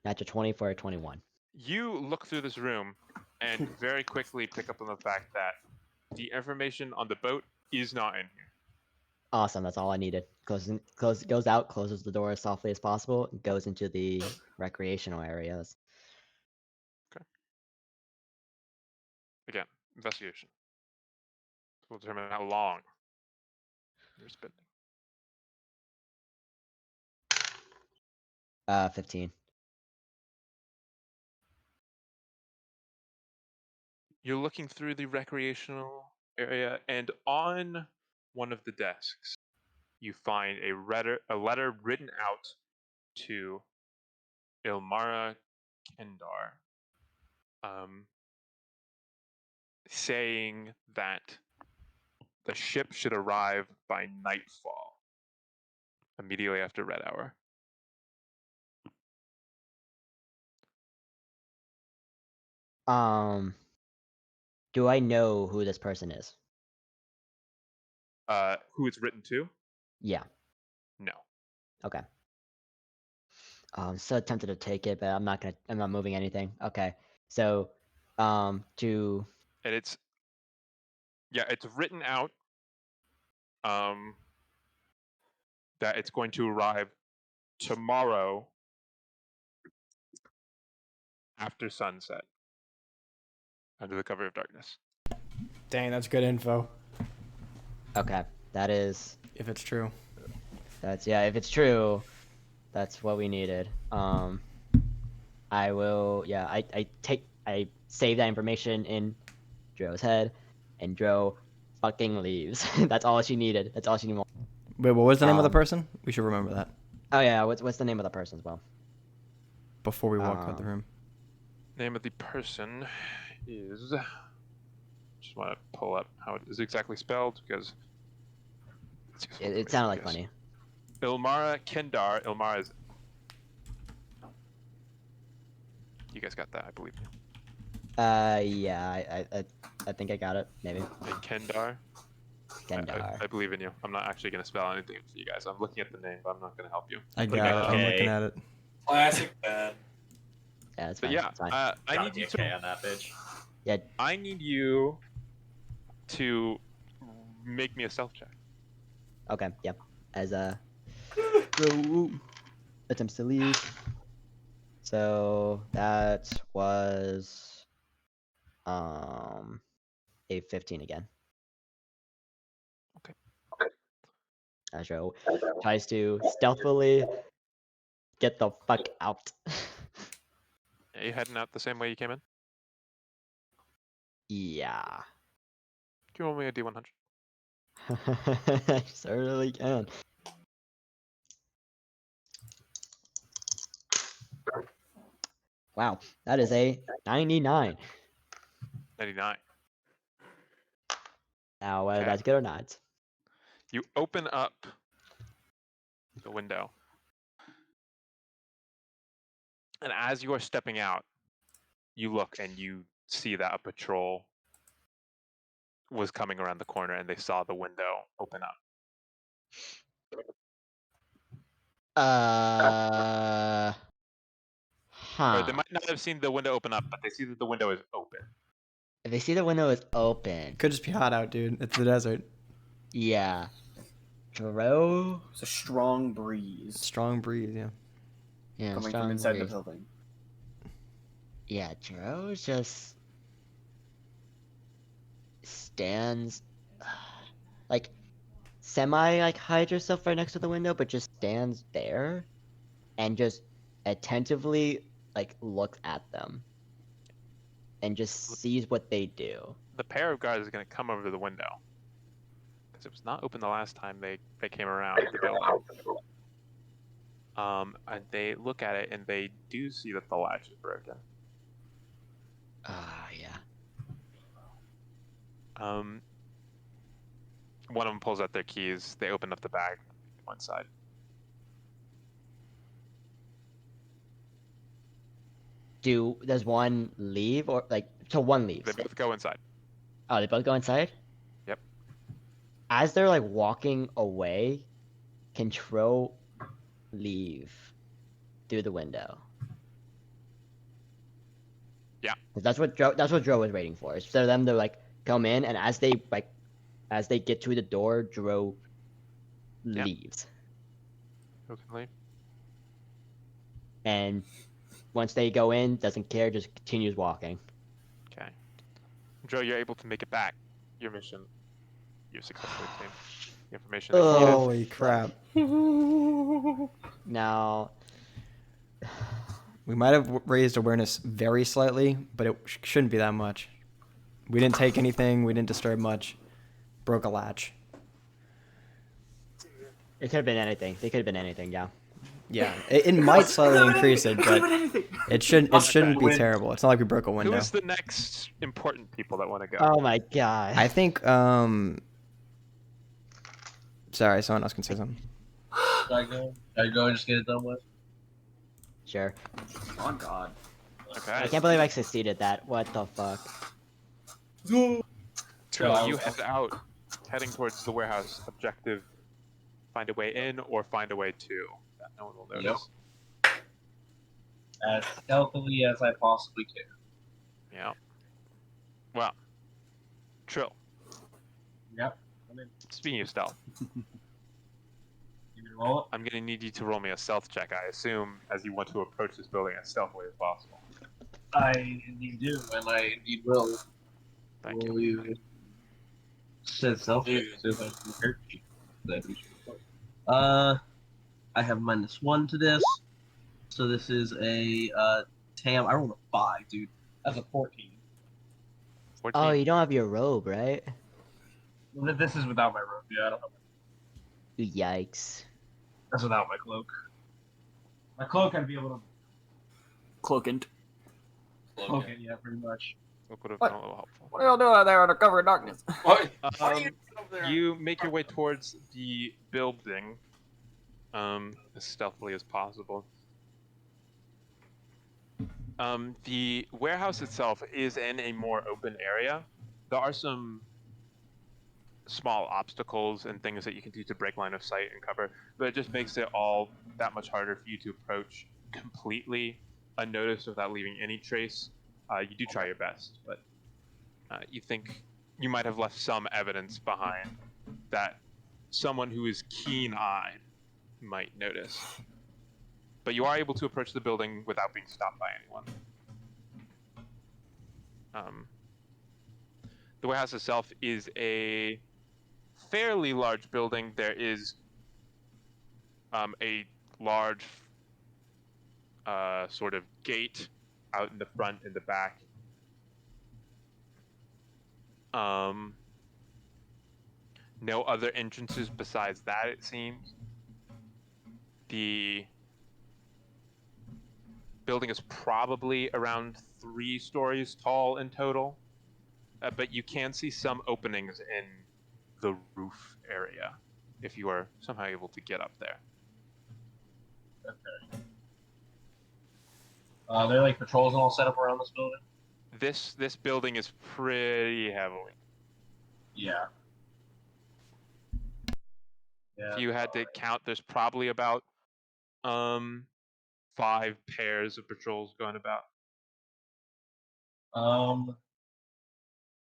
Natural 20 for a 21. You look through this room and very quickly pick up on the fact that the information on the boat is not in here. Awesome, that's all I needed. Goes out, closes the door as softly as possible, and goes into the recreational areas. Again, investigation. This will determine how long you're spending. 15. You're looking through the recreational area, and on one of the desks, you find a letter written out to Ilmara Kendar, saying that the ship should arrive by nightfall, immediately after Red Hour. Do I know who this person is? Who it's written to? Yeah. No. Okay. I'm so tempted to take it, but I'm not moving anything. Okay. So, And it's written out that it's going to arrive tomorrow after sunset under the cover of darkness. Dang, that's good info. okay, that is, If it's true. if it's true, that's what we needed. I will, I save that information in Dro's head, and Dro fucking leaves. That's all she needed. That's all she needed. Wait, what was the name of the Um, person? We should remember that Oh yeah, what's the name of the person as well? before we walk out the room. Name of the person is. Just want to pull up how it is exactly spelled because It sounded like funny. Ilmara Kendar. Ilmara is. You guys got that, I believe. Yeah, I think I got it. Maybe. And Kendar. Gendar. I believe in you. I'm not actually gonna spell anything for you guys. I'm looking at the name, but I'm not gonna help you. I Putting got a it. I'm looking K. at it. Classic Ben. Yeah, it's But fine. yeah, it's fine. I Gotta need be you a K to. on that bitch. I need you to make me a stealth check. Okay, yep. As attempts to leave. So that was a 15 again. Okay. Astro tries to stealthily get the fuck out. Are you heading out the same way you came in? Yeah. Do you roll me a D100? I certainly can. Wow, that is a 99. 99. Now, whether Okay. that's good or not. You open up the window. And as you are stepping out, you look and you see that a patrol was coming around the corner and they saw the window open up. Or they Huh. might not have seen the window open up, but they see that the window is open. If they see the window is open, Could just be hot out, dude. It's the desert. yeah. Dro? It's a strong breeze Strong breeze, yeah. Yeah, coming strong from inside the breeze. building. Yeah, Dro just stands like semi like hides herself right next to the window, but just stands there and just attentively like looks at them and just sees what they do. The pair of guards is going to come over to the window. Because it was not open the last time they came around the building. And they look at it and they do see that the latch is broken. Yeah. One of them pulls out their keys. They open up the bag. Go inside. Does one leave or like so one leaves? They both go inside. Oh, they both go inside? Yep. As they're like walking away, can Tro leave through the window? Yeah. 'Cause that's what Dro was waiting for. Is for them to like come in and as they get to the door, Dro Yeah. leaves. Okay. And once they go in, doesn't care, just continues walking. Okay. Joe, you're able to make it back. Your mission. You've successfully obtained the information that you needed. Holy crap. Now We might have raised awareness very slightly, but it shouldn't be that much. We didn't take anything. We didn't disturb much. Broke a latch. it could have been anything. They could have been anything, yeah. Yeah, it might slightly increase it, but it shouldn't be Win. terrible. It's not like we broke a window. Who is the next important people that want to go? Oh my god. I think sorry, someone else can say something. Should I go? Should I go and just get it done with? Sure. Oh god. Okay. I can't believe I succeeded that. What the fuck? Trill, you head out, heading towards the warehouse. Objective: find a way in or find a way to. That no one will notice. As stealthily as I possibly can. Yeah. Well, Trill. Yep. I'm in. Speaking of stealth, You can roll it. I'm gonna need you to roll me a stealth check. I assume as you want to approach this building as stealthily as possible. I indeed do, and I indeed will. Thank Will you. you? Said selfish. So if I can hurt you. That'd be sure. I have -1 to this. So this is a Tam. I rolled a 5, dude. That's a 14. 14. Oh, you don't have your robe, right? Well, this is without my robe. Yeah, I don't have. Yikes. That's without my cloak. My cloak, I'd be able to Cloakant. cloak it. Yeah, pretty much. Look what What? a little helpful. What are y'all doing out there under cover of darkness? What? What are you doing over there? You make your way towards the building as stealthily as possible. The warehouse itself is in a more open area. There are some small obstacles and things that you can do to break line of sight and cover, but it just makes it all that much harder for you to approach completely unnoticed without leaving any trace. You do try your best, but you think you might have left some evidence behind that someone who is keen-eyed might notice. But you are able to approach the building without being stopped by anyone. The warehouse itself is a fairly large building. There is a large sort of gate out in the front and the back. No other entrances besides that, it seems. The building is probably around 3 stories tall in total, but you can see some openings in the roof area if you are somehow able to get up there. Okay. There are like patrols and all set up around this building? This building is pretty heavily. Yeah. If you had to count, there's probably about 5 pairs of patrols going about.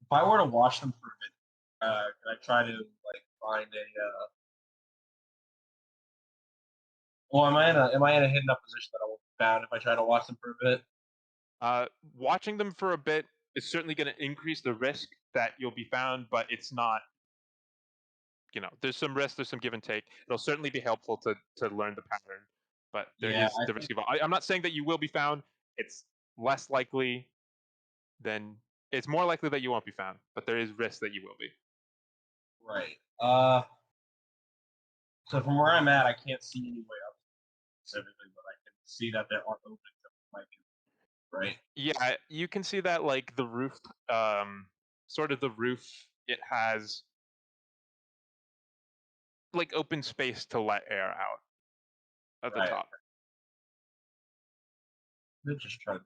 If I were to watch them for a bit, can I try to like find a? Well, am I in a hidden up position that I won't be found if I try to watch them for a bit? Watching them for a bit is certainly going to increase the risk that you'll be found, but it's not. There's some risk, there's some give and take. It'll certainly be helpful to learn the pattern, but there is the risk of. I'm not saying that you will be found. It's less likely than. It's more likely that you won't be found, but there is risk that you will be. Right. So from where I'm at, I can't see any way up specifically, but I can see that there are openings that might be. Right. Yeah, you can see that like the roof, sort of the roof. It has like open space to let air out at the top. Let's just try this.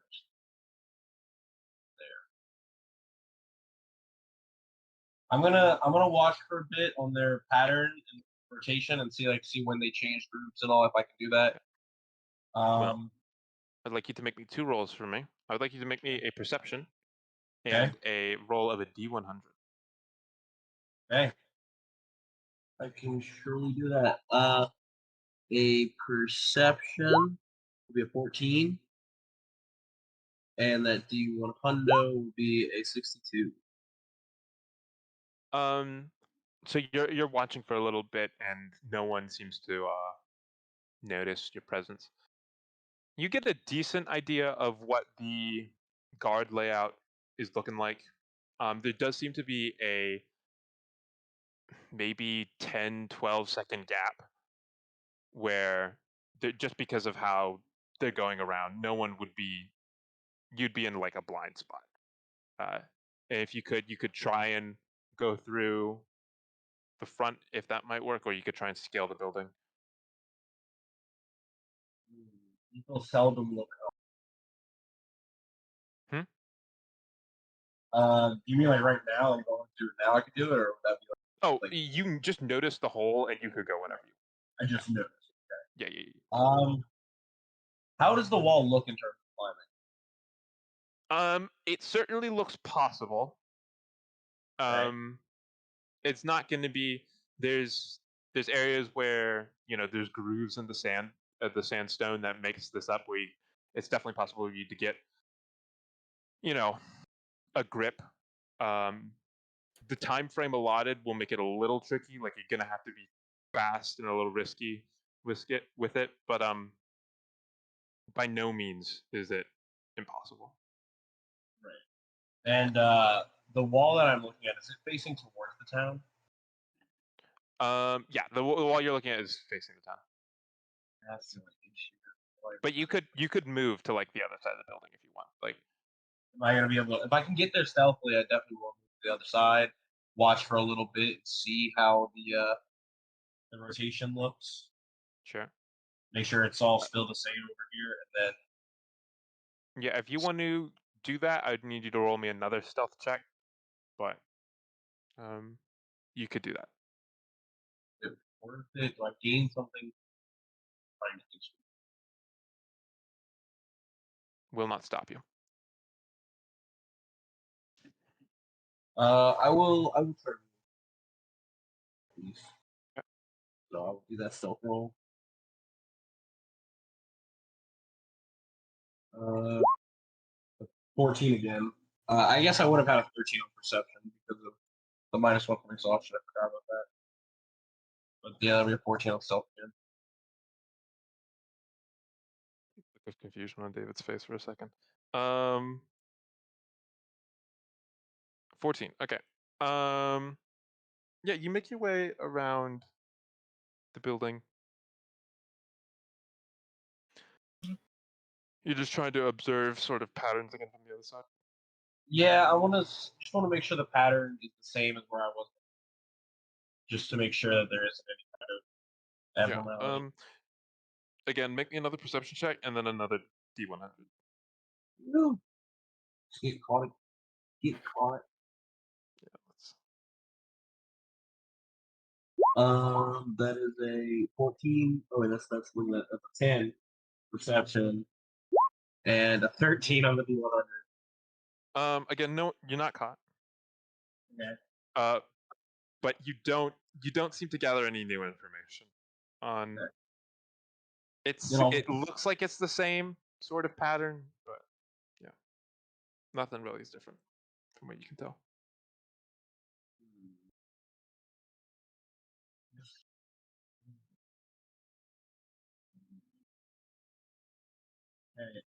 I'm gonna watch for a bit on their pattern and rotation and see when they change groups and all, if I can do that. Well, I'd like you to make me 2 rolls for me. I would like you to make me a perception and a roll of a D100. Okay. I can surely do that. A perception will be a 14, and that D100 will be a 62. So you're watching for a little bit, and no one seems to notice your presence. You get a decent idea of what the guard layout is looking like. There does seem to be a maybe 10-12 second gap where just because of how they're going around, no one would be. You'd be in like a blind spot. If you could try and go through the front if that might work, or you could try and scale the building. People seldom look up. You mean like right now? I'm going to do it now. I could do it, or would that be you can just notice the hole and you could go whenever you. I just noticed. Okay. Yeah. How does the wall look in terms of climbing? It certainly looks possible. It's not going to be. There's areas where there's grooves in the sand, the sandstone that makes this up. It's definitely possible for you to get, a grip. The time frame allotted will make it a little tricky. Like you're gonna have to be fast and a little risky with it, but by no means is it impossible. Right. And the wall that I'm looking at, is it facing towards the town? Yeah, the wall you're looking at is facing the town. That's the issue. But you could move to like the other side of the building if you want. Like, am I gonna be able to? If I can get there stealthily, I definitely will move to the other side, watch for a little bit, see how the rotation looks. Sure. Make sure it's all still the same over here, and then. Yeah, if you want to do that, I'd need you to roll me another stealth check. But you could do that. Or do I gain something? Trying to do Will not stop you. I will. I will try. Please. Okay. So I'll do that stealth roll. 14 again. I guess I would have had a 13 on perception because of the -1 from exhaustion. I forgot about that. But yeah, that'll be a 14 on stealth again. Look of confusion on David's face for a second. 14. Okay. Yeah, you make your way around the building. You're just trying to observe sort of patterns again from the other side. Yeah, I want to just want to make sure the pattern is the same as where I was, just to make sure that there isn't any kind of Yeah. abnormality. Again, make me another perception check and then another D100. No. Get caught. Get caught. Yeah, let's. That is a 14. Oh, wait, that's looking at that's a 10 perception, and a 13 on the D100. Again, no, you're not caught. Okay. But you don't seem to gather any new information on. Okay. It looks like it's the same sort of pattern, but yeah, nothing really is different from what you can tell. Okay.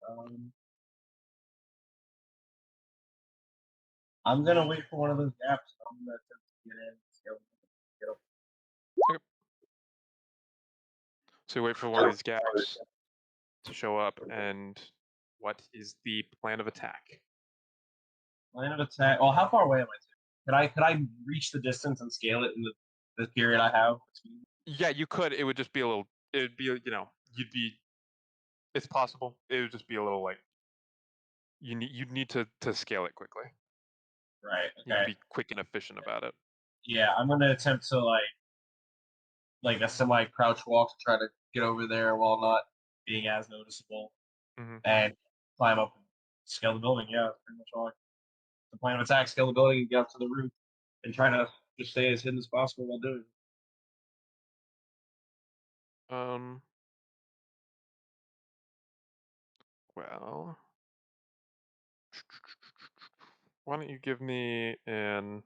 I'm gonna wait for one of those gaps. I'm gonna attempt to get in. Get up. So you wait for one of these gaps to show up, and what is the plan of attack? Plan of attack. Well, how far away am I? Could I reach the distance and scale it in the period I have? Yeah, you could. It would just be a little. It would be you'd be. It's possible. It would just be a little like. You'd need to scale it quickly. Right. You'd Okay. be quick and efficient about it. Yeah, I'm gonna attempt to like a semi crouch walk to try to get over there while not being as noticeable, and climb up and scale the building. Yeah, that's pretty much all. The plan of attack: scale the building and get up to the roof, and try to just stay as hidden as possible while doing it. Well, why don't you give me an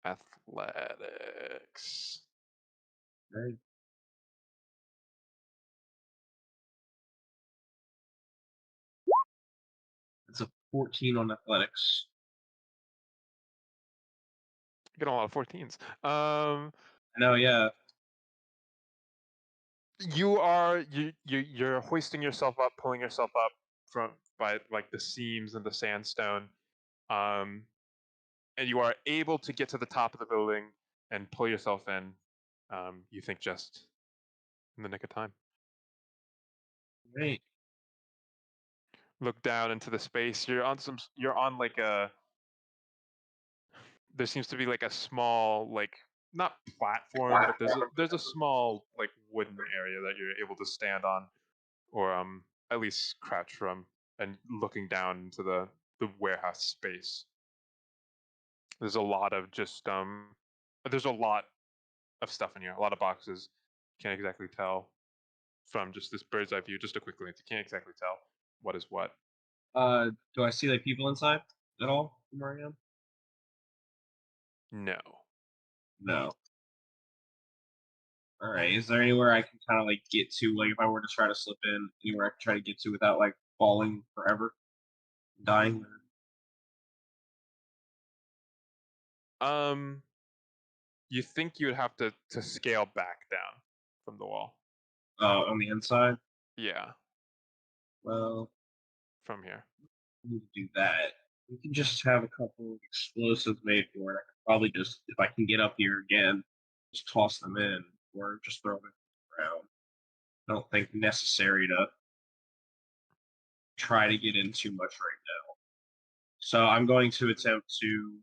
athletics? Right. It's a 14 on athletics. You get a lot of 14s. No, yeah. You're hoisting yourself up, pulling yourself up by like the seams and the sandstone, and you are able to get to the top of the building and pull yourself in. You think just in the nick of time. Great. Look down into the space. You're on like a. There seems to be like a small not platform, but there's a small like wooden area that you're able to stand on, or at least crouch from, and looking down into the warehouse space. There's a lot of there's a lot of stuff in here, a lot of boxes. Can't exactly tell from just this bird's eye view, just a quick glance. You can't exactly tell what is what. Do I see like people inside at all from where I am? No. No. All right. Is there anywhere I can kind of like get to, like if I were to try to slip in, anywhere I can try to get to without like falling forever, dying? You think you would have to scale back down from the wall? On the inside. Yeah. Well, from here. We need to do that. We can just have a couple of explosives made for it. I could probably just, if I can get up here again, just toss them in or just throw them around. I don't think necessary to try to get in too much right now. So I'm going to attempt to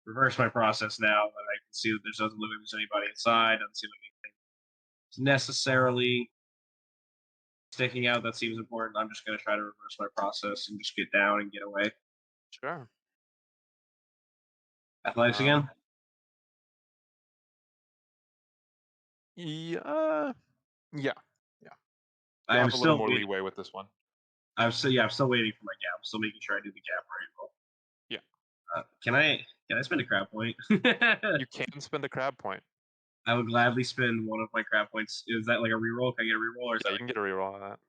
reverse my process now that I can see that doesn't look like there's anybody inside. Doesn't seem like anything is necessarily sticking out that seems important. I'm just going to try to reverse my process and just get down and get away. Sure. Athletics Um, again? Yeah. Yeah. I You'll am have a little still more waiting. leeway with this one. I'm still waiting for my gap. I'm still making sure I do the gap right. Well, Yeah. can I spend a crab point? You can spend a crab point. I would gladly spend one of my crab points. Is that like a reroll? Can I get a reroll or is Yeah, that you can get a reroll on that.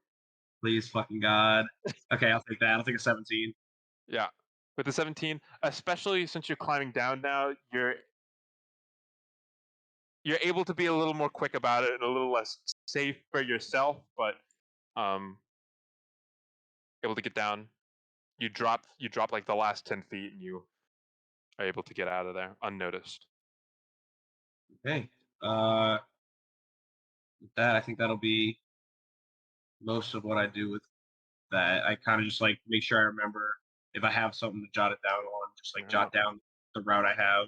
please fucking God? Okay, I'll take that. I'll take a 17. Yeah. With the 17, especially since you're climbing down now, you're able to be a little more quick about it and a little less safe for yourself, but able to get down. You drop like the last 10 feet and you are able to get out of there unnoticed. Okay. With that, I think that'll be most of what I do with that. I kind of just like make sure I remember if I have something to jot it down on, just like jot down the route I have,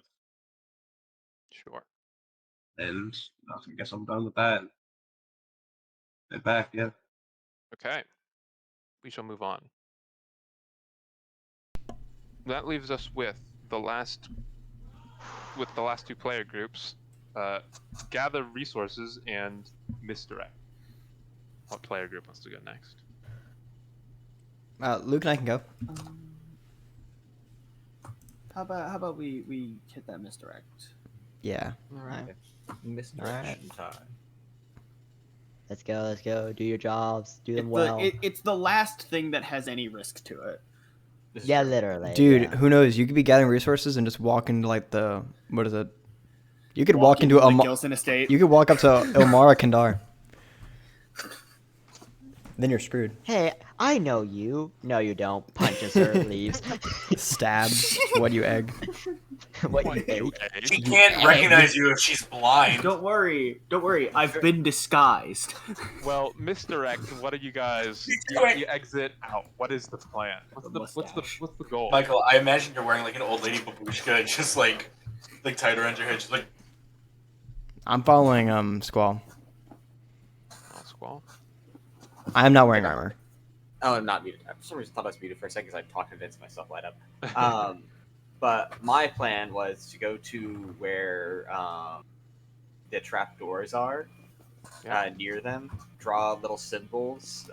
Sure. and I guess I'm done with that. Head back, yeah. Okay. We shall move on. That leaves us with the last two player groups. Gather resources and misdirect. What player group wants to go next? Luke and I can go. How about we hit that misdirect? Yeah. All right. Misdirection time. Let's go. Do your jobs. Do them It's well. it's the last thing that has any risk to it. This is Yeah, true. literally. Dude, yeah. who knows? You could be gathering resources and just walk into like what is it? You could walk into the Gilson estate. You could walk up to Ilmara Kandar. Then you're screwed. Hey, I know you. No, you don't. Punches her, leaves. Stabbed. What you egg? What you think? She can't recognize you if she's blind. Don't worry. I've been disguised. Well, misdirect. What are you guys? You exit out. What is the plan? What's the goal? Michael, I imagine you're wearing like an old lady babushka, just like tied around your head, just like. I'm following Squall. Oh, Squall. I am not wearing armor. Oh, I'm not muted. For some reason, I thought I was muted for a second because I talked to Vince myself light up. But my plan was to go to where the trapdoors are, near them, draw little symbols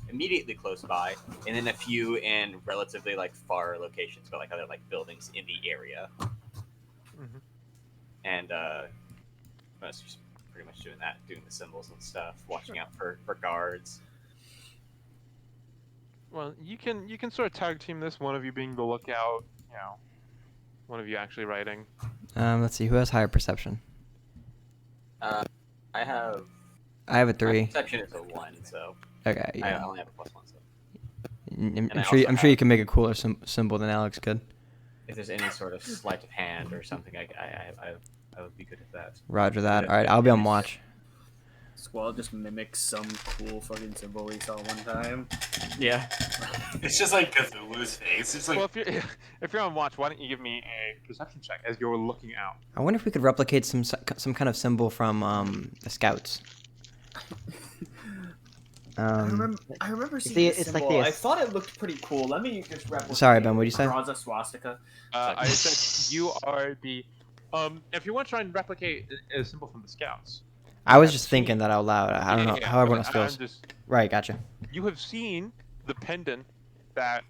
immediately close by, and then a few in relatively like far locations, but like other like buildings in the area. Mm-hmm. And I was just pretty much doing that, doing the symbols and stuff, watching out for guards. Well, you can sort of tag team this. One of you being the lookout, one of you actually writing. Let's see. Who has higher perception? I have I have a my 3. perception is a 1, so Okay. I Yeah. only have a +1. So I'm sure you can make a cooler symbol than Alex could. if there's any sort of sleight of hand or something, I would be good at that. Roger that. All right, I'll be on watch. Squall just mimics some cool fucking symbol we saw one time. Yeah. It's just like Cthulhu's face. It's like. Well, if you're on watch, why don't you give me a perception check as you're looking out? I wonder if we could replicate some kind of symbol from the Scouts. I remember seeing see, this it's like symbol. this. I thought it looked pretty cool. Let me just replicate. Sorry, Ben, what'd you say? Draws a swastika. I said you are the. If you want to try and replicate a symbol from the Scouts. I was just thinking that out loud. I don't know how everyone else I'm feels. just, Right, gotcha. you have seen the pendant that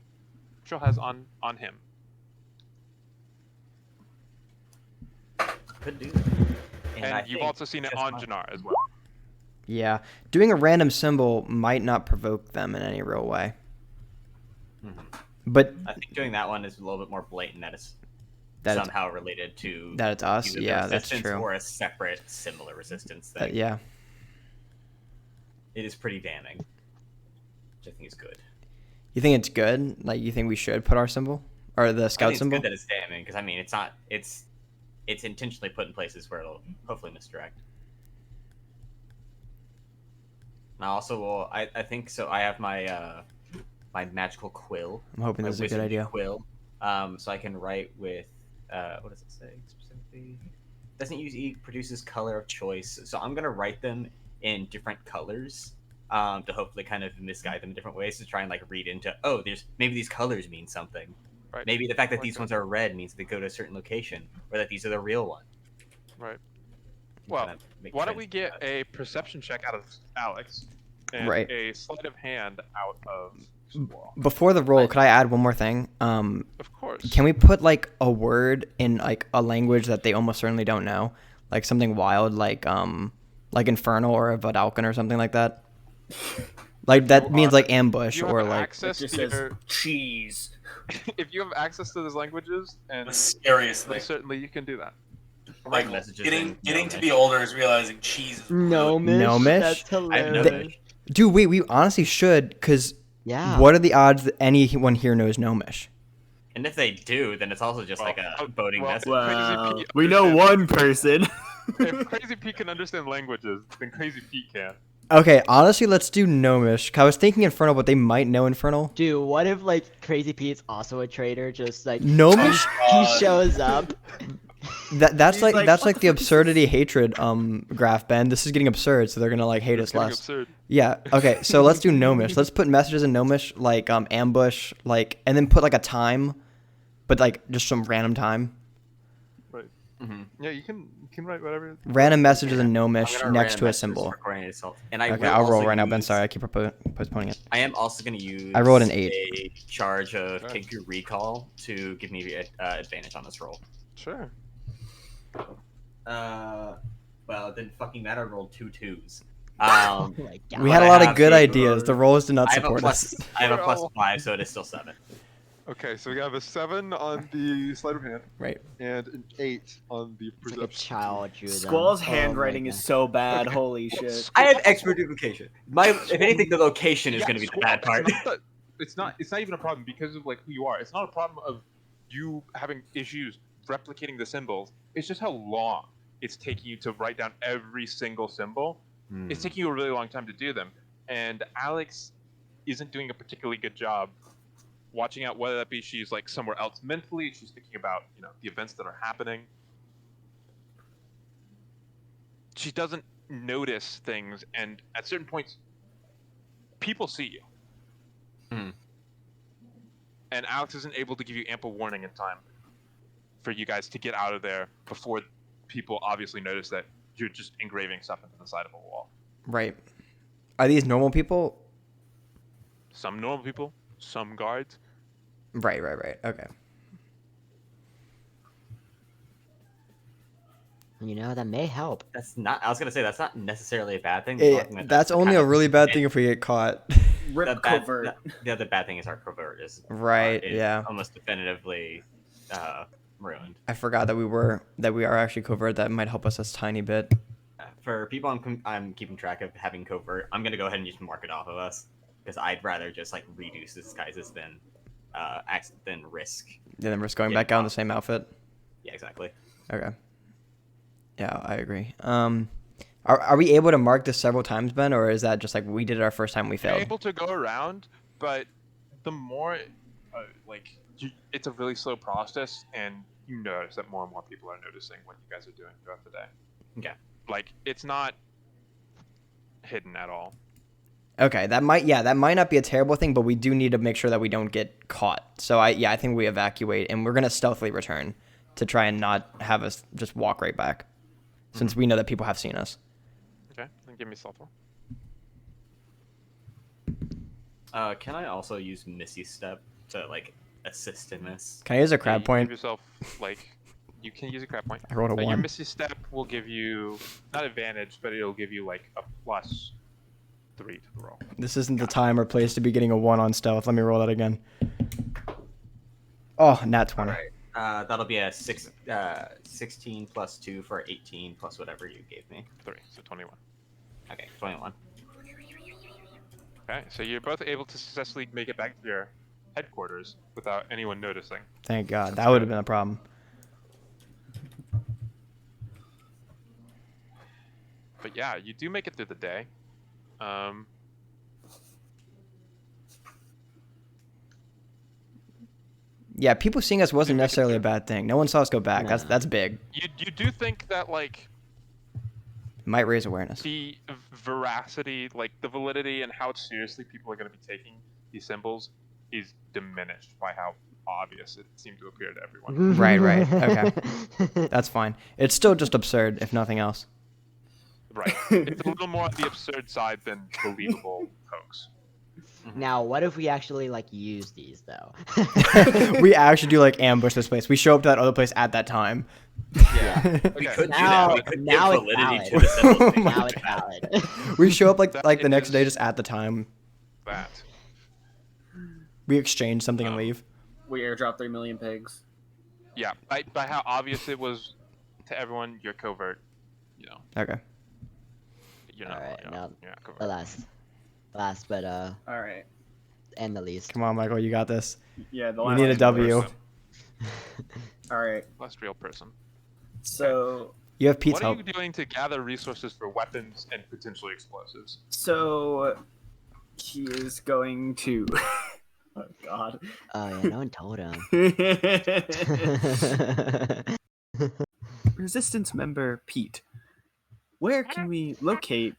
Trill has on him. Could do that. And I you've think also seen it just on my- Jannar as well. Yeah, doing a random symbol might not provoke them in any real way. Mhm. But I think doing that one is a little bit more blatant that it's that it's, somehow related to that it's us. either the Yeah, that's resistance true. or a separate similar resistance thing. Yeah. It is pretty damning, which I think is good. You think it's good? Like, you think we should put our symbol or the I Scout think it's symbol? good that it's damning because I mean it's not it's intentionally put in places where it'll hopefully misdirect. And I also will. I think so. I have my my magical quill. I'm hoping My this is a good wizardly idea. Quill, so I can write with what does it say specifically? Doesn't use E, produces color of choice. So I'm gonna write them in different colors to hopefully kind of misguide them in different ways to try and like read into, oh, there's maybe these colors mean something. Right. Maybe the fact that Like these that. ones are red means they go to a certain location, or that these are the real one. Right. And Well, kinda make why don't sense we of get that. a perception check out of Alex and Right. a sleight of hand out of Squall? Before the roll, could I add one more thing? Of course. Can we put like a word in like a language that they almost certainly don't know, like something wild, like infernal or a Vodalkin or something like that? Like that means like ambush you or have like access Just to says your, cheese. if you have access to those languages, and The scariest then thing. certainly you can do that. Like messages getting in getting to Gnomish. be older is realizing cheese is Gnomish? Gnomish? That's I have hilarious. Gnomish. dude, we honestly should, because Yeah. what are the odds that anyone here knows Gnomish? And if they do, then it's also just like a voting well, message. Well, Pete we know understands one person. If Crazy Pete can understand languages, then Crazy Pete can. Okay, honestly, let's do Gnomish. 'Cause I was thinking Infernal, but they might know Infernal. Dude, what if like Crazy Pete's also a traitor? Just like Gnomish? he shows up. That's He's like like, that's "What like the the fuck is absurdity hatred graph, Ben. This is getting absurd, so they're gonna like hate It's us getting less. absurd. Yeah. Okay. So let's do Gnomish. Let's put messages in Gnomish, like ambush, like, and then put like a time, but like just some random time. Right. Mhm. Yeah, you can write whatever. Random messages in I'm Gnomish gonna next random to a messages symbol. for coordinated assault. And I Okay, will I'll roll also right now, Ben. use- Sorry, I keep postponing it. I am also going to use. I rolled an 8. A charge of Okay. Kenku Recall to give me advantage on this roll. Sure. Well, it didn't fucking matter. I rolled 2 2s. Oh my god. We had a I lot of have good to- ideas. The rolls did not I have a support plus. us. I have a plus Well. 5, so it is still 7. Okay, so we have a 7 on the sleight of hand Right. and an 8 on the It's like a perception. child drew them. Squall's Oh my handwriting is God. so bad. Okay. Holy shit. I have expert duplication. If anything, the location is Yeah, going to be the Squall, bad part. It's not even a problem because of like who you are. It's not a problem of you having issues replicating the symbols. It's just how long it's taking you to write down every single symbol. Hmm. It's taking you a really long time to do them. And Alex isn't doing a particularly good job watching out, whether that be she's like somewhere else mentally, she's thinking about, the events that are happening. She doesn't notice things, and at certain points, people see you. Hmm. And Alex isn't able to give you ample warning in time for you guys to get out of there before people obviously notice that you're just engraving stuff into the side of a wall. Right. Are these normal people? Some normal people, some guards. Right. Okay. You know, that may help. That's not. I was gonna say that's not necessarily a bad thing. The only thing That's only kind a of- really bad thing if we get caught. Rip The bad, covert. the other bad thing is our covert is Right, is yeah. almost definitively ruined. I forgot that we are actually covert. That might help us a tiny bit. For people I'm keeping track of having covert, I'm gonna go ahead and just mark it off of us because I'd rather just like reduce disguises than risk. Yeah, then we're just going Yeah, back out in the same outfit. Yeah, exactly. Okay. Yeah, I agree. Are we able to mark this several times, Ben, or is that just like we did it our first time we You're failed? able to go around, but the more, it's a really slow process, and you notice that more and more people are noticing what you guys are doing throughout the day. Okay. Like, it's not hidden at all. Okay, that might not be a terrible thing, but we do need to make sure that we don't get caught. So I think we evacuate and we're gonna stealthily return to try and not have us just walk right back, since we know that people have seen us. Okay, then give me stealth roll. Can I also use Missy Step to like assist in this? Can I use a Yeah, crab you point? Give yourself, you can use a crab point. I rolled a Your 1. Misty Step will give you, not advantage, but it'll give you like a +3 to the roll. This isn't the time or place to be getting a 1 on stealth. Let me roll that again. Oh, nat 20. Alright. That'll be a 16 plus 2 for 18 plus whatever you gave me. 3, so 21. Okay, 21. Okay, so you're both able to successfully make it back to your headquarters without anyone noticing. Thank God. That would have been a problem. But yeah, you do make it through the day. Yeah, people seeing us wasn't necessarily a bad thing. No one saw us go back. No. That's big. You do think that like It might raise awareness. the veracity, like the validity, and how seriously people are going to be taking these symbols is diminished by how obvious it seemed to appear to everyone. Right. Okay. That's fine. It's still just absurd, if nothing else. Right. It's a little more on the absurd side than believable hoax. Now, what if we actually like use these though? We actually do like ambush this place. We show up to that other place at that time. Yeah. We Okay. could Now- do that. We could now give it's validity valid. to the symbols. Oh my Now it's valid. We show up like That the next day is- just at the time. That. We exchange something and leave. We airdrop 3 million pigs. Yeah. By how obvious it was to everyone, you're covert. You know, Okay. you're not. Alright, you're now not, you're not the covert. last but All right. and the least. Come on, Michael. You got this. Yeah, the We last need a W. Person. All right. Last real person. So You have Pete's What are help. you doing to gather resources for weapons and potentially explosives? he is going to. Oh God. Oh yeah, no one told him. Resistance member Pete, where can we locate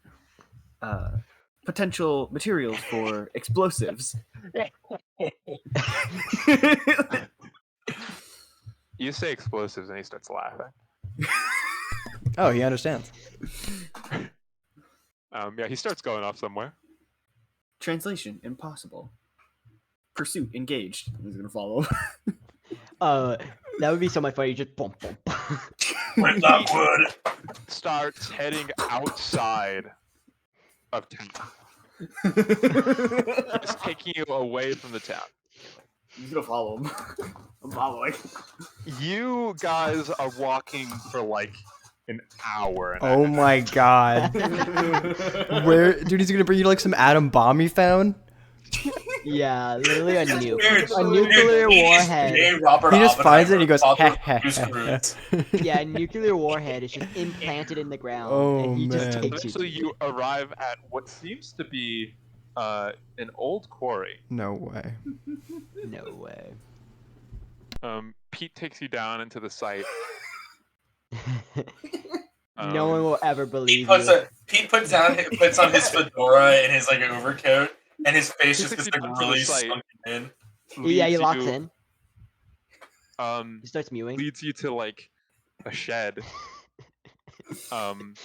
potential materials for explosives? You say explosives and he starts laughing. Oh, he understands. Yeah, he starts going off somewhere. Translation: impossible. Pursuit engaged. He's gonna follow. That would be so much fun. You just boom, boom. With that wood. Starts heading outside of town. It's taking you away from the town. He's gonna follow him. I'm following. You guys are walking for like an hour. And Oh my god. Where, dude? He's gonna bring you like some atom bomb he found. Yeah, literally a nuke. Dude, A nuclear dude, warhead. Hey, Robert He just finds it and he goes, Oppenheimer, heh, Bruce heh, Cruz. Yeah, a nuclear warhead is just implanted in the ground, Oh, and he just man. takes you. Eventually, you arrive at what seems to be an old quarry. No way. No way. Pete takes you down into the site. No one will ever believe you. Pete puts on his fedora and his like overcoat, and his face He just takes gets you like down to the really site. sunken in. Yeah, he leads locks you- in. He starts mewing. Leads you to like a shed.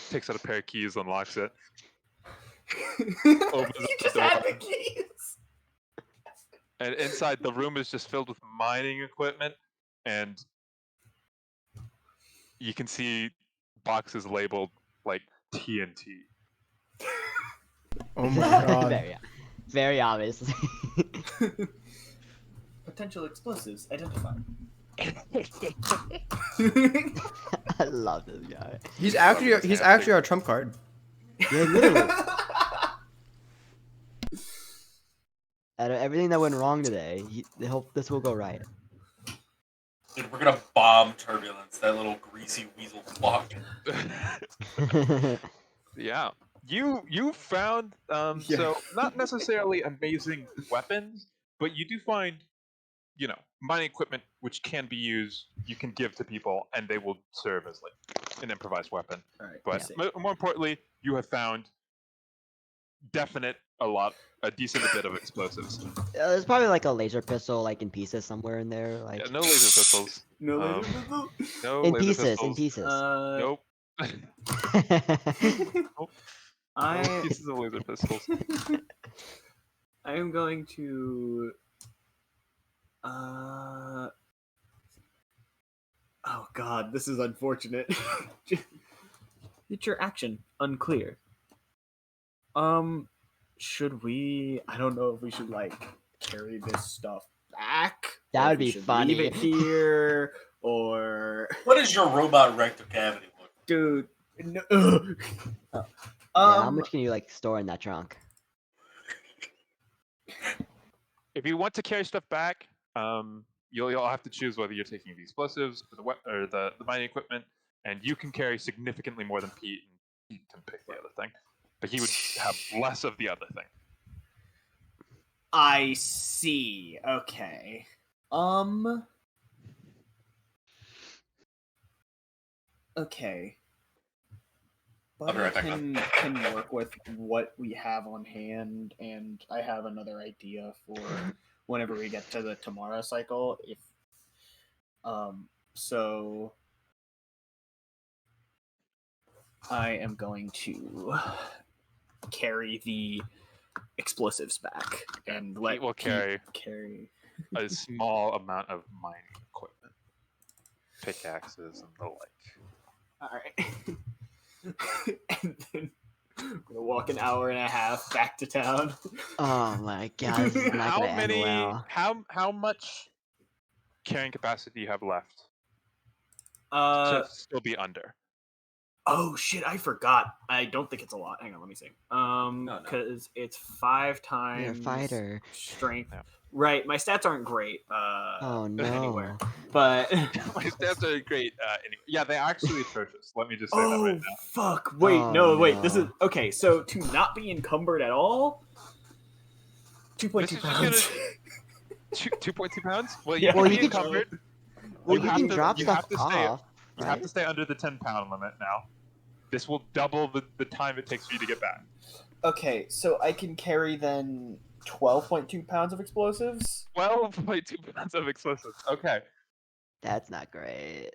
Takes out a pair of keys, unlocks it. Opens up the door. keys. And inside the room is just filled with mining equipment, and you can see boxes labeled like TNT. Oh my god. Very obvious. Potential explosives identified. I love this guy. He's actually our trump card. Yeah, literally. Out of everything that went wrong today, they hope this will go right. Dude, we're gonna bomb Turbulence, that little greasy weasel fuck. Yeah. You found so not necessarily amazing weapons, but you do find, you know, mining equipment which can be used, you can give to people, and they will serve as like an improvised weapon. All right. But more importantly, you have found a decent bit of explosives. There's probably like a laser pistol, like in pieces somewhere in there, like Yeah, no laser pistols. No, No in laser pieces, pistols. in pieces. Nope. No I pieces of laser pistols. I am going to. Oh God, this is unfortunate. Future action unclear. Should we? I don't know if we should like carry this stuff back. That or would if we be should funny. Leave it here, or What is your robot rectal cavity look? dude. No. Yeah, how much can you like store in that trunk? If you want to carry stuff back, you'll have to choose whether you're taking the explosives or the mining equipment, and you can carry significantly more than Pete, and Pete can pick the other thing, but he would have less of the other thing. I see. Okay. Okay. I'll be Buddy right back, can work with what we have on hand, and I have another idea for whenever we get to the tomorrow cycle. If so I am going to carry the explosives back and let Pete will Pete carry carry. a small amount of mining equipment, pickaxes and the like. All right. And then I'm gonna walk an hour and a half back to town. Oh my god, this is not How gonna end many? well. How much carrying capacity do you have left Uh to still be under? oh shit, I forgot. I don't think it's a lot. Hang on, let me see. no. Because it's 5 You're a times fighter. strength. Yeah. Right, my stats aren't great. Oh no. Anywhere. But My stats are great. Anyway. Yeah, they're actually atrocious. Let me just say that oh right now. fuck! Wait, Oh, no, wait. This is no. okay. So to not be encumbered at all, 2.2 This is just pounds. 2.2 pounds? Well, Yeah. you Well, can you be can- encumbered. Well, You you have can to- drop you stuff have to stay- off. You right? have to stay under the 10-pound limit now. This will double the time it takes for you to get back. Okay, so I can carry then 12.2 pounds of explosives. 12.2 pounds of explosives. Okay. That's not great.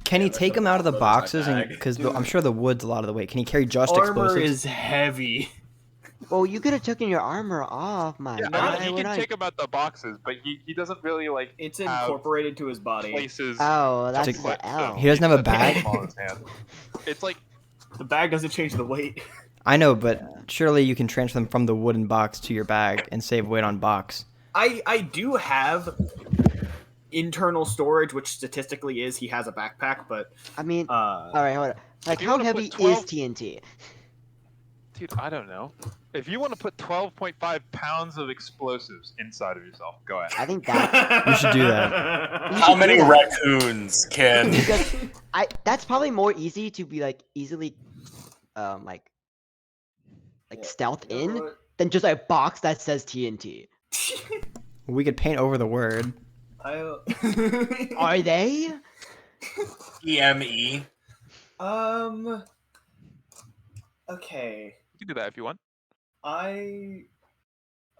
Can he that's take a them out of the bomb in my boxes? And bag. because I'm Dude. sure the wood's a lot of the weight. Can he carry just Armor explosives? is heavy. Well, you could have taken your armor off, my Yeah, guy. I mean, he We're can not- take them out the boxes, but he doesn't really like It's have incorporated to his body. places. Oh, that's to Take- the put L. He doesn't have a that's bag? small in his hand. It's like The bag doesn't change the weight. I know, but surely you can transfer them from the wooden box to your bag and save weight on box. I do have internal storage, which statistically is he has a backpack, but I mean, uh, all right, hold on. Like, you how wanna put heavy 12 is TNT? dude, I don't know. If you want to put 12.5 pounds of explosives inside of yourself, go ahead. I think that You should do You How should many do that. raccoons can? because that's probably more easy to be like easily, like Yeah. stealth You know in what? than just a box that says TNT. We could paint over the word. Are they? EME. Okay. You can do that if you want. Oh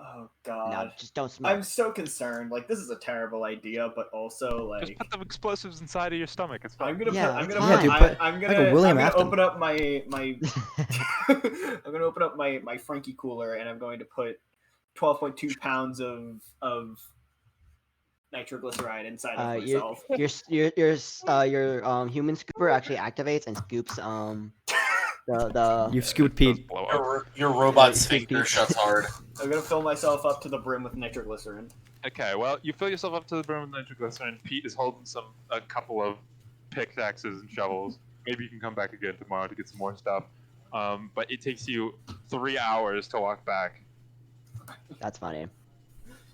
No, god. just don't smoke. I'm so concerned. Like, this is a terrible idea, but also Just like put the explosives inside of your stomach. It's fine. I'm gonna Yeah, put, I'm it's gonna fine. put, Yeah, dude, put- I'm like gonna a William I'm gonna Afton. open up my I'm gonna open up my Frankie cooler and I'm going to put 12.2 pounds of nitroglyceride inside of Your myself. your human scooper actually activates and scoops the You've scooped It does Pete. blow up. Your robot Yeah, sphincter Pete. shuts hard. I'm gonna fill myself up to the brim with nitroglycerin. Okay, well, you fill yourself up to the brim with nitroglycerin. Pete is holding a couple of pickaxes and shovels. Maybe you can come back again tomorrow to get some more stuff. But it takes you 3 hours to walk back That's funny.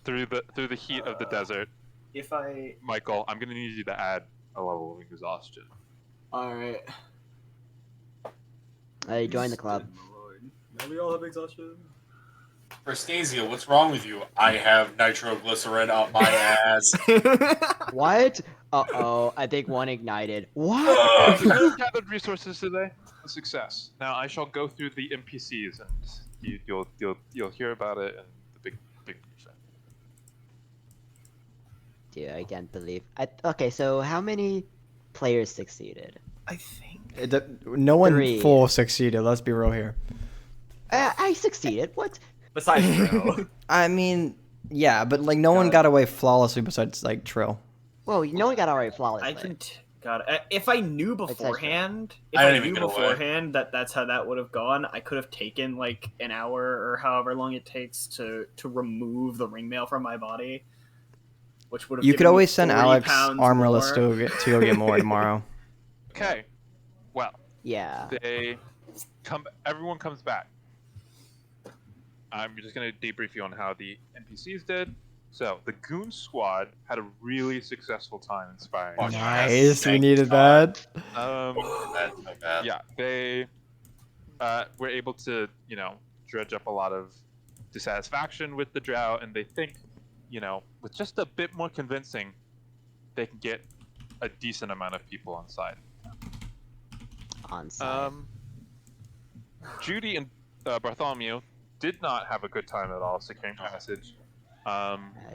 through the heat of the desert. If I Michael, I'm gonna need you to add a level of exhaustion. alright. Hey, join the club. Now we all have exhaustion. Prostasia, what's wrong with you? I have nitroglycerin up my ass. What? Uh-oh, I think one ignited. What? You gathered resources today. A success. Now I shall go through the NPCs and you'll hear about it and the big picture. Dude, I can't believe. Okay, so how many players succeeded? I think No one 3. full succeeded. Let's be real here. I succeeded. What? Besides Joe. I mean, yeah, but like no one got away flawlessly besides like Trill. Well, no one got alright flawlessly. I can. God, if I knew It's actually- beforehand, if I I, didn't even knew get away. beforehand that that's how that would have gone, I could have taken like an hour or however long it takes to remove the ring mail from my body, which would have. You could given me always send 40 Alex pounds armorless more. to go get more tomorrow. Okay. Well, Yeah. everyone comes back. I'm just gonna debrief you on how the NPCs did. So the Goon Squad had a really successful time inspiring. Oh, Nice, we Thank needed God. that. That's so bad. Yeah, they were able to, dredge up a lot of dissatisfaction with the drought, and they think with just a bit more convincing, they can get a decent amount of people on side. On site. Judy and Bartholomew did not have a good time at all securing passage.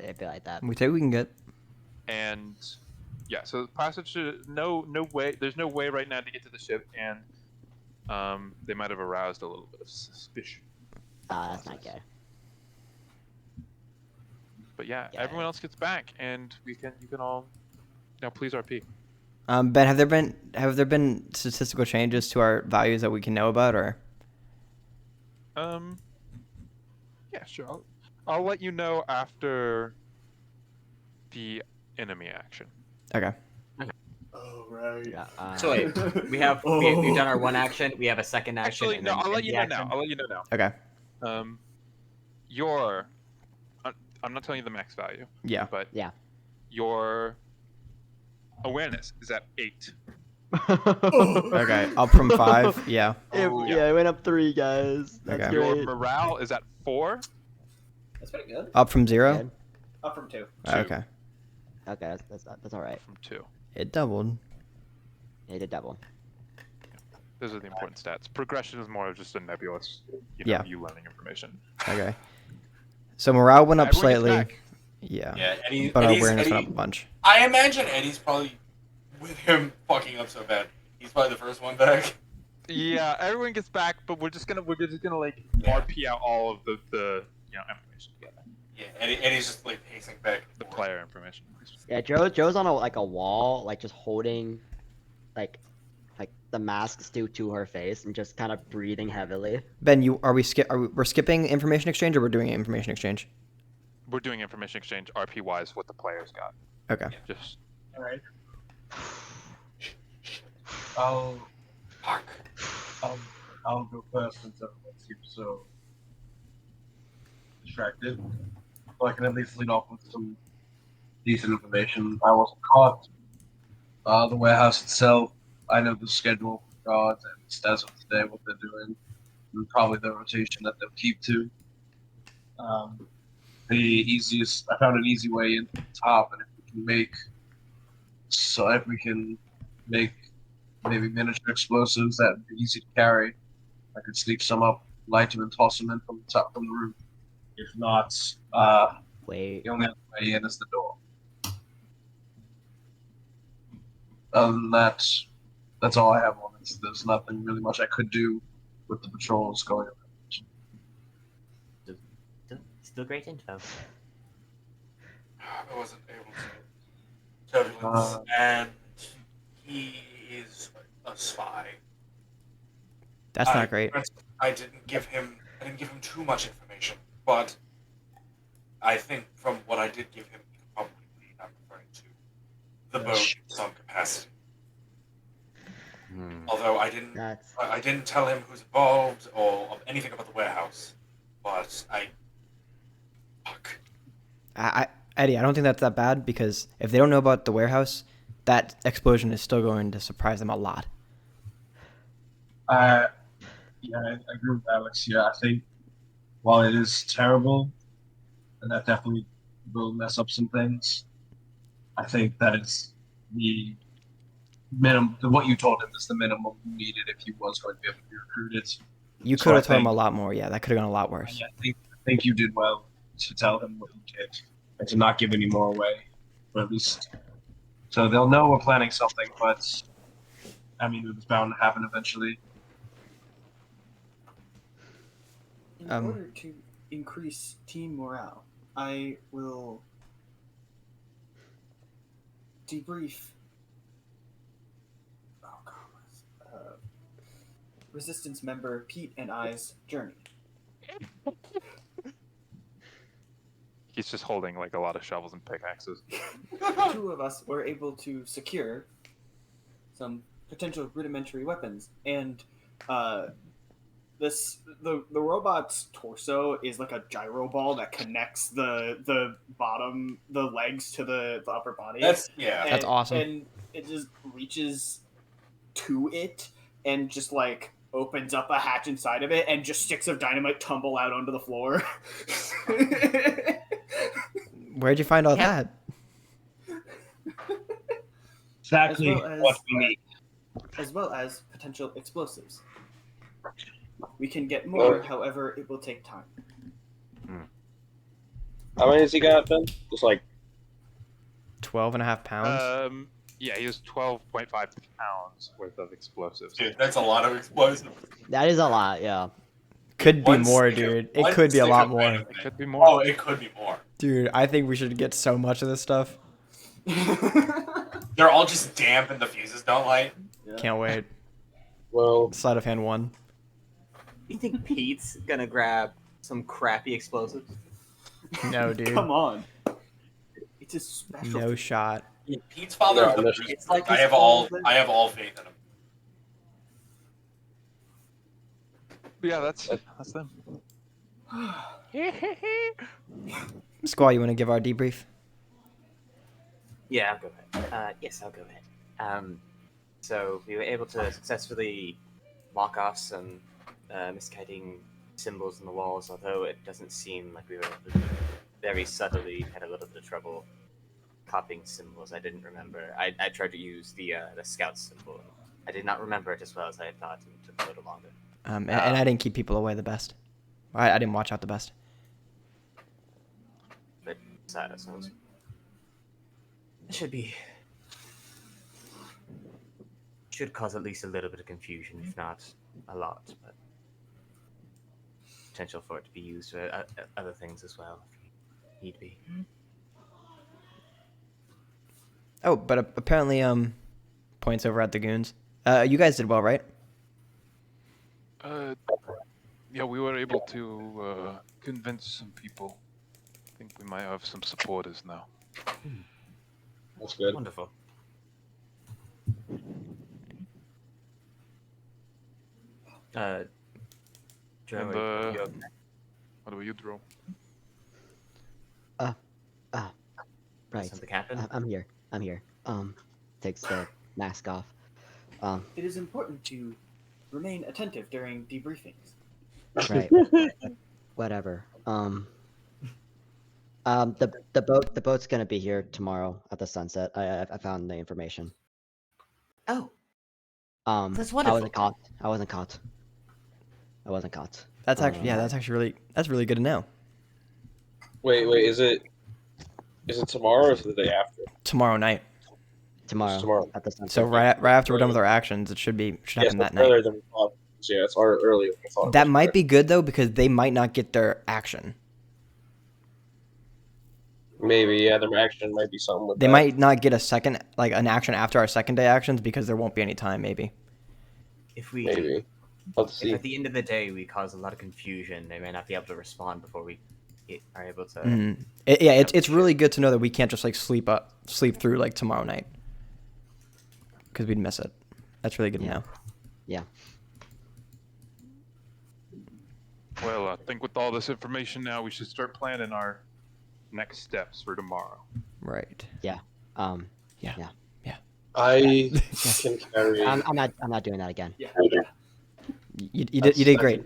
It'd be like that. We think we can get. And yeah, so passage, no way. There's no way right now to get to the ship, and they might have aroused a little bit of suspicion. That's not good. But yeah, Yeah. everyone else gets back, and you can all now please RP. Ben, have there been statistical changes to our values that we can know about, or? Yeah, sure. I'll let you know after the enemy action. Okay. Oh right. Yeah, So wait, we've done our one action. We have a second action. Actually, and no. then I'll let end you the know action. now. I'll let you know now. Okay. Your, I'm not telling you the max value, Yeah. but Yeah. your awareness is at 8. Okay. Up from 5. Yeah. Oh, yeah. yeah, it went up 3, guys. That's Okay. Your great. morale is at 4. That's pretty good. Up from 0. Good. Up from 2. Okay. Okay, that's all right. From 2. It doubled. It did double. Those are the important stats. Progression is more of just a nebulous, Yeah. you learning information. Okay. So morale went up Everyone gets slightly. back. Yeah. Yeah, Eddie, But our Eddie's, awareness Eddie, went up a bunch. I imagine Eddie's probably with him fucking up so bad. He's probably the first one back. Yeah, everyone gets back, but we're just gonna like Yeah. RP out all of the information together. Yeah, Eddie's just like pacing back. The player information. Yeah, Joe's on a wall, like just holding, like the mask still to her face and just kind of breathing heavily. Ben, we're skipping information exchange, or we're doing information exchange? We're doing information exchange RP wise what the players got. Okay. Just All right. Fuck. I'll go first since everyone seems so distracted. So I can at least lead off with some decent information. I wasn't caught. The warehouse itself, I know the schedule for guards and just as of today what they're doing, and probably the rotation that they'll keep to. I found an easy way into the top, and if we can make maybe miniature explosives that would be easy to carry, I could sneak some up, light them, and toss them in from the roof. If not, Wait. the only other way in is the door. Other than that, that's all I have on it. There's nothing really much I could do with the patrols going around. Still great info. I wasn't able to. Turbulence, and he is a spy. That's not great. I didn't give him too much information, but I think from what I did give him, he could probably be I'm referring to the boat in some capacity. Although I didn't tell him who's involved or anything about the warehouse, but fuck. Eddie, I don't think that's that bad, because if they don't know about the warehouse, that explosion is still going to surprise them a lot. I agree with Alex here. I think while it is terrible, and that definitely will mess up some things, I think that is the minimum. What you told him is the minimum needed if he was going to be able to be recruited. You So could I have told him think- a lot more. Yeah, that could have gone a lot worse. Yeah, I think you did well to tell him what you did and to not give any more away, or at least so they'll know we're planning something. But I mean, it was bound to happen eventually. In order to increase team morale, I will debrief. Resistance member Pete and I's journey. He's just holding like a lot of shovels and pickaxes. 2 of us were able to secure some potential rudimentary weapons, and the robot's torso is like a gyro ball that connects the legs to the upper body. That's That's awesome. And it just reaches to it and just like opens up a hatch inside of it, and just sticks of dynamite tumble out onto the floor. Where'd you find all Yeah. that? Exactly As well as- what we need. as well as potential explosives. We can get more, Okay. however, it will take time. How many has he got then? Just like 12.5 pounds. Yeah, he was 12.5 pounds worth of explosives. Dude, that's a lot of explosives. That is a lot, yeah. Could be one more, stick of- dude. It one could be a stick lot of more. venom. It could be more. Oh, it could be more. Dude, I think we should get so much of this stuff. They're all just damp and the fuses don't light. Can't wait. well, Sleight of hand 1. You think Pete's gonna grab some crappy explosives? No, dude. Come on. It's a special. No shot. Pete's father Yeah, of the unless- Bruce. It's like I his have all father. I have all faith in him. Yeah, that's them. Squall, you want to give our debrief? Yeah, I'll go ahead. Yes, I'll go ahead. So we were able to successfully lock off some misguiding symbols in the walls, although it doesn't seem like we were able to very subtly had a little bit of trouble copying symbols. I didn't remember. I tried to use the scout symbol. I did not remember it as well as I had thought, and it took a little longer. And I didn't keep people away the best. I didn't watch out the best. But sad, I suppose. It should cause at least a little bit of confusion, if not a lot. But potential for it to be used for other things as well, if need be. Oh, but apparently, points over at the goons. You guys did well, right? Yeah, we were able to convince some people. I think we might have some supporters now. that's good. Wonderful. Joe, And, are you okay? What about you, Drew? Right. Something happened? I'm here. I'm here. Takes the mask off. It is important to remain attentive during debriefings. Right. Whatever. The boat's gonna be here tomorrow at the sunset. I found the information. Oh, That's I wonderful. wasn't caught. I wasn't caught. That's actually that's actually really good to know. Wait, is it tomorrow or is it the day after? Tomorrow night. Tomorrow at the sunset. So right after we're done with our actions, it should Yes, happen that that's night. earlier than we thought. Yeah, it's earlier than we thought. That might be good though because they might not get their action. Maybe, yeah, their action might be something with They that. might not get an action after our second day actions because there won't be any time. Maybe. if we Maybe. Let's if see. at the end of the day we cause a lot of confusion, they may not be able to respond before we are able to. Mhm. It's really good to know that we can't just sleep through tomorrow night because we'd miss it. That's really good to know. Well, I think with all this information now, we should start planning our next steps for tomorrow. Right. I can carry. I'm not doing that again. Yeah. You did great.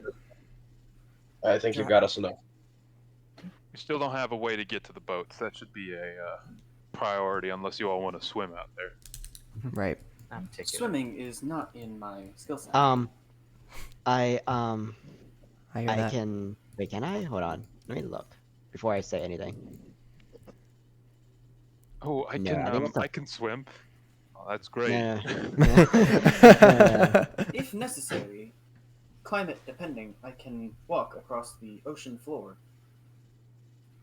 I think you've got us enough. We still don't have a way to get to the boats. That should be a priority, unless you all want to swim out there. Right. Not particular. Swimming is not in my skill set. I hear I that. can. Wait, can I? Hold on. Let me look before I say anything. Oh, I No, can I think it's a- I can swim. Oh, that's great. No. If necessary, climate depending, I can walk across the ocean floor.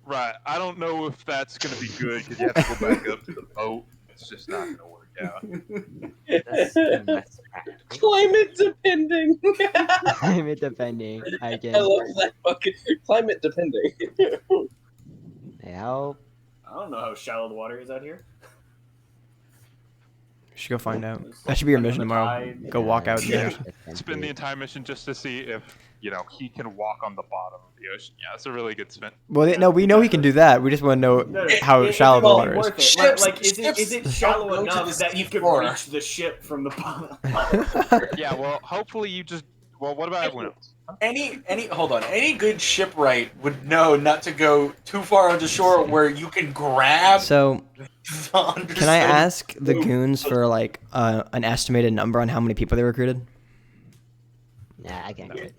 Right. I don't know if that's gonna be good because you have to go back up to the boat. It's just not gonna work out. That's practical. Climate depending. Climate depending, I I can love that fucking climate depending. help. I don't know how shallow the water is out here. You should go find out. That should be your mission tomorrow. Go walk out Yeah. there. Spend the entire mission just to see if he can walk on the bottom of the ocean. Yeah, it's a really good spin. Well, no, we know he can do that. We just want to know how shallow the water is. Worth it. Ships- Like, is it ships shallow don't go to enough the that you sea could floor. reach the ship from the bottom? Yeah. Well, hopefully you just. Well, what about everyone else? Any hold on. Any good shipwright would know not to go too far onto shore where you can grab. So, the can I underside ask the rope. goons for like an estimated number on how many people they recruited? Nah, I can't do it.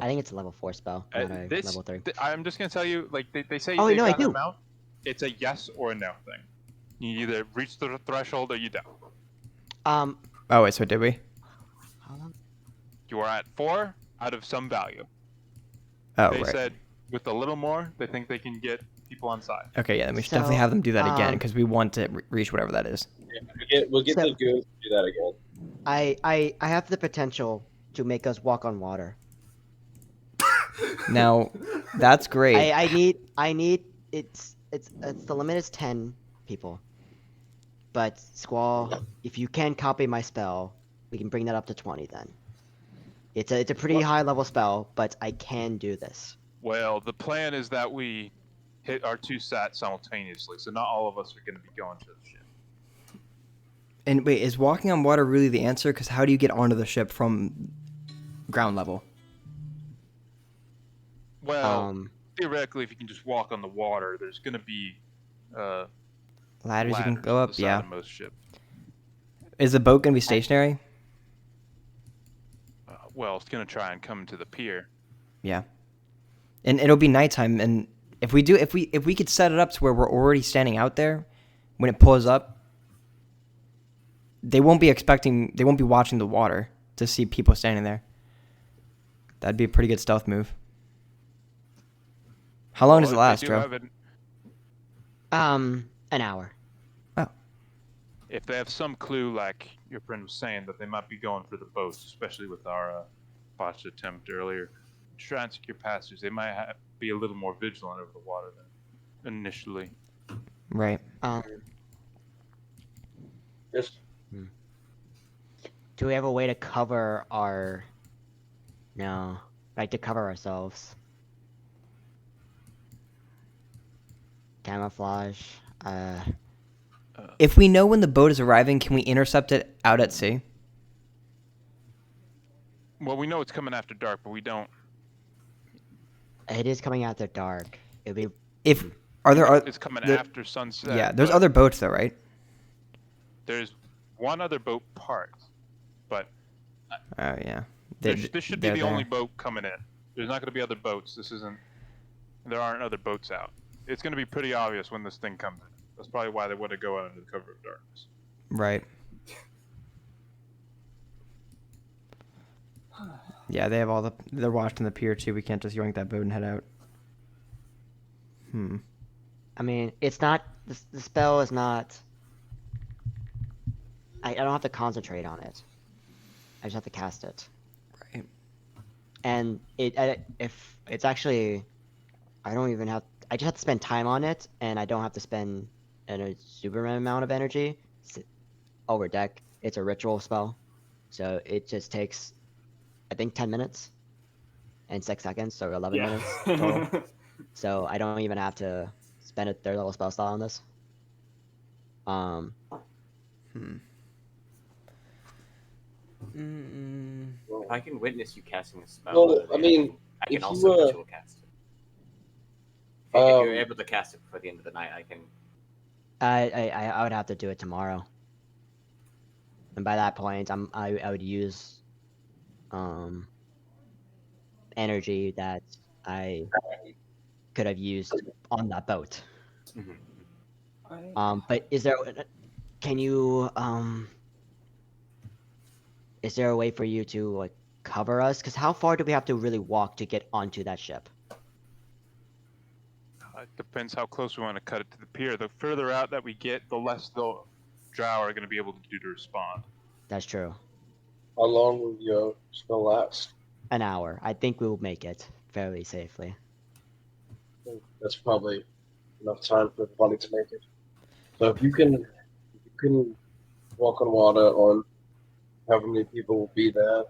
I think it's a level 4 spell, not a level 3. I'm just gonna tell you, like they say Oh, they've no, I got an do. amount. It's a yes or a no thing. You either reach the threshold or you don't. Oh wait, so did we? How long? You are at 4 out of some value. Oh They right. said with a little more, they think they can get people on side. Okay, yeah, then we should So, definitely have them do that again um, because we want to reach whatever that is. We'll get So- the goons to do that again. I have the potential to make us walk on water. Now, that's great. I need it's the limit is 10 people. But Squall, if you can copy my spell, we can bring that up to 20 then. It's a pretty high level spell, but I can do this. Well, the plan is that we hit our 2 stats simultaneously, so not all of us are going to be going to the ship. And wait, is walking on water really the answer? Because how do you get onto the ship from ground level? Well, theoretically, if you can just walk on the water, there's going to be Ladders you can ladders go on up, the side yeah. of most ship. Is the boat gonna be stationary? Well, it's going to try and come to the pier. Yeah. And it'll be nighttime, and if we could set it up to where we're already standing out there, when it pulls up, they won't be watching the water to see people standing there. That'd be a pretty good stealth move. How long does it Well, if last, they do Joe? have An hour. if they have some clue, like your friend was saying, that they might be going for the boats, especially with our botched attempt earlier, to try and secure passage, they might be a little more vigilant over the water than initially. Right. Yes. Do we have a way to cover our? No, like to cover ourselves. Camouflage. If we know when the boat is arriving, can we intercept it out at sea? Well, we know it's coming after dark, but we don't. It is coming after dark. It'll be. If are there It's coming there- after sunset. yeah, there's but other boats though, right? There's one other boat parked, but Oh yeah. this should be they're the only there. boat coming in. There's not going to be other boats. There aren't other boats out. It's going to be pretty obvious when this thing comes in. That's probably why they want to go out under the cover of darkness. Right. Yeah, they have they're watching the pier too. We can't just yoink that boat and head out. I mean, it's not. The spell is not. I don't have to concentrate on it. I just have to cast it. Right. And if it's actually, I don't even have. I just have to spend time on it, and I don't have to spend a super amount of energy. Over deck, it's a ritual spell, so it just takes, I think, 10 minutes and 6 seconds, so 11 minutes total. So I don't even have to spend a third level spell slot on this. If I can witness you casting a spell, Well, I mean, I can if also you, visual cast it. If you're able to cast it before the end of the night, I can. I would have to do it tomorrow, and by that point, I would use energy that I could have used on that boat. But is there? Can you Is there a way for you to like cover us? Because how far do we have to really walk to get onto that ship? It depends how close we want to cut it to the pier. The further out that we get, the less the drow are going to be able to do to respond. That's true. How long will your spell last? An hour. I think we'll make it fairly safely. That's probably enough time for everybody to make it. So if you can walk on water on however many people will be there.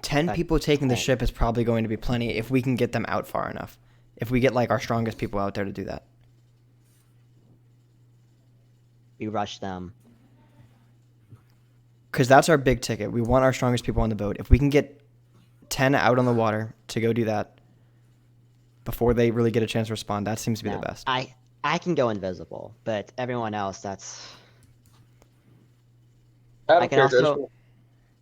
10 people taking the ship is probably going to be plenty if we can get them out far enough. If we get like our strongest people out there to do that. We rush them. because that's our big ticket. We want our strongest people on the boat. If we can get 10 out on the water to go do that before they really get a chance to respond, that seems to be Now, the best. I can go invisible, but everyone else, that's. Out I of can character, also.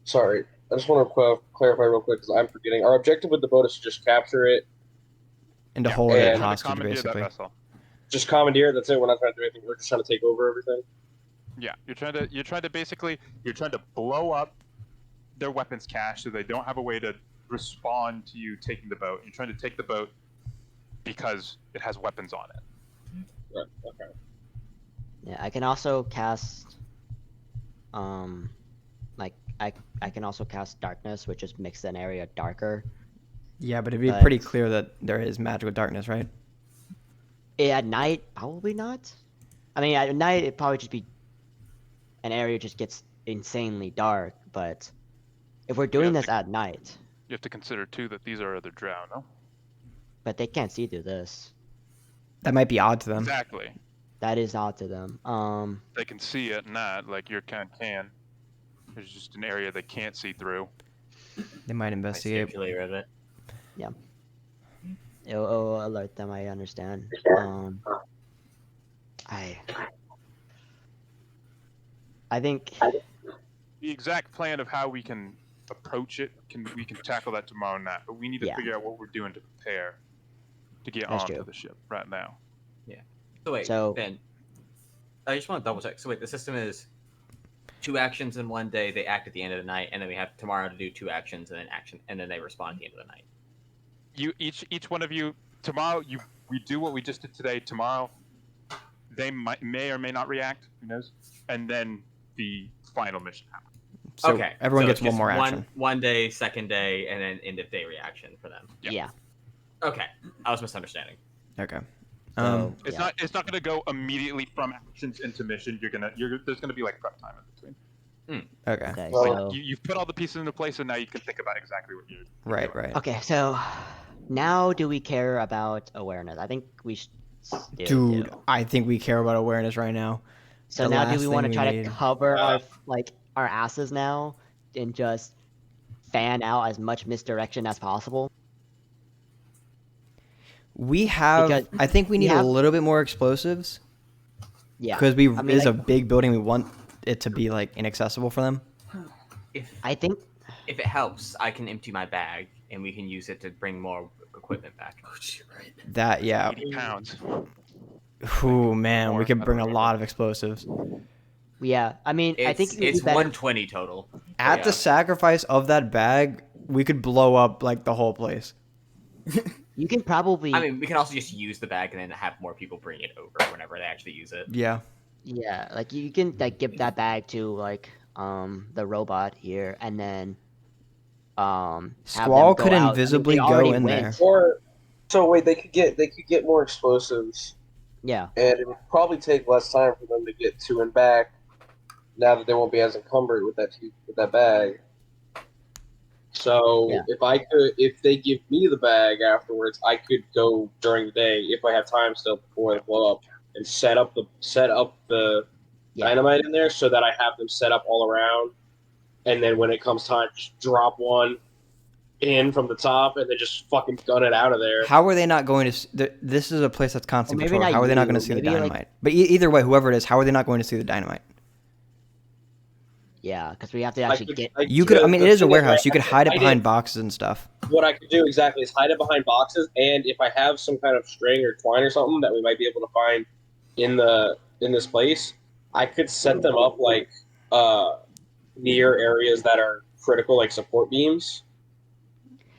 sorry, I just want to clarify real quick because I'm forgetting. Our objective with the boat is to just capture it, And to Yeah, hold and it to hostage, commandeer that basically. vessel. just commandeer it. That's it. We're not trying to do anything. We're just trying to take over everything. Yeah, you're trying to blow up their weapons cache so they don't have a way to respond to you taking the boat. You're trying to take the boat because it has weapons on it. Right. Okay. Yeah, I can also cast. Like I can also cast darkness, which just makes an area darker. Yeah, but it'd be But- pretty clear that there is magical darkness, right? At night, probably not. I mean, at night it'd probably just be an area just gets insanely dark. But if we're doing Yeah, this at night, You have to consider too that these are other drow, no? but they can't see through this. That might be odd to them. Exactly. That is odd to them. They can see it, not like your kind can. There's just an area they can't see through. They might I investigate. circulate of it. It'll alert them. I understand. I think. The exact plan of how we can approach it, we can tackle that tomorrow night. But we need to Yeah. figure out what we're doing to prepare to get That's onto true. the ship right now. So wait, So- Ben, I just want to double check. So wait, the system is 2 actions in one day. They act at the end of the night, and then we have tomorrow to do 2 actions and then they respond at the end of the night. You each one of you tomorrow. We do what we just did today. Tomorrow, they may or may not react. Who knows? And then the final mission happens. So okay, everyone so gets it's one just more action. One day, second day, and then end of day reaction for them. Yeah. Yeah. Okay, I was misunderstanding. Okay. So, It's yeah. not going to go immediately from actions into mission. There's going to be like prep time in between. Okay. Okay. Well, So. You've put all the pieces into place, and now you can think about exactly what you're Right, doing. right. Okay. So, now do we care about awareness? I think we should. Dude, do. I think we care about awareness right now. So the now, do last we want to thing we try need. to cover our asses now and just fan out as much misdirection as possible? We have. Because I think we we need have- a little bit more explosives Yeah. because we I mean, it is a like- big building. We want it to be like inaccessible for them. If I think. if it helps, I can empty my bag, and we can use it to bring more equipment back. Oh, shit, right. That yeah. 80 pounds. Ooh man, More, we I could don't bring a remember. lot of explosives. Yeah. I mean, I think it would it's be better. 120 total. At Yeah. the sacrifice of that bag, we could blow up like the whole place. You can probably. I mean, we can also just use the bag and then have more people bring it over whenever they actually use it. Yeah. Yeah, like you can like give that bag to like the robot here, and then have them Squall go could out. I mean, invisibly they go already in went. there. Or so wait, they could get more explosives, Yeah, and it would probably take less time for them to get to and back. Now that they won't be as encumbered with that bag. So Yeah. if they give me the bag afterwards, I could go during the day if I have time still before they blow up and set up the Yeah. dynamite in there so that I have them set up all around, and then when it comes time, just drop one in from the top and then just fucking gun it out of there. How are they not going to? This is a place that's constantly Well, maybe patrolled. not How are they not you, going to see the maybe, like- dynamite? But either way, whoever it is, how are they not going to see the dynamite? yeah, because we have to actually get. You could. I mean, it is a warehouse. You could hide it I behind did- boxes and stuff. What I could do exactly is hide it behind boxes, and if I have some kind of string or twine or something that we might be able to find in this place, I could set them up like near areas that are critical, like support beams,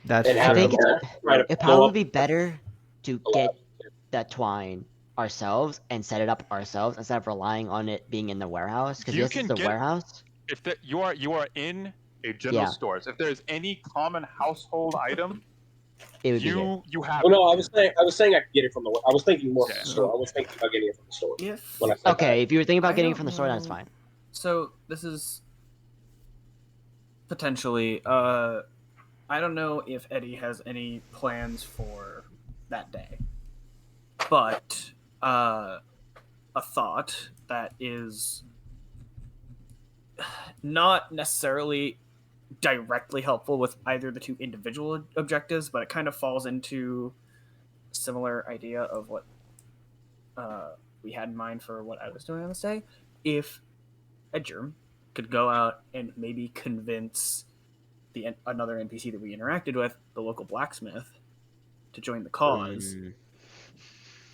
That's and true. have think them it's- all try to It'd blow probably up be better to the get lab. that twine ourselves and set it up ourselves instead of relying on it being in the warehouse. Because You this can is the get- warehouse. If you are in a general Yeah. stores, if there's any common household item, It would be here. you have. Well, it. no, I was saying I could get it from the. I was thinking more from Yeah. the store. I was thinking about getting it from the store. If When I said Okay, if you were thinking about I getting it don't from the store, then it's know. fine. So this is potentially. I don't know if Eddie has any plans for that day, but a thought that is not necessarily directly helpful with either the two individual objectives, but it kind of falls into a similar idea of what we had in mind for what I was doing on this day. If Edgerm could go out and maybe convince another NPC that we interacted with, the local blacksmith, to join the cause,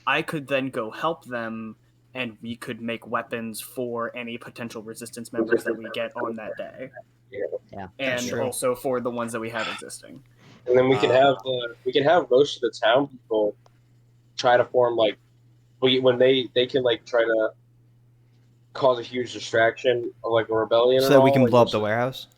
I could then go help them, and we could make weapons for any potential resistance members that we get on that day. Yeah, And true. also for the ones that we have existing. And then we can have most of the town people try to form like when they can like try to cause a huge distraction of like a rebellion. So and that we all, can like, blow up the warehouse.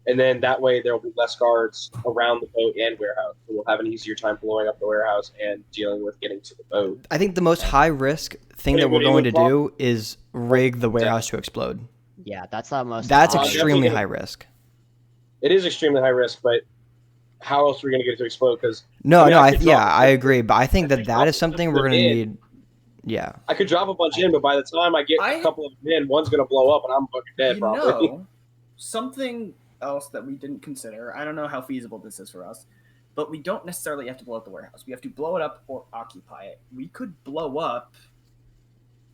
And then that way there will be less guards around the boat and warehouse. So we'll have an easier time blowing up the warehouse and dealing with getting to the boat. I think the most high risk thing that we're going to do is rig the warehouse to explode. Yeah, that's the most. That's obvious. extremely high risk. It is extremely high risk, but how else are we going to get it to explode? Because No, I mean, no, I could drop I it. agree, but I think I could that drop is it something just we're going to in. need. Yeah. I could drop a bunch in, but by the time I get a couple of them in, one's going to blow up and I'm fucking dead probably. Something else that we didn't consider, I don't know how feasible this is for us, but we don't necessarily have to blow up the warehouse. We have to blow it up or occupy it. We could blow up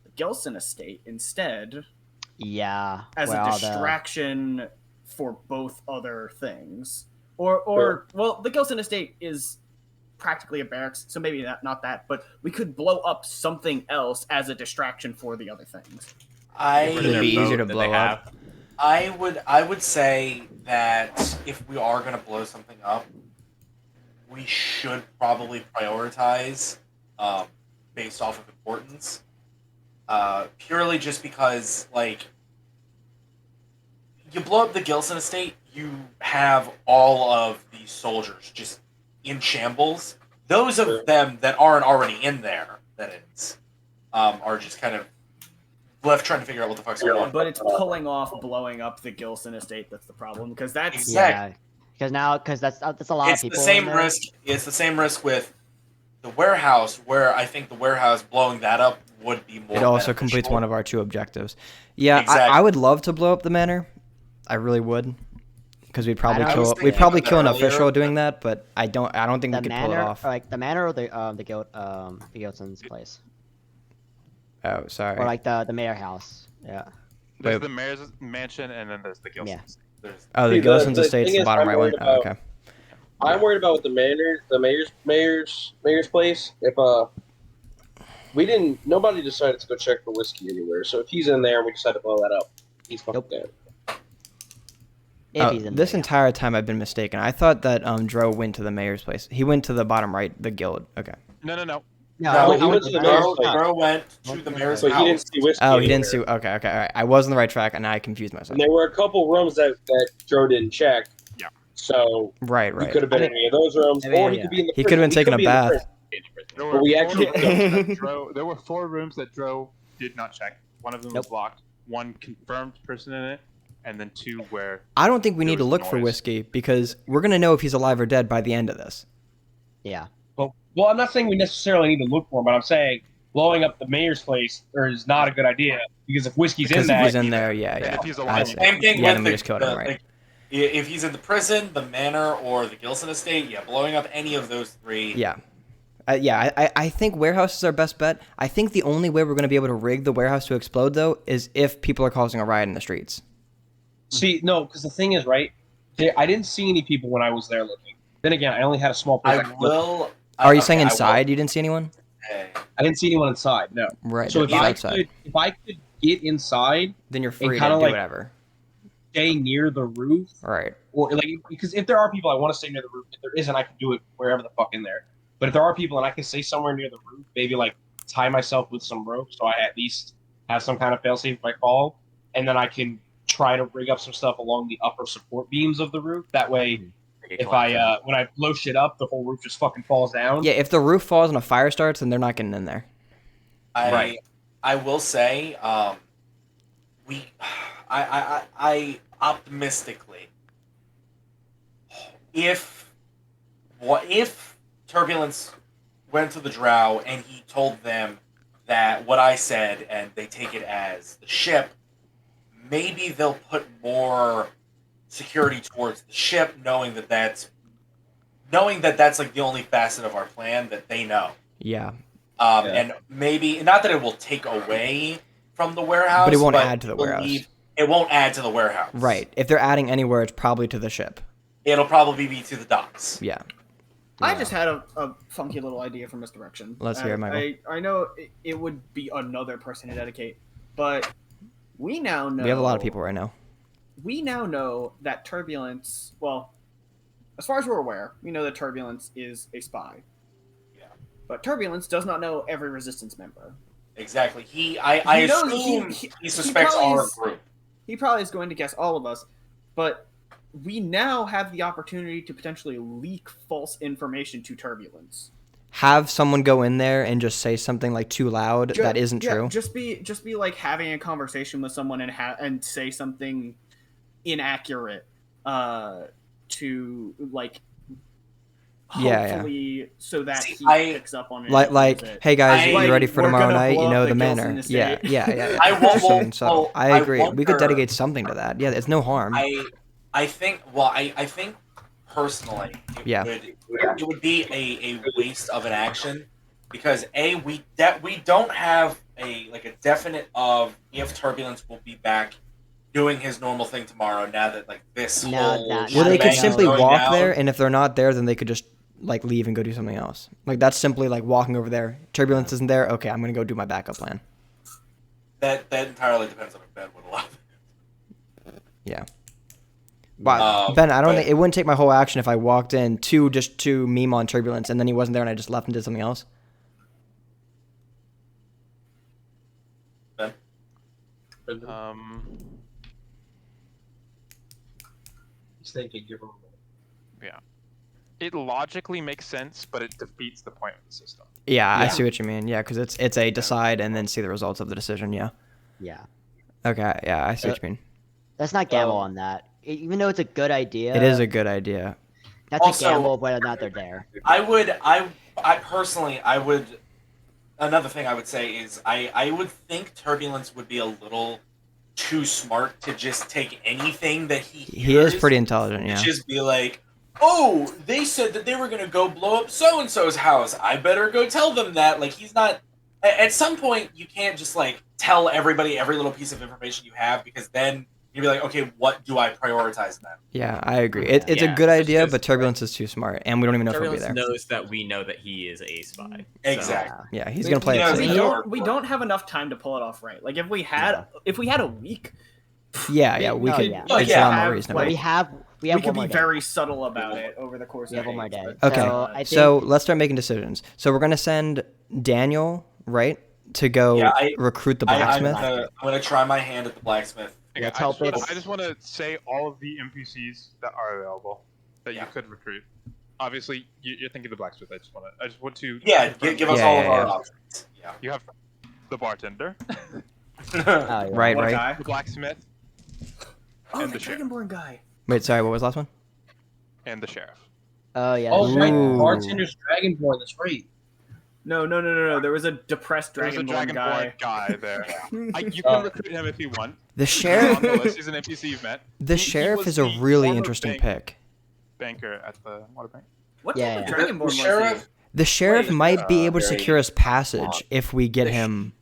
the Gelson estate instead Yeah. as where a all the- distraction for both other things. Or well, the Gelson estate is practically a barracks, so maybe not that, but we could blow up something else as a distraction for the other things. Would it be easier to blow up? I would say that if we are going to blow something up, we should probably prioritize based off of importance. Purely just because, like, you blow up the Gilson estate, you have all of these soldiers just in shambles. Those of them that aren't already in there, that is, are just kind of left trying to figure out what the fuck's going on. But it's pulling off blowing up the Gilson estate that's the problem, because that's Exactly. Yeah, because that's a lot It's of the people. same in there. risk. It's the same risk with the warehouse, where I think the warehouse blowing that up would be more. It also beneficial. completes one of our two objectives. Yeah, Exactly. I would love to blow up the manor. I really would, because we'd probably I kill was thinking probably about kill an that earlier, official but- doing that, but I don't think The we could pull it manor, off. or like the manor, or the Gilson's place, Oh, sorry. or like the mayor house. Yeah. There's Wait. the mayor's mansion, and then there's the Gilsons. Yeah. There's, Oh, the See, Gilson's the estate's thing the is, bottom I'm right one. worried Oh, about- okay. I'm worried about with the mayor's place. If nobody decided to go check for whiskey anywhere. So if he's in there and we decide to blow that up, he's fucking dead. If Oh, he's in this there. entire time I've been mistaken. I thought that Dro went to the mayor's place. He went to the bottom right, the guild. Okay. No. no, he went to the mayor's place. Gro went to the mayor's So he didn't house. see whiskey. Oh, he didn't anywhere. see. Okay. All right. I was on the right track, and I confused myself. And there were a couple rooms that Joe didn't check. Yeah. So Right. he could have been in any of those rooms, I mean, or he yeah. could be in the. He could have been prison. taking a could be in the bath. prison. There But we four actually rooms that there were 4 rooms that Dro did not check. One of them was Nope. locked. One confirmed person in it, and then 2 where I don't think we There need to was look for noise. whiskey because we're gonna know if he's alive or dead by the end of this. Yeah. Well, I'm not saying we necessarily need to look for him, but I'm saying blowing up the mayor's place is not a good idea because if whiskey's Because in if he's that, in there, yeah. And if he's I alive, see. Same thing Yeah, with then we just killed him, right? if he's in the prison, the manor, or the Gilson estate, yeah, blowing up any of those 3. Yeah. I think warehouse is our best bet. I think the only way we're going to be able to rig the warehouse to explode, though, is if people are causing a riot in the streets. see, no, because the thing is, right? I didn't see any people when I was there looking. Then again, I only had a small place. I will. Are you okay, saying I will- inside you didn't see anyone? Okay. I didn't see anyone inside. No. Right. So if that's I outside. could get inside, Then you're free to do kinda like- whatever. stay near the roof, Right. or like because if there are people, I want to stay near the roof. If there isn't, I can do it wherever the fuck in there. But if there are people and I can stay somewhere near the roof, maybe like tie myself with some rope so I at least have some kind of failsafe if I fall, and then I can try to rig up some stuff along the upper support beams of the roof. That way, if I when I blow shit up, the whole roof just fucking falls down. Yeah, if the roof falls and a fire starts, then they're not getting in there. Right. I will say, I optimistically, if Turbulence went to the Drow and he told them that what I said and they take it as the ship, maybe they'll put more security towards the ship, knowing that that's like the only facet of our plan that they know. Yeah. And maybe not that it will take away from the warehouse, But it won't add to the will warehouse. It won't add to the warehouse. Right. If they're adding anywhere, it's probably to the ship. It'll probably be to the docks. Yeah. I just had a funky little idea for misdirection. Let's hear it, Michael. I know it would be another person to dedicate, but we now know... We have a lot of people right now. We now know that Turbulence... Well, as far as we're aware, we know that Turbulence is a spy. Yeah. But Turbulence does not know every Resistance member. Exactly. I assume he suspects our group. He probably is going to guess all of us, but we now have the opportunity to potentially leak false information to Turbulence. Have someone go in there and just say something like too loud that isn't true. Just be like having a conversation with someone and say something inaccurate to like hopefully so that he picks up on it. Like hey guys, you ready for tomorrow night? You know the Gills manner. in the Yeah. Well, I agree. We wonder- could dedicate something to that. Yeah, it's no harm. I think personally it would be a waste of an action because we don't have a definite of if Turbulence will be back doing his normal thing tomorrow now that like this whole Well, they could shebang is simply going walk down. there, and if they're not there, then they could just like leave and go do something else. Like that's simply like walking over there. Turbulence isn't there. Okay, I'm gonna go do my backup plan. That entirely depends on if Ben would allow it. Yeah. But Ben, I don't think it wouldn't take my whole action if I walked in to meme on Turbulence, and then he wasn't there, and I just left and did something else. Ben? He's thinking, give him a Yeah. It logically makes sense, but it defeats the point of the system. Yeah, I see what you mean. Yeah, because it's a decide and then see the results of the decision. Yeah. Yeah. Okay. Yeah, I see what you mean. Let's not gamble on that. Even though it's a good idea. It is a good idea. That's Also, a gamble of whether or not they're there. I personally, another thing I would say is I would think Turbulence would be a little too smart to just take anything that He is pretty intelligent, yeah. Just be like, oh, they said that they were going to go blow up so-and-so's house. I better go tell them that. Like, he's not... At some point, you can't just, like, tell everybody every little piece of information you have, because then you'd be like, okay, what do I prioritize then? Yeah, I agree. It's a good idea, but Turbulence is too smart, and we don't even know if he'll be Turbulence there. knows that we know that he is a spy. Exactly. Yeah, he's going to play it safe. We don't have enough time to pull it off right. Like, if we had a week... Yeah, we could. yeah. It's a lot more reasonable. We We could one be more day. very subtle about it over the course We of have one more days, day. but- Okay, So, I think- so let's start making decisions. So we're gonna send Daniel, right, to go recruit the blacksmith. I'm gonna try my hand at the blacksmith. Okay, Let's I hope it's- just want to say all of the NPCs that are available that you could recruit. Obviously, you're thinking the blacksmith. I just want to. Yeah, give us all of our options. Yeah. You have the bartender, Right, What right. guy? the blacksmith, Oh, and the the sheriff. Dragonborn guy. Wait, sorry, what was the last one? and the sheriff. Oh yeah. Oh, right. Ooh. Bartender's Dragonborn. That's right. No. There was a depressed There's a Dragonborn guy. Dragonborn guy there. You can recruit him if you want. The He's sheriff. on the list. He's an NPC you've met. The He sheriff was is a the really former interesting bank- pick. Banker at the water bank. What Yeah, type of yeah. Dragonborn was he? sheriff? The sheriff Wait, might be able to very secure us passage if we get The sh- him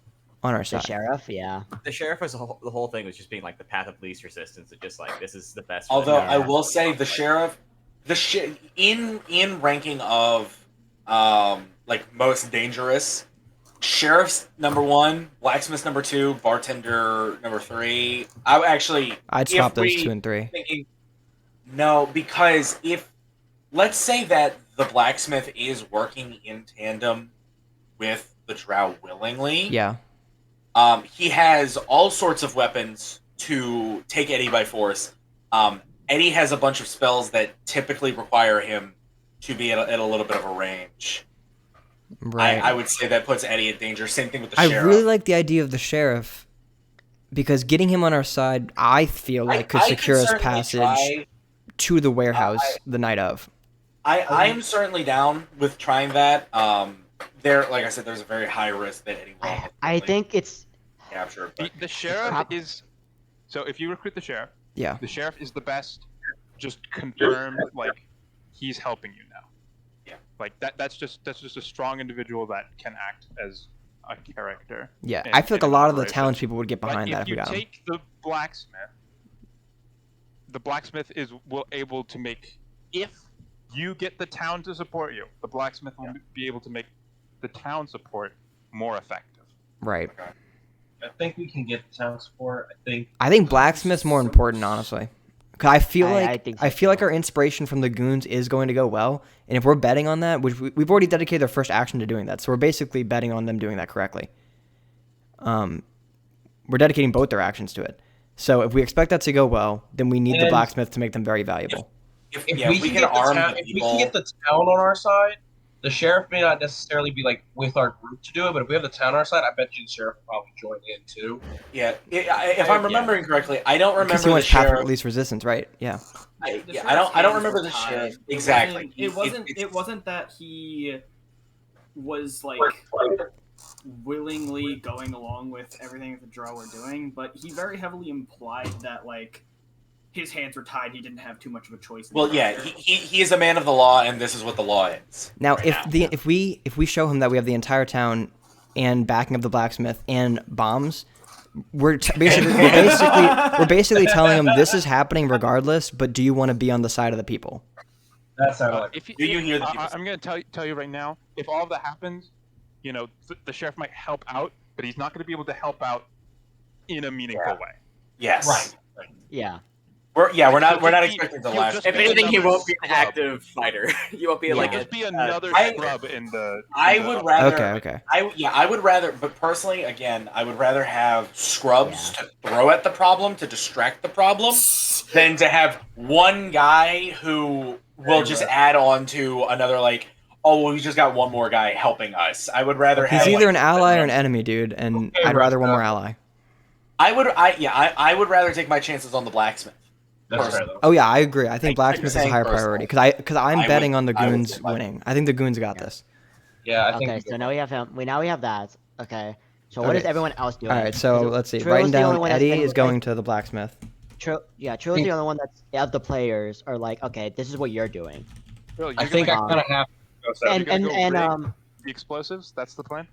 on our The side. sheriff, yeah. The sheriff was the whole thing was just being like the path of least resistance. It's just like this is the best. Although for the I will say the sheriff, in ranking of like most dangerous, sheriff's number 1, blacksmith's number 2, bartender number 3. I'd swap if those we- 2 and 3. Thinking, no, because if let's say that the blacksmith is working in tandem with the drow willingly, Yeah. he has all sorts of weapons to take Eddie by force. Eddie has a bunch of spells that typically require him to be at a little bit of a range. Right. I would say that puts Eddie in danger. Same thing with the I sheriff. really like the idea of the sheriff because getting him on our side, I feel like could I secure us certainly passage try. to the warehouse the night of. I am certainly down with trying that. Like I said, there's a very high risk that Eddie will I think it's capture. The sheriff prob- is So if you recruit the sheriff, Yeah. the sheriff is the best. Just confirm like he's helping you now. Yeah. Like that's just a strong individual that can act as a character. Yeah, in- I feel like in a an lot of the operation. townspeople would get But behind that if you we got him. take the blacksmith is able to make, if you get the town to support you, the blacksmith will be able to make the town support more effective. Right. I think we can get the town support. I think blacksmith's more important, honestly. Cause I feel I like think I so feel like too. our inspiration from the goons is going to go well, and if we're betting on that, which we've already dedicated their first action to doing that, so we're basically betting on them doing that correctly. We're dedicating both their actions to it. So if we expect that to go well, then we need the And- blacksmith to make them very valuable. If If yeah, we if we can can get the arm town, the if we people. can get the town on our side, the sheriff may not necessarily be like with our group to do it. But if we have the town on our side, I bet you the sheriff will probably join in too. Yeah, if I'm remembering correctly, I don't Because remember he the wants path of sheriff. least resistance, right? Yeah. I The don't sheriff's remember hands the were sheriff tied. exactly. It it's- wasn't that he was like willingly going along with everything that the Drow were doing, but he very heavily implied that like his hands were tied. He didn't have too much of a choice. In Well, the yeah, matter. he is a man of the law, and this is what the law is. Now, right if we show him that we have the entire town and backing of the blacksmith and bombs, we're basically telling him this is happening regardless. But do you want to be on the side of the people? That sounded like If Do you hear the people? I'm going to tell you right now, if all of that happens, you know, the sheriff might help out, but he's not going to be able to help out in a meaningful way. Yes. right. Yeah. We're not He'll expecting to he'll last. just If be anything, he another won't be an scrub. active fighter. You won't be Yeah. like He'll a. just be another I- scrub in the. I in the- would rather. Okay. I would rather, but personally, again, I would rather have scrubs to throw at the problem to distract the problem than to have one guy who will just add on to another. Like, oh, well, we just got one more guy helping us. I would rather have. He's either like, an ally or an enemy, dude, and Okay, I'd rather one Rusty. more ally. I would rather take my chances on the blacksmith. That's fair though. Oh yeah, I agree. I think I'm blacksmith is a saying higher personally. priority because I'm I betting would- on the I would goons say black- winning. I think the goons got this. Yeah, I think. Okay, so now we have him. Now we have that. Okay. So what Okay. is everyone else doing? All right, so let's see. Trill's Writing the only down one that's Eddie been, is like- going to the blacksmith. Trill's the only one that's of the players are like, okay, this is what you're doing. Bill, I you're think I gonna, kind of have to go. So And gonna go rig? and the explosives. That's the plan.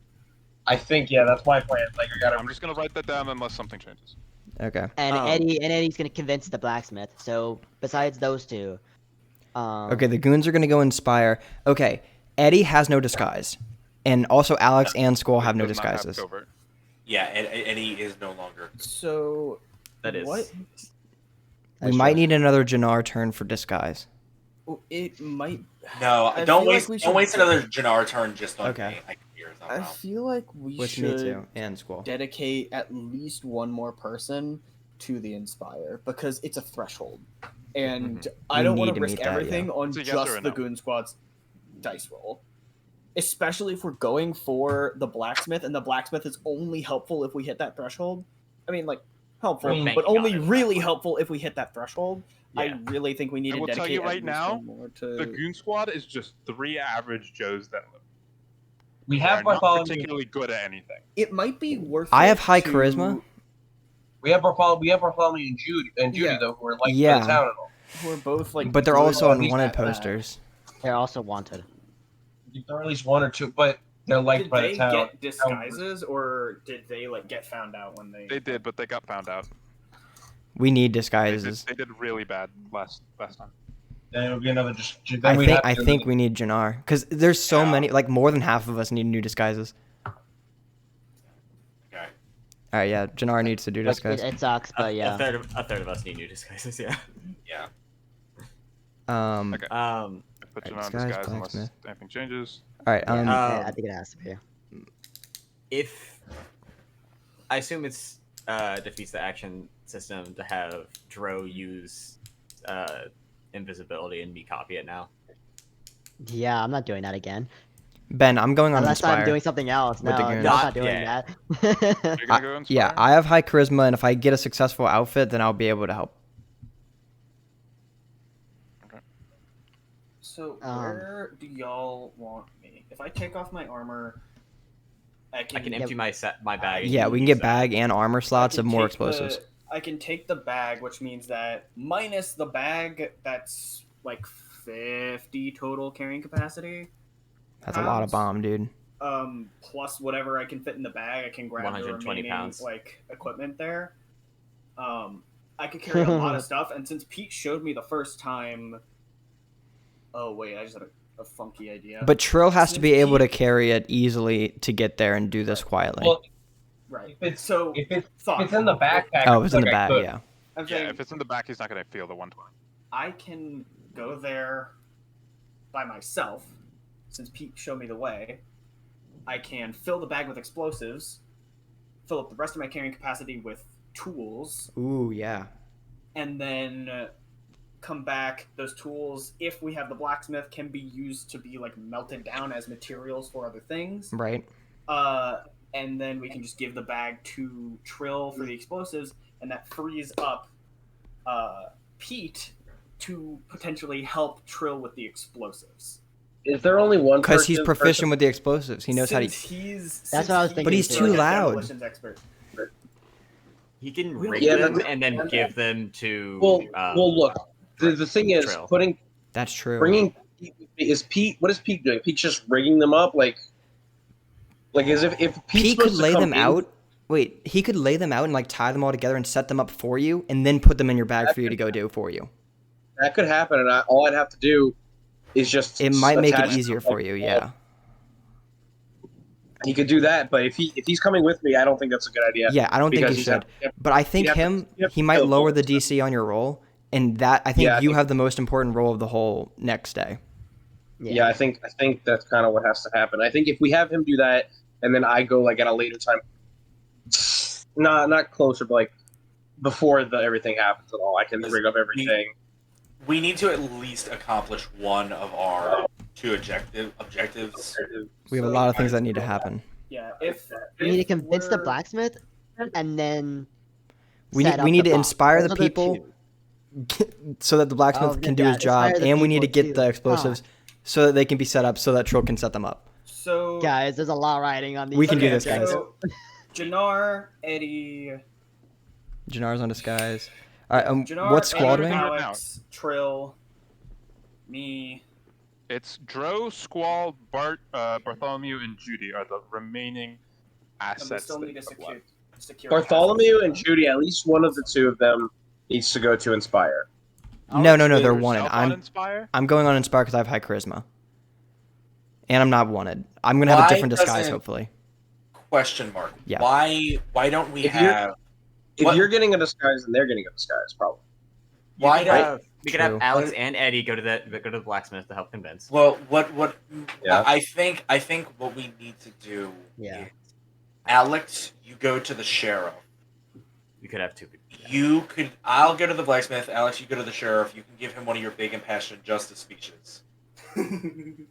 I think that's my plan. Like I gotta. I'm just gonna write that down unless something changes. Okay. Eddie's gonna convince the blacksmith. So besides those two, Okay, the goons are gonna go inspire. Okay, Eddie has no disguise, and also Alex and Skull have no Does not have disguises. covert. Yeah, and he is no longer. So That is. what? We might need another Jannar turn for disguise. It might. No, I don't feel like waste we don't should- waste another Jannar turn just on Okay. me. I can hear it I somehow. feel like we With should me too, and Skull. dedicate at least one more person to the Inspire because it's a threshold, and I We don't want need to to risk meet that, everything on It's a yes or just a the no. Goon Squad's dice roll. Especially if we're going for the blacksmith, and the blacksmith is only helpful if we hit that threshold. I mean, like helpful, I mean, but banking on only it, really exactly. helpful if we hit that threshold. Yeah. I really think we need I to will dedicate tell you at right least now, one more to The goon squad is just 3 average Joes that live. We They're have not Bartholomew. particularly good at anything. It might be worth. I it have high to- charisma. We have Bartholomew and Judy Yeah. though, who are like Yeah. for the town and all. Who are both like, But they're good also on at wanted that. posters. they're also wanted. There are at least one or two, but they're liked Did by they the town. get disguises, or did they like get found out when they? They did, but they got found out. We need They did, disguises. they did really bad last time. Then it would be another just. Then I we'd think have to I do think another- we need Jannar because there's so Yeah. many. Like more than half of us need new disguises. Okay. All right, yeah, Jannar needs to do It, disguise. it sucks, but yeah. A third of us need new disguises. Yeah. Yeah. Okay. Um. Put Alright, you on disguise, disguise unless blacksmith. anything changes. All right, Yeah, Um, I think it has to be. If I assume it's defeats the action system to have Dro use invisibility and me copy it now. Yeah, I'm not doing that again. Ben, I'm going on Unless inspire. I'm doing something else. with No, the I'm goons. not doing Yeah. that. You're gonna go inspire? Yeah, I have high charisma, and if I get a successful outfit, then I'll be able to help. So Um, where do y'all want me? If I take off my armor, I I can can empty my bag. and Yeah, we can use get that. bag and armor slots of more explosives. I can take the bag, which means that minus the bag, that's like 50 total carrying capacity. That's a lot of pounds. bomb, dude. Plus whatever I can fit in the bag, I can grab the 120 remaining pounds. like equipment there. I could carry a lot of stuff, and since Pete showed me the first time, oh wait, I just had a funky idea. But Trill has to Since be able to Pete- carry it easily to get there and do this quietly. Well, right. if it's So if it's thought. in the backpack, Oh, I it's feel in the like I bag, could. yeah. I'm Yeah, saying if it's in the back, he's not gonna feel the 120. I can go there by myself, since Pete showed me the way. I can fill the bag with explosives, fill up the rest of my carrying capacity with tools, Ooh, yeah. and then come back. Those tools, if we have the blacksmith, can be used to be like melted down as materials for other things. Right. And then we can just give the bag to Trill for the explosives, and that frees up Pete to potentially help Trill with the explosives. Is there only one? Because he's person- proficient with the explosives. He knows how to. Since That's what I was thinking But he's too. too a loud. demolitions expert. He can Really? rig Yeah, them but- and then give them to. Well, look. The thing is, Trill. That's true. bringing is Pete. What is Pete doing? Pete's just rigging them up, like as if Pete's Pete could supposed to lay come them in- out. Wait, he could lay them out and like tie them all together and set them up for you, and then put them in your bag for you to go do for you. That could happen, and all I'd have to do is just. It might make it attach easier them, for you, yeah. He could do that, but if he's coming with me, I don't think that's a good idea. Yeah, I don't think because you he's should. have- But I think you'd have to- him, you'd have he to might kill lower the both. DC on your roll, and that I think Yeah, I you think- have the most important role of the whole next day. Yeah, I think that's kind of what has to happen. I think if we have him do that, and then I go like at a later time, not closer, but like before everything happens at all, I can rig up everything. We need to at least accomplish one of our two objectives. We have a lot of things that need to happen. Yeah, if We need to convince the we're- blacksmith, and then We set need up we need the to bomb. inspire the Those are the people two. so that the blacksmith Oh, can do yeah, his job, inspire the and we need to people get too. the explosives so that they can be set up so that Trill can set them up. So Guys, there's a lot riding on these. We can do okay, this, guys. So Jannar, Eddie, Jannar's on disguise. All right, Jannar, what's squad Eddie, wing? Alex, Trill, me. It's Dro, Squall, Bart, Bartholomew, and Judy are the remaining And we assets. still that need to are left. secure Bartholomew and Judy, at least one of the two of them needs to go to Inspire. No, they're Yourself wanted. on Inspire? I'm going on Inspire because I have high charisma, and I'm not wanted. I'm gonna have a Why different disguise, doesn't- hopefully. Question mark. Yeah. Why don't we If you're- have? If What- you're getting a disguise, then they're getting a disguise, probably. Why we could don't? have, we could have True. Alex and Eddie go to the blacksmith to help convince. Well, what? Yeah. I think what we need to do. Yeah. Is, Alex, you go to the sheriff. We could have two people. You could. I'll go to the blacksmith. Alex, you go to the sheriff. You can give him one of your big impassioned justice speeches. And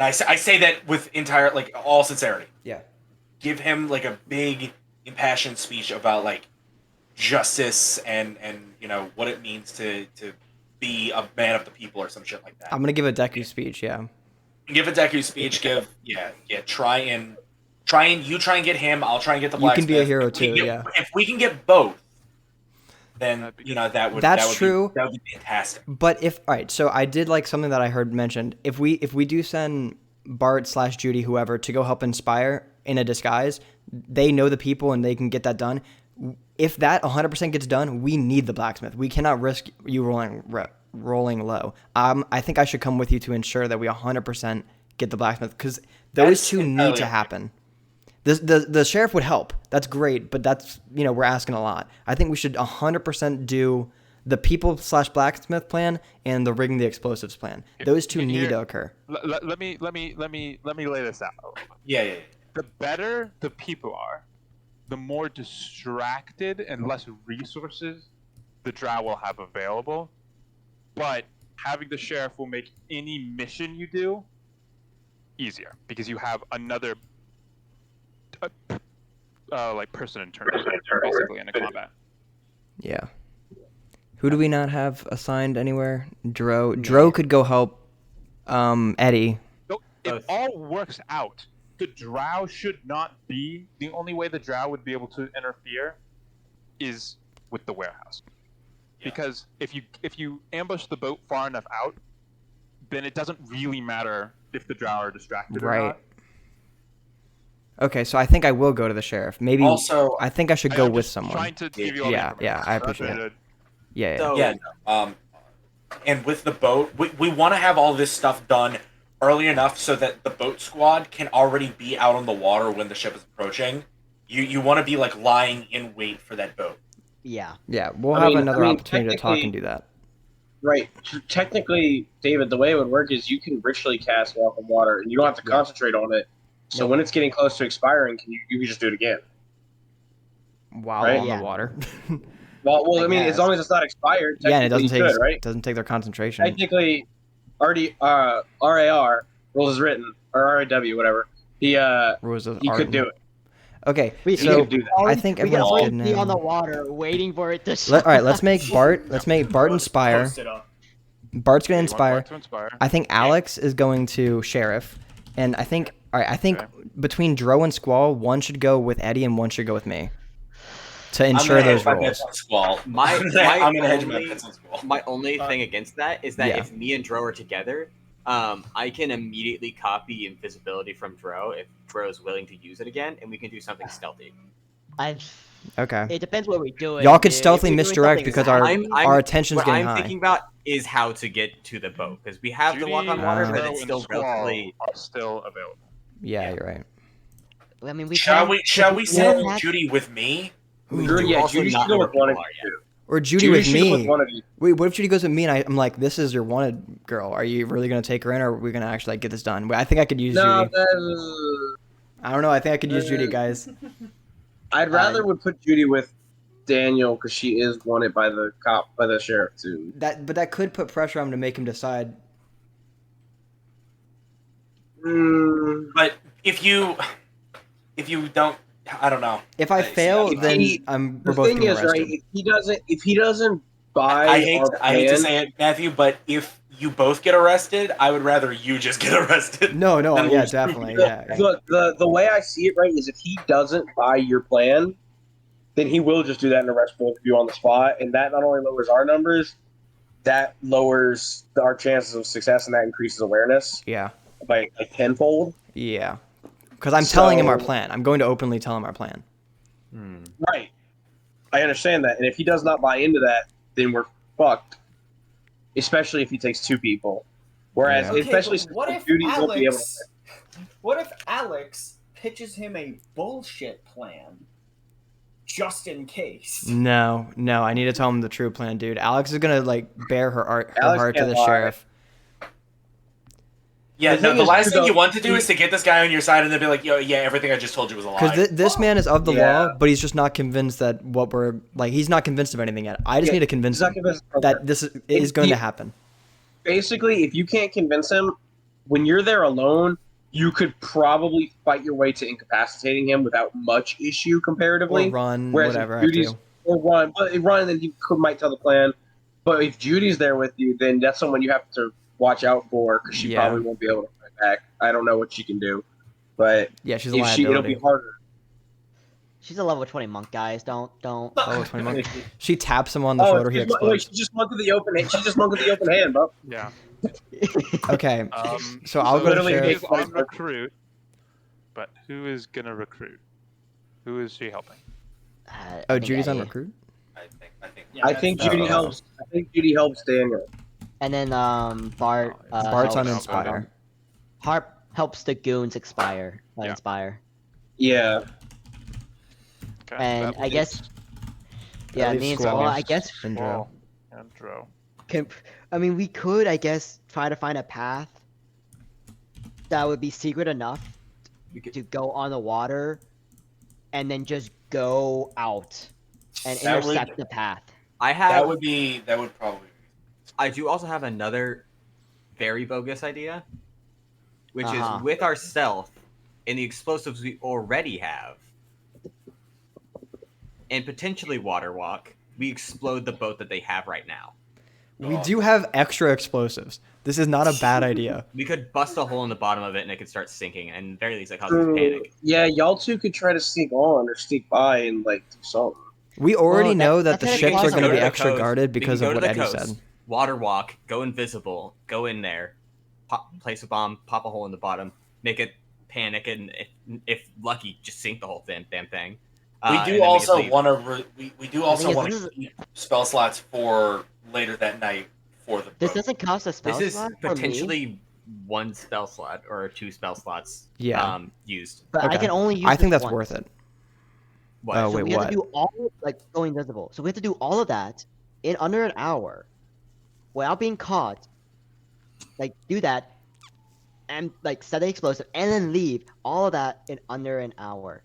I say that with entire all sincerity. Yeah. Give him like a big impassioned speech about like justice and what it means to be a man of the people or some shit like that. I'm gonna give a Deku speech. Yeah. Give a Deku speech. Try and get him. I'll try and get the You can blacksmith. be a hero If we too, get- yeah. If we can get both, then That'd be that would That's that would true. Be, that would be fantastic. But if all right, so I did like something that I heard mentioned. If we do send Bart / Judy, whoever, to go help Inspire in a disguise, they know the people and they can get that done. If that 100% gets done, we need the blacksmith. We cannot risk you rolling low. I think I should come with you to ensure that we 100% get the blacksmith because those That's two need entirely to okay. happen. The sheriff would help. That's great, but that's we're asking a lot. I think we should 100% do the people / blacksmith plan and the rigging the explosives plan. Those two need to occur. Let me lay this out. Yeah. The better the people are, the more distracted and less resources the drow will have available. But having the sheriff will make any mission you do easier because you have another person in turn basically in a combat. Yeah. Who do we not have assigned anywhere? Dro could go help Eddie. So it Both. all works out. The drow should not be the only way the drow would be able to interfere is with the warehouse. Yeah. Because if you ambush the boat far enough out, then it doesn't really matter if the drow are distracted or Right. not. Okay, so I think I will go to the sheriff. Maybe Also, I think I should go I'm with just someone. Trying to give you all Yeah, the yeah, information. I appreciate it. Yeah, yeah. So, yeah, and with the boat, we want to have all this stuff done early enough so that the boat squad can already be out on the water when the ship is approaching. You want to be like lying in wait for that boat. Yeah. Yeah, we'll I have mean- another I mean, opportunity to talk and technically- do that. Right. Technically, David, the way it would work is you can ritually cast Welcome Water, and you don't have to Yeah. concentrate on it. So when it's getting close to expiring, you can just do it again. While Right? on Yeah. the water. Well, I I mean, guess. as long as it's not expired, Yeah, and it technically doesn't you take could, right? doesn't take their concentration. Technically, already RAR rules is written or RAW whatever. He Rules of he art could and- do it. Okay, We He so could do that. I think we can everyone's always good be on now. the water waiting for it to. All right, let's make Bart inspire. Post it up. Bart's gonna You want inspire. Bart to inspire. I think Alex is going to sheriff, and I think I think Okay. between Dro and Squall, one should go with Eddie and one should go with me to I'm ensure gonna hedge those my roles. bets on Squall. My- I'm my gonna hedge my only- bets on Squall. My only thing against that is that Yeah. if me and Dro are together, I can immediately copy invisibility from Dro if Dro is willing to use it again, and we can do something stealthy. Okay. It depends what we're doing. Y'all could dude. If stealthily we're doing misdirect something because random- our attention's what getting I'm high. thinking about is how to get to the boat because we have the walk on Judy, water, Ah. but Dro, it's and still Squall relatively. are still available. Yeah, you're right. I mean, we Shall can- we send Yeah. Judy with me? We Judy, do yeah, also Judy not should go know with where one of people you. are yet. Or Judy, Judy with should go me. with one of you. Wait, what if Judy goes with me and I'm like, this is your wanted girl? Are you really gonna take her in, or are we gonna actually like, get this done? Wait, I think I could use No, Judy. I don't know. I think I could use Judy, guys. I'd rather would put Judy with Daniel because she is wanted by the sheriff too. But that could put pressure on him to make him decide. But if you don't, I don't know. If I fail, if then he- we're The both thing getting is, arrested. right? If he doesn't buy, I hate our I hate to plan- say it, Matthew, but if you both get arrested, I would rather you just get arrested. No, Then yeah, lose. definitely, yeah. The way I see it, right, is if he doesn't buy your plan, then he will just do that and arrest both of you on the spot, and that not only lowers our numbers, that lowers our chances of success, and that increases awareness Yeah, by like tenfold. yeah. Because I'm telling him our So- plan. I'm going to openly tell him our plan. Right. I understand that, and if he does not buy into that, then we're fucked. Especially if he takes two people. Whereas, Yeah. Okay, especially but since what if Judy won't be able to. Alex? What if Alex pitches him a bullshit plan, just in case? No, I need to tell him the true plan, dude. Alex is gonna like bear her Alex heart to can't the lie. sheriff. Yeah, The no. thing The is, last too, thing you though, want to do is to get this guy on your side and then be like, "Yo, yeah, everything I just told you was a lie." Because this man is of the Yeah. law, but he's just not convinced that what we're like. He's not convinced of anything yet. I just Yeah, need to convince He's not him convinced. that this is going to happen. Basically, if you can't convince him, when you're there alone, you could probably fight your way to incapacitating him without much issue Or comparatively. run, Whereas whatever. if I have Judy's to. or run, then he might tell the plan. But if Judy's there with you, then that's someone you have to watch out for because she Yeah. probably won't be able to fight back. I don't know what she can do, but Yeah, she's a if she, it'll liability. be harder. She's a level 20 monk, guys. Don't. Oh, 20 monk. She taps him on the Oh, shoulder. He wait, explodes. she just monked with the open hand. She just monked with the open hand, bro. Yeah. Okay. Um, So I'll go to literally Judy sheriff. is on recruit, but who is gonna recruit? Who is she helping? Oh, Judy's on recruit. Yeah, I think that's- Judy helps. I think Judy helps Daniel. And then Bart. Bart's on helps- inspire. Harp helps the goons expire. Yeah. Inspire. Yeah. Okay, And that I guess. Yeah, leaves me and Squall. Squall. I guess. And Dro. Squall and Dro. I mean, we could, I guess, try to find a path that would be secret enough to go on the water, and then just go out and That would- intercept the path. I have. That would probably. I do also have another very bogus idea, which Uh-huh. is with our stealth and the explosives we already have, and potentially water walk, we explode the boat that they have right now. We do have extra explosives. This is not a bad idea. We could bust a hole in the bottom of it and it could start sinking, and at the very least, it causes panic. Yeah, y'all two could try to sneak on or sneak by and like do something. We already Well, know that the that's ships gonna are cause going to a be lot of extra codes. guarded We can because go of to what the Eddie coast, said. Water walk, go invisible, go in there, place a bomb, pop a hole in the bottom, make it panic, and if lucky, just sink the whole damn thing. We And do then also just leave. want to. We do also thing is, want this to is- keep spell slots for later that night for the. This boat. doesn't cost a spell This is slot for me, potentially one spell slot or two spell slots. Yeah. Used. but I Okay. can only use. I think this that's once. worth it. What? Oh, So wait, we have what? to do all like go invisible. So we have to do all of that in under an hour, without being caught. Like do that, and like set the explosive, and then leave. All of that in under an hour.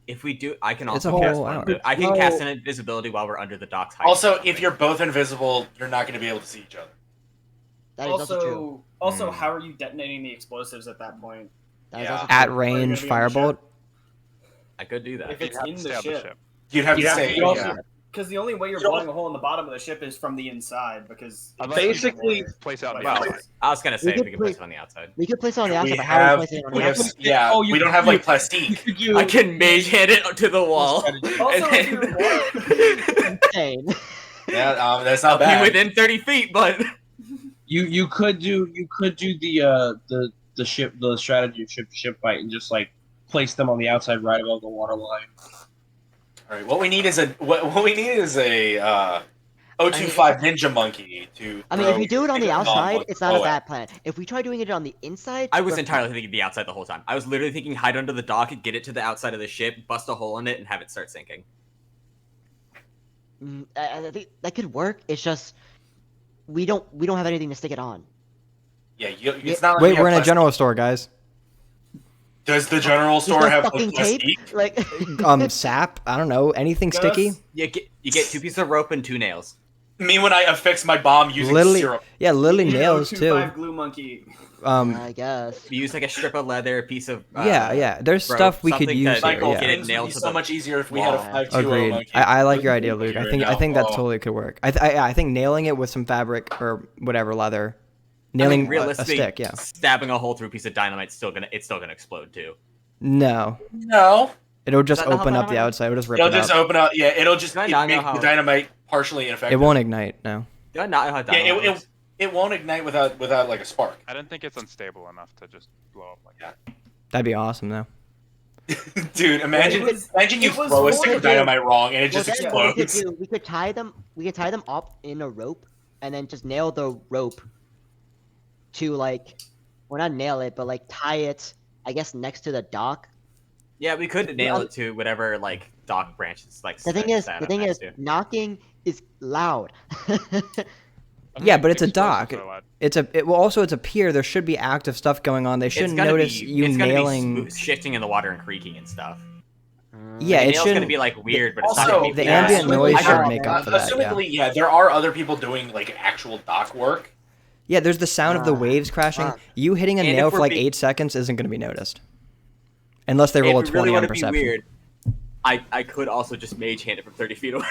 If we do, I can It's also a cast whole one. hour. I can cast an invisibility while we're under the docks. hiding Also, something. if you're both invisible, you're not going to be able to see each other. That is also true. Also, Hmm. how are you detonating the explosives at that point? That is Yeah. also true. At gonna range, be on the firebolt. I could do that. If it's You'd have in to the stay on ship. You'd have to Yeah, say. you also- yeah. Because the only way you're You blowing a hole in the bottom of the ship is from the inside. Because Unless it's basically- place out in the Well, outside. I was gonna say could we can place put- it on the outside. We could place it on the We outside, but how are have. we placing it on We the have. outside? Yeah. Oh, you We don't could have do- like You plastique. could do I can mage hand it to the wall. Also, and if you then- want, Insane. Yeah. That's I'll not be bad. within 30 feet, but you could do the ship the strategy of ship fight and just like place them on the outside right above the water line. All right. What we need is a 025 ninja monkey to. I mean, if throw you do it on the a bomb outside, on it's not a Boa. bad plan. If we try doing it on the inside, I was we're entirely fucked. thinking the outside the whole time. I was literally thinking hide under the dock, get it to the outside of the ship, bust a hole in it, and have it start sinking. I think that could work. It's just we don't have anything to stick it on. Yeah. It's not. Like Wait, we have we're in a plastic. general store, guys. Does the general There's store no have fucking tape. plastique? Like Sap. I don't know. Anything Gus, sticky? You get 2 pieces of rope and 2 nails. Me when I affix my bomb using Literally, syrup. yeah, literally you know, nails 25 too. glue monkey. I guess. You use like a strip of leather, a piece of Yeah. There's rope, stuff we could something use that- here. Michael, Get Yeah. it things nailed would be to so the much easier if we had a wall. 520 Agreed. monkey. I like your idea, Luke. Right I think that now. totally could work. I think nailing it with some fabric or whatever leather, nailing a realistically, stick. Yeah. stabbing a hole through a piece of dynamite still gonna explode too. No, No. it'll just Is that not how open up the dynamite outside. It'll just rip It'll it just up. open up. Yeah, it'll just Do I it not know make how- the dynamite partially ineffective. It won't ignite. No. Do I not know how Yeah, dynamite works? it won't ignite without like a spark. I don't think it's unstable enough to just blow up like that. That'd be awesome though. Dude, imagine It was- imagine you it was throw a stick of more- dynamite wrong and it Well, just then what we could explodes. do, we could tie them up in a rope, and then just nail the rope to like, well, not nail it, but like tie it, I guess, next to the dock. Yeah, we could nail it to whatever like dock branches like. The thing sticks is, that the are thing next is, to. knocking is loud. I Yeah, think but it's a explosives dock. are allowed. It's a pier. There should be active stuff going on. They shouldn't gonna notice be, you it's gonna nailing. be shifting in the water and creaking and stuff. Yeah, the it nail's gonna shouldn't. be like weird, but it's Also, not gonna be The yeah, ambient assuming- noise I should don't- make up for that. Yeah. Assumingly, yeah, there are other people doing like actual dock work. Yeah, there's the sound of the waves crashing. fuck. You hitting a And if nail for we're like being- 8 seconds isn't going to be noticed, unless they roll a if we 20 really on want to be perception. weird, I could also just mage hand it from 30 feet away.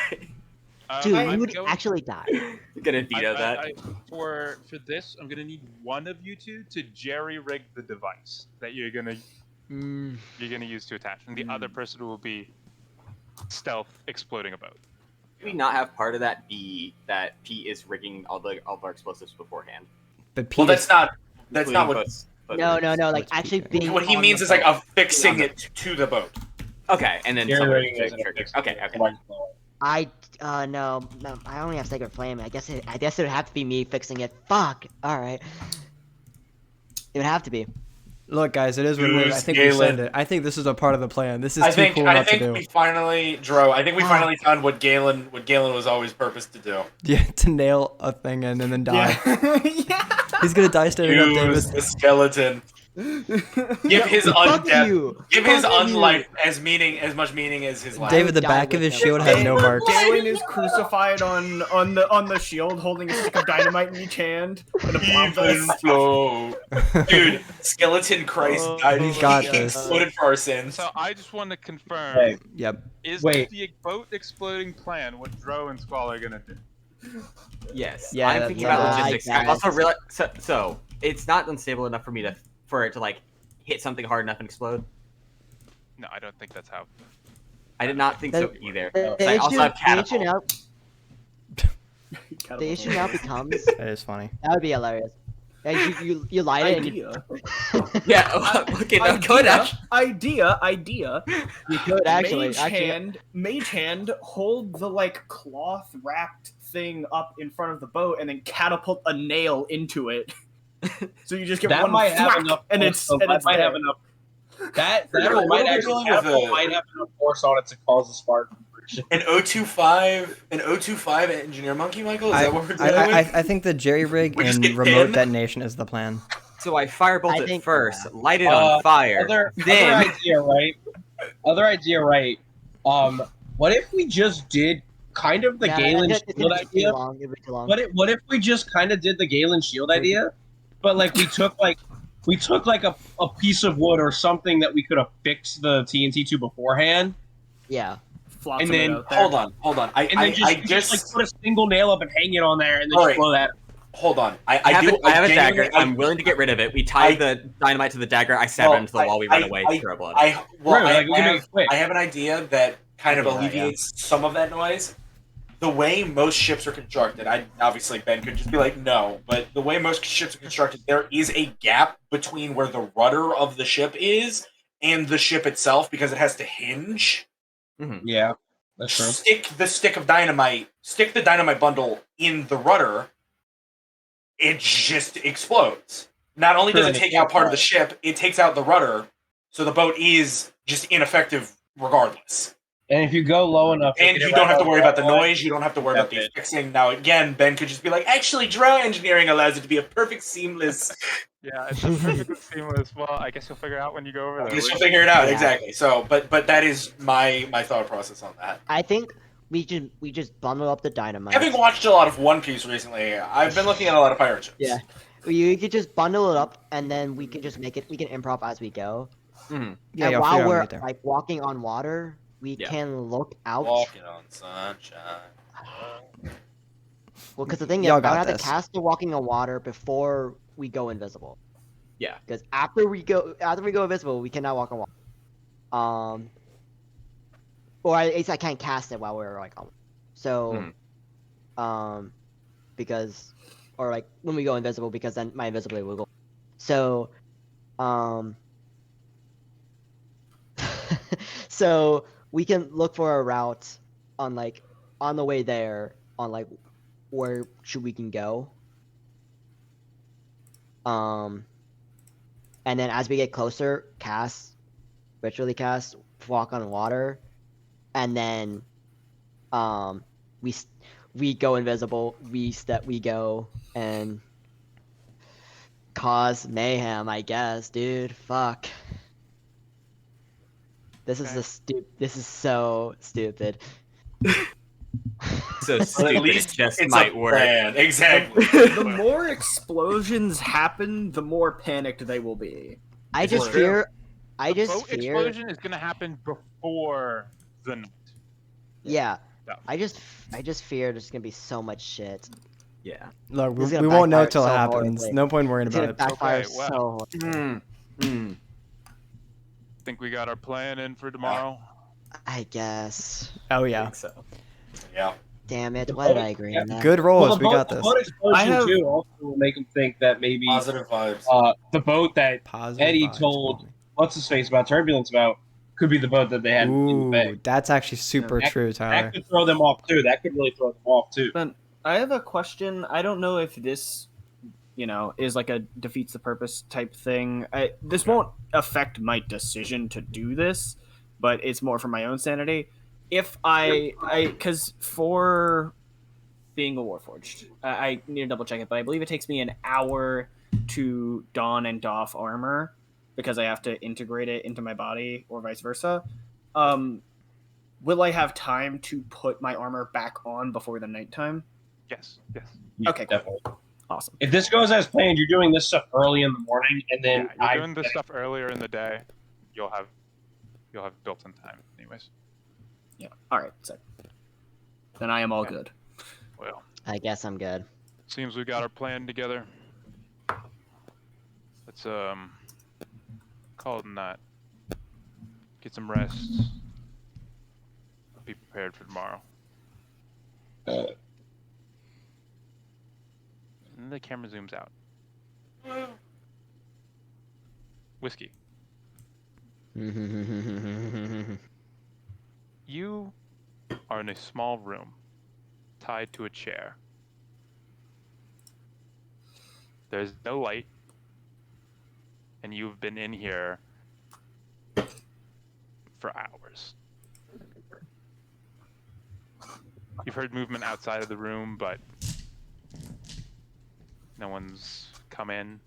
Dude, I'm you would going- actually die. You're gonna veto that. For this, I'm gonna need one of you two to jerry rig the device that you're gonna use to attach, and the other person will be stealth exploding a boat. Do we not have part of that be that Pete is rigging all of our explosves beforehand? But Pete Well, is- that's not what. No, like actually being. What he on means the is like boat. affixing it to the boat. Okay, and then You're someone rigging it as an trigger. affix. Okay. No, I only have Sacred Flame. I guess it would have to be me fixing it. Fuck. All right. It would have to be. Look, guys, it is what it is. I Use think we Galen. said it. I think this is a part of the plan. This is I too think cool I not to think do. we finally, Dro. I think we finally found what Galen was always purposed to do. Yeah, to nail a thing in and then die. Yeah. He's gonna die standing up, Use Davis. the skeleton. Give his Fuck undeath. you. Give his Fuck you. unlife as much meaning as his life. David, the die back of with his him. shield had no marks. Galen is crucified on the shield, holding a stick of dynamite in each hand and a bomb Even vest. flow. Dude, skeleton Christ died. you got He this. exploded for our sins. So I just want to confirm: Hey. Yep. is Wait. the boat exploding plan what Dro and Squall are gonna do? Yes. Yeah, I'm that's- thinking about yeah, logistics. I I also guess. realize so it's not unstable enough for it to like hit something hard enough and explode. No, I don't think that's how. I did not think so either. The, I also have the issue now, Catapult. the issue now becomes That is funny. that would be hilarious. Yeah, you light it and you, Idea. Yeah, okay, no, good actually. Idea. you could actually Mage hand, hold the like cloth wrapped thing up in front of the boat, and then catapult a nail into it. So you just get That one might have thwack, enough. and force, it's though. and That it's might there. have enough. That What are might we actually doing with catapult it? might have enough force on it to cause a spark. An 025 engineer monkey, Michael? Is that what we're dealing with? I think the jerry rig We just and get remote pinned? detonation is the plan. So I firebolt I it think- first, light it on fire, Other then idea, right? Other idea, right? What if we just did kind of the yeah, Galen it's shield gonna be too idea? long. It'd be too long. What if we just kind of did the Galen shield idea, but like we took like a piece of wood or something that we could have fixed the TNT to beforehand, Yeah. Flop and some then- it out there. Hold on. and then just like put a single nail up and hang it on there, and then All just right. blow that. Hold on. I I have a dagger. genuinely- I'm willing to get rid of it. We tie the dynamite to the dagger. I stab it into the wall. We run away. Throw blood. Right, Like, we can make it quick. I have an idea that kind of Yeah, yeah. alleviates some of that noise. The way most ships are constructed, obviously Ben could just be like, no, but the way most ships are constructed, there is a gap between where the rudder of the ship is and the ship itself because it has to hinge. Yeah, that's true. Stick the dynamite bundle in the rudder, it just explodes. Not only does Sure, it and take it out part of can't the ship, it takes out the rudder, so the boat is just ineffective regardless. And if you go low enough, And you don't have to worry about the noise, you don't have to worry about the That's it. fixing. Now again, Ben could just be like, actually drow engineering allows it to be a perfect seamless. Yeah, it's perfectly seamless. Well, I guess you'll figure it out when you go over I there. guess you'll figure it out, Yeah. exactly. So but that is my thought process on that. I think we just bundle up the dynamite. Having watched a lot of One Piece recently, I've been looking at a lot of pirate ships. Yeah. You could just bundle it up, and then we can just make it. We can improv as we go. Yeah, And yeah, I'll figure while out when we we're get there. like walking on water, we Yeah. can look out. Walking on sunshine. Well, because the thing is, Y'all I got have to this. cast the walking on water before we go invisible. Yeah. Because after we go invisible, we cannot walk on water. Or at least I can't cast it while we're like on. So, because, or like when we go invisible, because then my invisibility will go. So, so we can look for a route on like on the way there on like where should we can go. And then as we get closer, literally cast, walk on water, and then, we go invisible. We go and cause mayhem. I guess, dude. Fuck. This is This is so stupid. So But stupid. at least it just it's might a work. plan. Exactly. The more explosions happen, the more panicked they will be. I Is just it true? fear. I The just boat fear. explosion is gonna happen before the night. Yeah. Yeah. I just fear there's gonna be so much shit. Yeah. Look, This is we gonna won't know backfire till it so happens. horribly. No point worrying It's about gonna it. backfire Okay, well. so Mm. Mm. Think we got our plan in for tomorrow? I guess. Oh I yeah, think so. Yeah. Damn it! The Why did boat- I agree yeah. on that? good rolls. We got The this. boat explosion I have- too also will make him think that maybe Positive vibes. the boat that Positive Eddie vibes, told homie. what's his face about turbulence about could be the boat that they had in the Ooh, bay. that's actually super That- true, Tyler. That could throw them off too. That could really throw them off too. But I have a question. I don't know if this, is like a defeats the purpose type thing. This won't affect my decision to do this, but it's more for my own sanity. If because for being a Warforged, I need to double check it, but I believe it takes me an hour to don and doff armor because I have to integrate it into my body or vice versa. Will I have time to put my armor back on before the nighttime? Yes. Yeah, Okay, cool. definitely. Awesome. If this goes as planned, you're doing this stuff early in the morning, and then Yeah, you're doing this stuff earlier in the day. You'll have built-in time, anyways. Yeah. All right. So then I am all Okay. good. Well, I guess I'm good. seems we got our plan together. Let's call it a night. Get some rest. prepared for tomorrow. And the camera zooms out. Whiskey, you are in a small room, tied to a chair. There's no light, and you've been in here for hours. You've heard movement outside of the room, but no one's come in.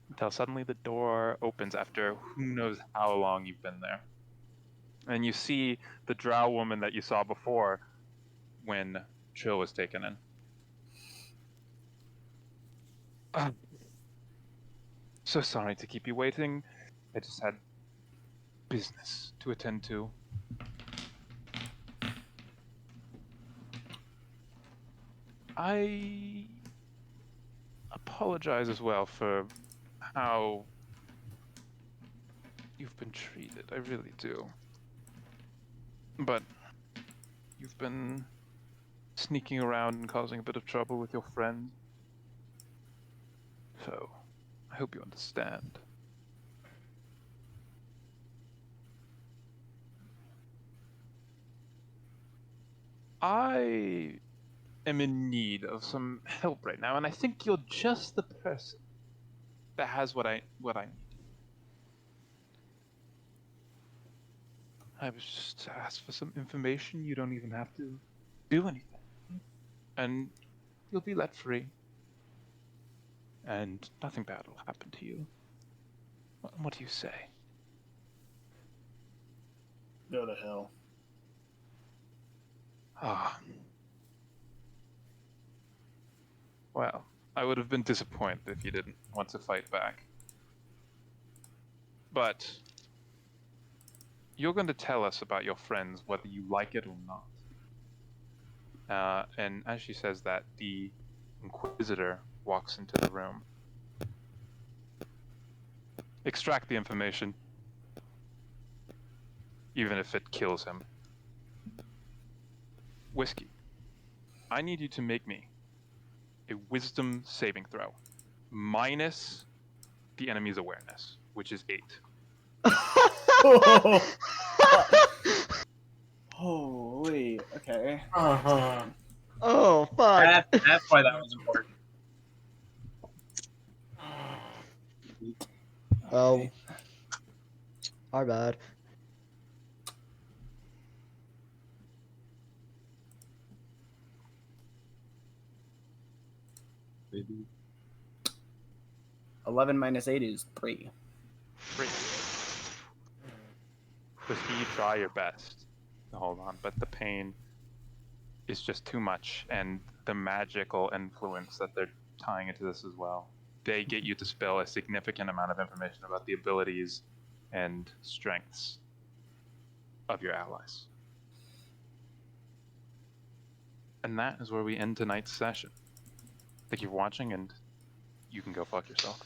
Until suddenly the door opens after who knows how long you've been there. And you see the drow woman that you saw before when Trill was taken in. So sorry to keep you waiting. I just had business to attend to. I apologize as well for how you've been treated. I really do. But you've been sneaking around and causing a bit of trouble with your friend. So, I hope you understand. I am in need of some help right now, and I think you're just the person that has what I need. I was just asked for some information. You don't even have to do anything, and you'll be let free. And nothing bad will happen to you. What do you say? Go to hell. Ah. Well, I would have been disappointed if you didn't want to fight back. But you're going to tell us about your friends, whether you like it or not. And as she says that, the Inquisitor walks into the room. Extract the information, even if it kills him. Whiskey, I need you to make me a wisdom saving throw, minus the enemy's awareness, which is 8. Holy. Okay. Uh-huh. Oh fuck. That's why that was important. Oh. Our bad. Maybe. 11 minus 8 is 3. 3. Whiskey, you try your best to hold on, but the pain is just too much, and the magical influence that they're tying into this as well. They get you to spill a significant amount of information about the abilities and strengths of your allies. And that is where we end tonight's session. Thank you for watching, and you can go fuck yourself.